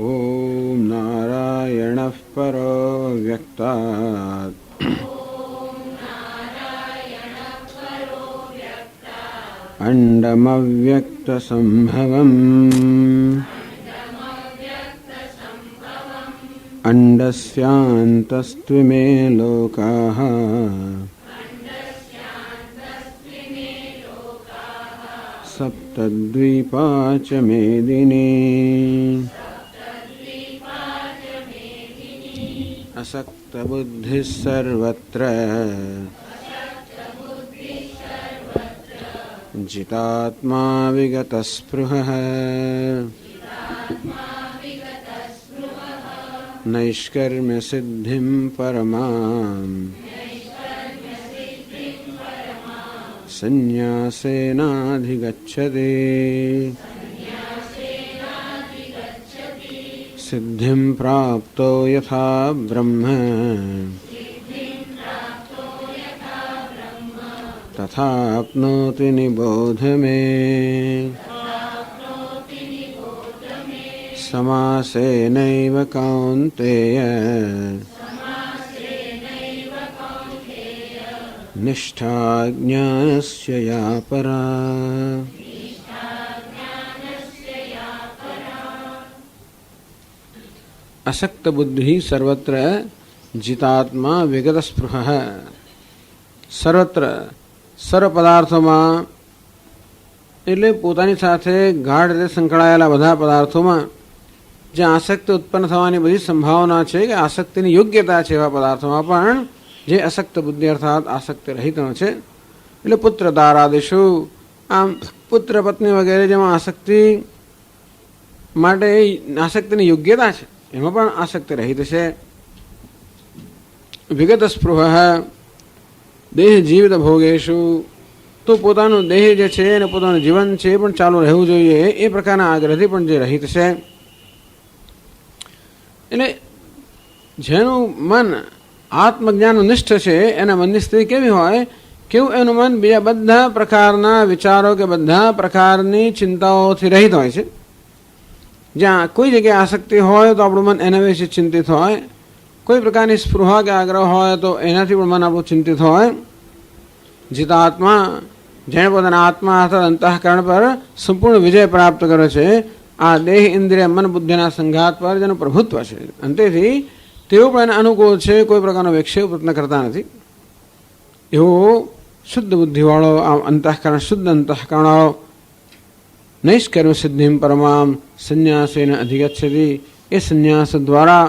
ઓમ નારાયણઃ પરો વ્યક્તાત અંડમવ્યક્તસંભવम् અંડસ્યાन्तસ્ત્વિમે લોકાઃ સપ્તદ્વીપા ચ મેદિની. અસક્તબુદ્ધિः સર્વત્ર जितात्मा विगतस्पृहः नैष्कर्म्यसिद्धिं परमाम् संन्यासेनाधिगच्छति. सिद्धिं प्राप्तो यथा ब्रह्म तथाप्नोति निबोध मे. समासेनैव कौन्तेय निष्ठा ज्ञानस्य या परा. असक्त बुद्धि सर्वत्र जितात्मा विगत स्पृह. સર્વત્ર સર્વ પદાર્થોમાં એટલે પોતાની સાથે ગાઢ રીતે સંકળાયેલા બધા પદાર્થોમાં જે આસક્તિ ઉત્પન્ન થવાની બધી સંભાવના છે કે આસક્તિની યોગ્યતા છે એવા પદાર્થોમાં પણ જે અસક્ત બુદ્ધિ અર્થાત આસક્તિ રહિતનો છે. એટલે પુત્ર દારાદિશુ, આમ પુત્ર પત્ની વગેરે જેમાં આસક્તિ માટે આસક્તિની યોગ્યતા છે, એમાં પણ આસક્તિ રહિત છે. વિગત સ્પૃહ દેહ જીવિત ભોગેશુ, તો પોતાનું દેહ જે છે અને પોતાનું જીવન છે એ પણ ચાલુ રહેવું જોઈએ એ પ્રકારના આગ્રહથી પણ જે રહિત છે. એટલે જેનું મન આત્મજ્ઞાન નિષ્ઠ છે એના મનની સ્થિતિ કેવી હોય, કેવું એનું મન બીજા બધા પ્રકારના વિચારો કે બધા પ્રકારની ચિંતાઓથી રહિત હોય છે. જ્યાં કોઈ જગ્યાએ આસક્તિ હોય તો આપણું મન એના વિશે ચિંતિત હોય, કોઈ પ્રકારની સ્પૃહા કે આગ્રહ હોય તો એનાથી પણ મન આપણું ચિંતિત હોય. જીતાત્મા, જેણે પોતાના આત્મા અર્થાત અંતઃકરણ પર સંપૂર્ણ વિજય પ્રાપ્ત કર્યો છે, આ દેહ ઇન્દ્રિય મન બુદ્ધિના સંઘાત પર જેનું પ્રભુત્વ છે, અંતેથી તેઓ પણ એને અનુકૂળ છે, કોઈ પ્રકારનો વિક્ષેપ પ્રયત્ન કરતા નથી. એવો શુદ્ધ બુદ્ધિવાળો આ અંતઃકરણ, શુદ્ધ અંતઃકરણો નૈષ્કર્મ સિદ્ધિમ પરમામ સંન્યાસેન અધિગચ્છતિ, એ સંન્યાસ દ્વારા,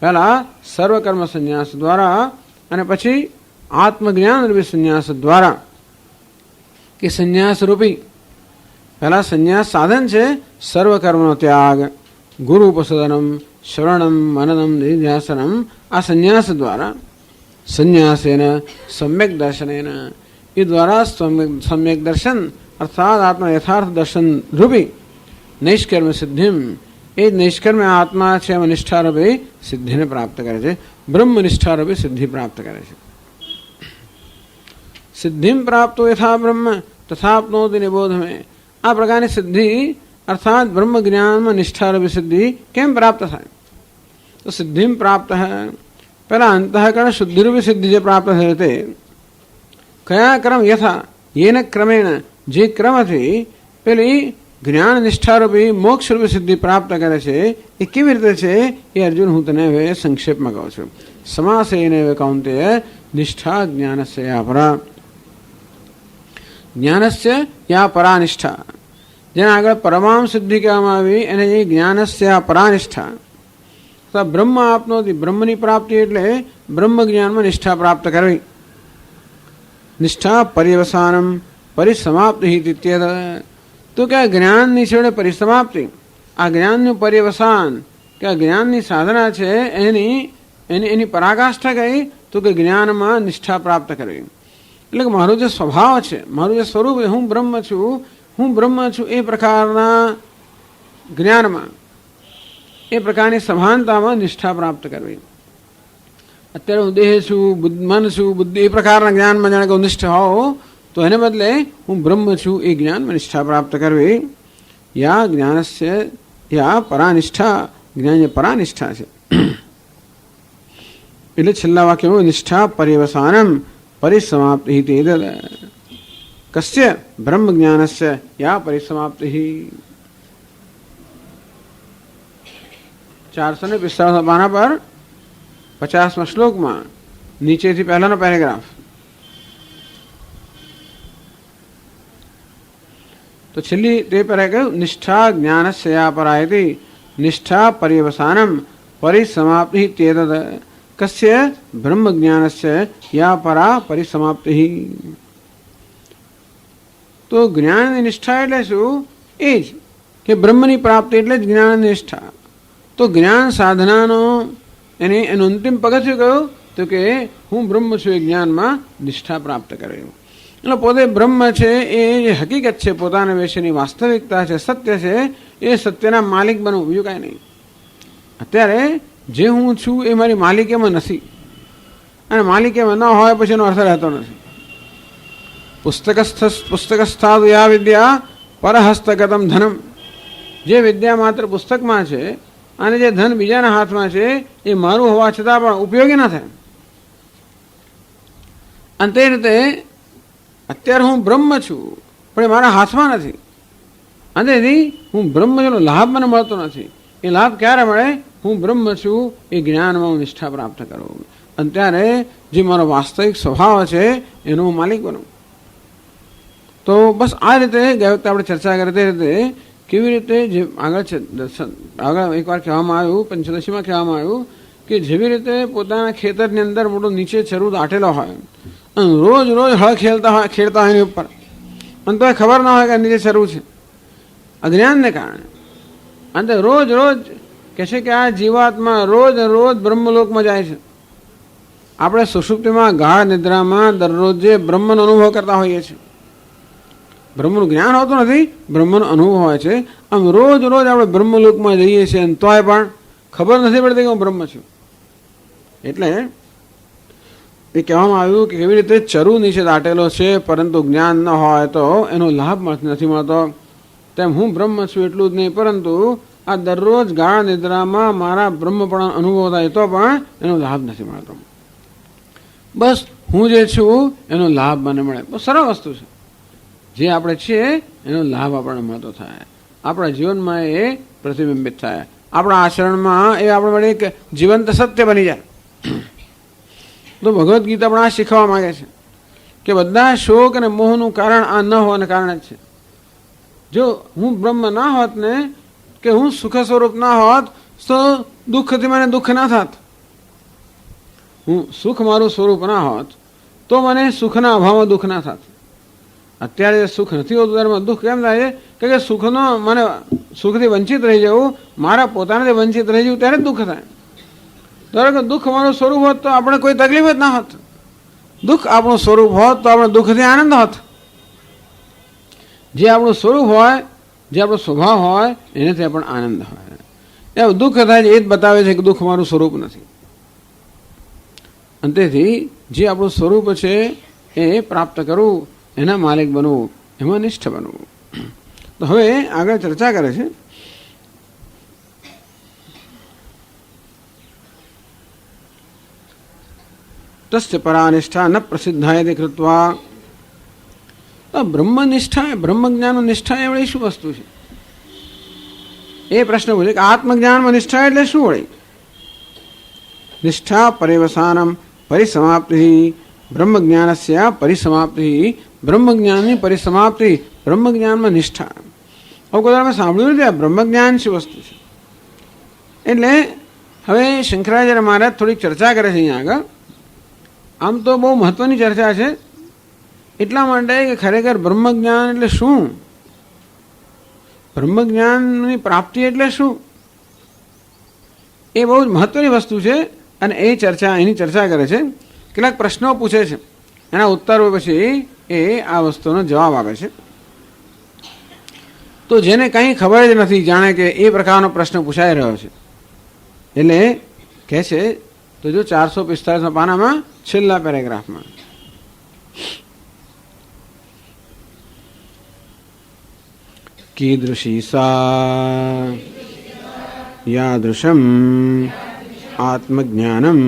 પહેલા સર્વકર્મ સંન્યાસ દ્વારા અને પછી આત્મજ્ઞાન રૂપી સંન્યાસ દ્વારા, કે સંન્યાસ રૂપી પહેલા સંન્યાસ સાધન છે સર્વકર્મનો ત્યાગ, ગુરુ ઉપસદનમ શ્રવણમ મનનમ નિધ્યાસનમ, આ સંન્યાસ દ્વારા સંન્યાસેન સમ્યક દર્શનેન, એ દ્વારા સમ્યક દર્શન અર્થાત આત્મા યથાર્થ દર્શન રૂપી નૈષ્કર્મ સિદ્ધિમ, એ નૈષ્કર્મ આત્મા છે એમાં નિષ્ઠારૂપી સિદ્ધિને પ્રાપ્ત કરે છે, બ્રહ્મ નિષ્ઠારૂપી સિદ્ધિ પ્રાપ્ત કરે છે. સિદ્ધિમ પ્રાપ્તો યથા બ્રહ્મ તથાપ્નોતિ નિબોધ મે, આ પ્રકારની સિદ્ધિ અર્થાત બ્રહ્મ જ્ઞાનમાં નિષ્ઠારૂપી સિદ્ધિ કેમ પ્રાપ્ત થાય? તો સિદ્ધિમ પ્રાપ્ત પહેલા અંતઃકરણ શુદ્ધિરૂપી સિદ્ધિ જે પ્રાપ્ત થશે તે કયા ક્રમ, યથા યેન ક્રમેણ, જે ક્રમથી પેલી જ્ઞાન નિષ્ઠારૂપી મોક્ષરૂપી સિદ્ધિ પ્રાપ્ત કરે છે એ કેવી રીતે છે એ અર્જુન હું તને હવે સંક્ષેપમાં કહું છું. સમાસેન કૌંતેય નિષ્ઠા જ્ઞાનસ્ય યા પરા, જ્ઞાનસ્ય યા પરા નિષ્ઠા, જેના આગળ પરમામ સિદ્ધિ કહેવામાં આવી એને એ જ્ઞાનસ્ય પરા નિષ્ઠા, બ્રહ્મ આપનો બ્રહ્મની પ્રાપ્તિ એટલે બ્રહ્મ જ્ઞાનમાં નિષ્ઠા પ્રાપ્ત કરવી. નિષ્ઠા પર્યવસાનમ પરિસમાપ્તિ ઇત્યત, તો કે આ જ્ઞાનની છેડે પરિસમાપ્તિ, આ જ્ઞાનનું પર્યવસાન કે આ જ્ઞાનની સાધના છે એની પરાકાષ્ઠા કઈ, તો કે જ્ઞાનમાં નિષ્ઠા પ્રાપ્ત કરવી. એટલે કે મારો જે સ્વભાવ છે, મારું જે સ્વરૂપ છે, હું બ્રહ્મ છું એ પ્રકારના જ્ઞાનમાં, એ પ્રકારની સભાનતામાં નિષ્ઠા પ્રાપ્ત કરવી. અત્યારે હું દેહ છું, મન છું, બુદ્ધિ એ પ્રકારના જ્ઞાનમાં જાણે કે નિષ્ઠ હોવ, તો એને બદલે હું બ્રહ્મ છું એ જ્ઞાનમાં નિષ્ઠા પ્રાપ્ત કરવી. યા જ્ઞાનસ્ય યા પરાનિષ્ઠા, જ્ઞાન જે પરાનિષ્ઠા છે. એટલે છેલ્લા વાક્યમાં નિષ્ઠા પર્યવસાનમ પરિસમાપ્તિ તેદ, કસ્ય બ્રહ્મ જ્ઞાનસ્ય યા પરિસમાપ્તિ. 445 પાના પર 50મા શ્લોકમાં નીચેથી પહેલાનો પેરેગ્રાફ. તો છેલ્લી તે પહેલા કહ્યું નિષ્ઠા જ્ઞાનસ્ય યા પરાયતિ નિષ્ઠા પર્યવસાનમ પરિસમાપ્તિ તેદ, કસ્ય બ્રહ્મ જ્ઞાનસ્ય યા પરા પરિસમાપ્તિ. તો જ્ઞાનની નિષ્ઠા એટલે શું? એ જ કે બ્રહ્મની પ્રાપ્તિ એટલે જ જ્ઞાનની નિષ્ઠા. તો જ્ઞાન સાધનાનો એનું અંતિમ પગથિયું કયું? તો કે હું બ્રહ્મ છું એ જ્ઞાનમાં નિષ્ઠા પ્રાપ્ત કરે. એટલે પોતે બ્રહ્મ છે એ હકીકત છે, પોતાના વિશેની વાસ્તવિકતા છે, સત્ય છે, એ સત્યના માલિક બનવું, બીજું કાંઈ નહીં. અત્યારે જે હું છું એ મારી માલિકીમાં નથી, અને માલિકીમાં ન હોય પછી એનો અર્થ રહેતો નથી. પુસ્તકસ્થાદુ યા વિદ્યા પરહસ્તગતમ ધનમ, જે વિદ્યા માત્ર પુસ્તકમાં છે અને જે ધન બીજાના હાથમાં છે એ મારું હોવા છતાં પણ ઉપયોગી ન થાય. અને તે રીતે અત્યારે હું બ્રહ્મ છું પણ એ મારા હાથમાં નથી, અને તેથી હું બ્રહ્મ જેનો લાભ મને મળતો નથી. એ લાભ ક્યારે મળે? હું બ્રહ્મ છું એ જ્ઞાનમાં હું નિષ્ઠા પ્રાપ્ત કરું, અને ત્યારે જે મારો વાસ્તવિક સ્વભાવ છે એનો હું માલિક બનું. તો બસ આ રીતે ગયા વખતે આપણે ચર્ચા કરી તે રીતે કેવી રીતે જે આગળ એકવાર કહેવામાં આવ્યું, પંચદશીમાં કહેવામાં આવ્યું કે જેવી રીતે પોતાના ખેતરની અંદર મોટો નીચે ચરુ દાટેલો હોય અને રોજ હળ ખેડતા હોય એની ઉપર, અને તો ખબર ના હોય કે નીચે ચરુ છે, અજ્ઞાનને કારણે. અંતે રોજ રોજ કહે છે કે આ જીવાત્મા રોજ રોજ બ્રહ્મલોકમાં જાય છે. આપણે સુષુપ્તિમાં ગાઢ નિદ્રામાં દરરોજ જે બ્રહ્મનો અનુભવ કરતા હોઈએ છીએ, બ્રહ્મનું જ્ઞાન હોતું નથી, બ્રહ્મનો અનુભવ હોય છે. આમ રોજ રોજ આપણે બ્રહ્મલોકમાં જઈએ છીએ અને તોય પણ ખબર નથી પડતી કે હું બ્રહ્મ છું. એટલે એ કહેવામાં આવ્યું કે કેવી રીતે ચરુ નીચે દાટેલો છે પરંતુ જ્ઞાન ન હોય તો એનો લાભ નથી મળતો, તેમ હું બ્રહ્મ છું એટલું જ નહીં, પરંતુ આ દરરોજ ગાઢ નિદ્રામાં મારા બ્રહ્મપણા અનુભવ થાય તો પણ એનો લાભ નથી મળતો. બસ હું જે છું એનો લાભ મને મળે. બહુ સરળ વસ્તુ છે. જે આપણે છીએ એનો લાભ આપણને મળતો થાય, આપણા જીવનમાં એ પ્રતિબિંબિત થાય, આપણા આચરણમાં એ આપણે માટે એક જીવંત સત્ય બની જાય. તો ભગવદ્ ગીતા પણ આ શીખવા માંગે છે કે બધા શોક અને મોહનું કારણ આ ન હોવાને કારણે જ છે. જો હું બ્રહ્મ ના હોત ને કે હું સુખ સ્વરૂપ ના હોત તો દુઃખથી મને દુઃખ ના થાત. હું સુખ મારું સ્વરૂપ ના હોત તો મને સુખના અભાવમાં દુઃખ ના થાત. અત્યારે સુખ નથી હોતું ત્યારે દુઃખ કેમ થાય છે કે સુખનો મને સુખથી વંચિત રહી જવું, મારા પોતાનાથી વંચિત રહી જવું ત્યારે જ દુઃખ થાય. ધારો કે દુઃખ મારું સ્વરૂપ હોત તો આપણે કોઈ તકલીફ જ ના હોત. દુઃખ આપણું સ્વરૂપ હોત તો આપણે દુઃખથી આનંદ હોત. જે આપણું સ્વરૂપ હોય, જે આપણો સ્વભાવ હોય એનાથી પણ આનંદ હોય. એ દુઃખ થાય છે એ જ બતાવે છે કે દુઃખ મારું સ્વરૂપ નથી. અને તેથી જે આપણું સ્વરૂપ છે એ પ્રાપ્ત કરવું, એના માલિક બનવું, એમાં નિષ્ઠ બનવું. તો હવે આગળ ચર્ચા કરે છે. તસ્ય પરાનિષ્ઠા ન પ્રસિદ્ધાય કૃત્વા. બ્રહ્મનિષ્ઠા, બ્રહ્મજ્ઞાન નિષ્ઠા એ વળી શું વસ્તુ છે? એ પ્રશ્ન પૂછે કે આત્મજ્ઞાનમાં નિષ્ઠા એટલે શું વળી? નિષ્ઠા પરિવસાનમ પરિસમાપ્તિ બ્રહ્મજ્ઞાનસ્ય પરિસમાપ્તિ, બ્રહ્મજ્ઞાનની પરિસમાપ્તિ, બ્રહ્મજ્ઞાનમાં નિષ્ઠા. હવે કોઈ તમે સાંભળ્યું નથી આ બ્રહ્મજ્ઞાન શું વસ્તુ છે? એટલે હવે શંકરાચાર્ય મહારાજ થોડીક ચર્ચા કરે છે અહીંયા આગળ. આમ તો બહુ મહત્વની ચર્ચા છે, એટલા માટે કે ખરેખર બ્રહ્મજ્ઞાન એટલે શું, બ્રહ્મજ્ઞાનની પ્રાપ્તિ એટલે શું, એ બહુ જ મહત્વની વસ્તુ છે. અને એ ચર્ચા એની ચર્ચા કરે છે. કેટલાક પ્રશ્નો પૂછે છે, એના ઉત્તરો પછી એ આ વસ્તુનો જવાબ આપે છે. તો જેને કંઈ ખબર જ નથી, જાણે કે એ પ્રકારનો પ્રશ્ન પૂછાઈ રહ્યો છે, એટલે કહે છે તો જો 445 પાનામાં છેલ્લા પેરેગ્રાફમાં કીદૃશી સા યાદૃશમ આત્મજ્ઞાનમ,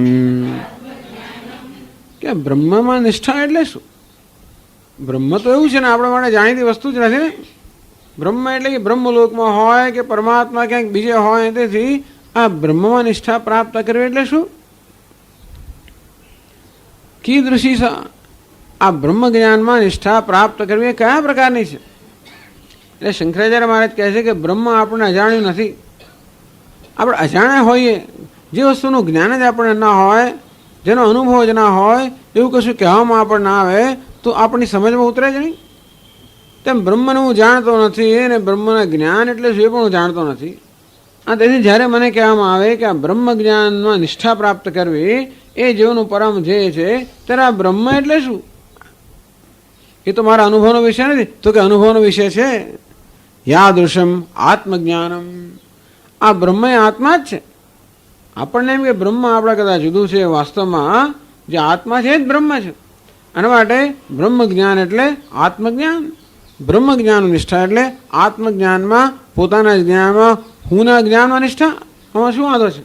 કે બ્રહ્મમાં નિષ્ઠા એટલે શું? બ્રહ્મ તો એવું છે ને આપણા માટે જાણીતી વસ્તુ જ નથી ને. બ્રહ્મ એટલે કે બ્રહ્મલોકમાં હોય કે પરમાત્મા ક્યાંક બીજે હોય. તેથી આ બ્રહ્મમાં નિષ્ઠા પ્રાપ્ત કરવી એટલે શું? કીદૃશી આ બ્રહ્મ જ્ઞાનમાં નિષ્ઠા પ્રાપ્ત કરવી એ કયા પ્રકારની છે? એટલે શંકરાચાર્ય મહારાજ કહે છે કે બ્રહ્મ આપણને અજાણ્યું નથી. આપણે અજાણ્યા હોઈએ, જે વસ્તુનું જ્ઞાન જ આપણને ના હોય, જેનો અનુભવ જ ના હોય, એવું કશું કહેવામાં આપણને આવે તો આપણી સમજમાં ઉતરે જ નહીં. તેમ બ્રહ્મને હું જાણતો નથી અને બ્રહ્મના જ્ઞાન એટલે શું એ પણ હું જાણતો નથી. અને તેથી જ્યારે મને કહેવામાં આવે કે આ બ્રહ્મ જ્ઞાનમાં નિષ્ઠા પ્રાપ્ત કરવી એ જીવનનું પરમ ધ્યેય છે, ત્યારે આ બ્રહ્મ એટલે શું? એ તો મારા અનુભવનો વિષય નથી. તો કે અનુભવનો વિષય છે. યાદૃશમ આત્મજ્ઞાનમ, આ બ્રહ્મ એ આત્મા જ છે. આપણને એમ કે બ્રહ્મ આપણા કદાચ જુદું છે, વાસ્તવમાં જે આત્મા છે એ જ બ્રહ્મ છે. આના માટે બ્રહ્મ જ્ઞાન એટલે આત્મજ્ઞાન. બ્રહ્મ જ્ઞાન નિષ્ઠા એટલે આત્મજ્ઞાનમાં, પોતાના જ્ઞાનમાં, હુંના જ્ઞાનમાં નિષ્ઠા. આમાં શું વાંધો છે?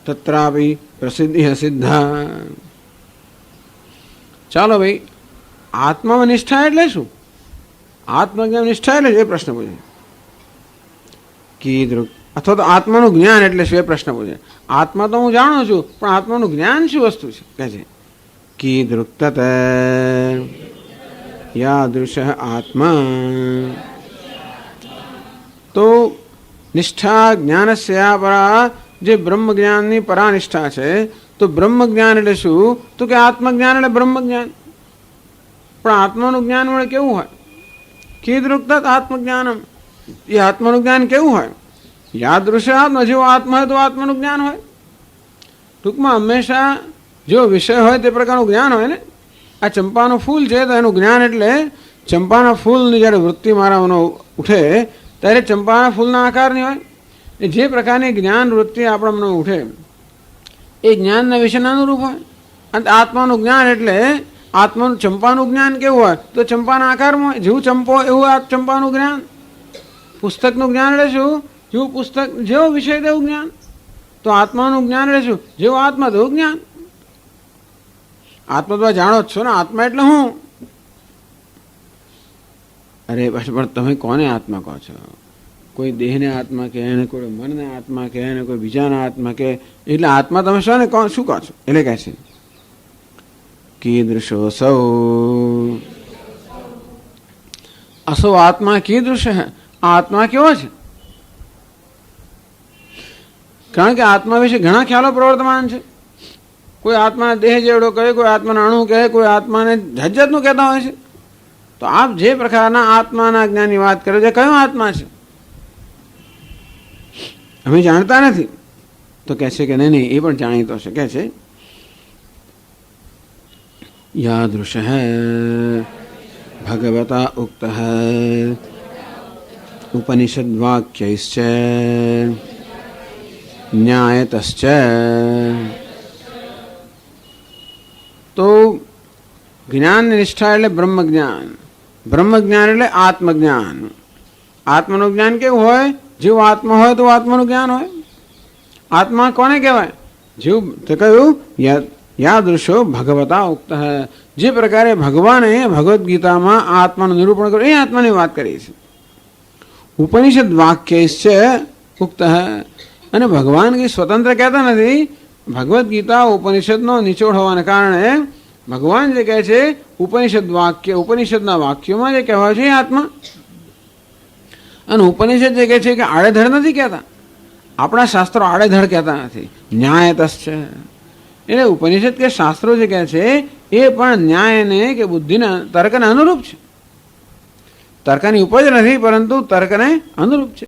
તત્રાપી પ્રસિદ્ધિ સિદ્ધા. ચાલો ભાઈ, આત્મામાં નિષ્ઠા એટલે શું? આત્મજ્ઞાન નિષ્ઠા એટલે એ પ્રશ્ન પૂછે. કીધું અથવા તો આત્માનું જ્ઞાન એટલે શું એ પ્રશ્ન પૂછે. આત્મા તો હું જાણું છું, પણ આત્માનું જ્ઞાન શું વસ્તુ છે? કહે છે કીદૃક તત યાદૃશ આત્મા. તો નિષ્ઠા જ્ઞાનસ્યા પરા, જે બ્રહ્મ જ્ઞાનની પરાનિષ્ઠા છે, તો બ્રહ્મ જ્ઞાન એટલે શું? તો કે આત્મજ્ઞાન એટલે બ્રહ્મ જ્ઞાન. પણ આત્માનું જ્ઞાન વડે કેવું હોય? કીદૃક્ત આત્મજ્ઞાનમ. એ આત્માનું જ્ઞાન કેવું હોય? યાદૃશ્ય આત્મા, જેવો આત્મા હોય તો આત્માનું જ્ઞાન હોય. ટૂંકમાં હંમેશા જેવો વિષય હોય તે પ્રકારનું જ્ઞાન હોય ને. આ ચંપાનું ફૂલ છે તો એનું જ્ઞાન એટલે ચંપાના ફૂલની જ્યારે વૃત્તિ મારાનો ઉઠે ત્યારે ચંપાના ફૂલના આકારની હોય. એ જે પ્રકારની જ્ઞાન વૃત્તિ આપણા મનમાં ઉઠે એ જ્ઞાનના વિષયના અનુરૂપ હોય. અને આત્માનું જ્ઞાન એટલે આત્માનું ચંપાનું જ્ઞાન કેવું હોય? તો ચંપાના આકારમાં હોય. જેવું ચંપો એવું આ ચંપાનું જ્ઞાન. પુસ્તકનું જ્ઞાન એટલે શું? જેવું પુસ્તક જેવો વિષય તેવું જ્ઞાન. તો આત્માનું જ્ઞાન એટલે શું? જેવું આત્મા તેવું જ્ઞાન. આત્મા તો જાણો જ છો ને, આત્મા એટલે હું. અરે પણ તમે કોને આત્મા કહો છો? કોઈ દેહને આત્મા કહે ને, કોઈ મનને આત્મા કહે ને, કોઈ બીજાના આત્મા કહે. એટલે આત્મા તમે શું ને શું કહો છો? એટલે કહે છે કીદૃશો સૌ અસો આત્મા કીદૃશ. આ આત્મા કેવો છે? કારણ કે આત્મા વિશે ઘણા ખ્યાલો પ્રવર્તમાન છે. કોઈ આત્માને દેહ જેવડો કહે, કોઈ આત્માને અણુ કહે, કોઈ આત્માને જાતનું કહેતા હોય છે. તો આપ જે પ્રકારના આત્માના જ્ઞાનની વાત કરો છો, કયો આત્મા છે? અમે જાણતા નથી. તો કહે છે કે નહીં નહીં, એ પણ જાણીતો છે. કહે છે યાદૃશ ભગવતા ઉક્ત ઉપનિષદ વાક્યૈશ્ચ ન્યાયતશ્ચ. તો જ્ઞાનની નિષ્ઠા એટલે બ્રહ્મ જ્ઞાન. બ્રહ્મ જ્ઞાન એટલે આત્મજ્ઞાન. આત્માનું જ્ઞાન કેવું હોય? જેવું આત્મા હોય તો આત્માનું જ્ઞાન હોય. આત્મા કોને કહેવાય? જેવું તે કહ્યું યાદૃશો ભગવતા ઉક્ત. જે પ્રકારે ભગવાને ભગવદ્ ગીતામાં આત્માનું નિરૂપણ કર્યું એ આત્માની વાત કરી છે. ઉપનિષદ વાક્યૈશ્ચ ઉક્ત. અને ભગવાન કંઈ સ્વતંત્ર કહેતા નથી. ભગવદ્ ગીતા ઉપનિષદનો નિચોડ હોવાને કારણે ભગવાન જે કહે છે ઉપનિષદ વાક્ય, ઉપનિષદના વાક્યોમાં જે કહેવાય છે એ આત્મા. અને ઉપનિષદ જે કહે છે કે આડેધડ નથી કહેતા. આપણા શાસ્ત્રો આડેધડ કહેતા નથી. ન્યાયતશ છે. એટલે ઉપનિષદ કે શાસ્ત્રો જે કહે છે એ પણ ન્યાયને કે બુદ્ધિના તર્કને અનુરૂપ છે. તર્કની ઉપજ નથી પરંતુ તર્કને અનુરૂપ છે.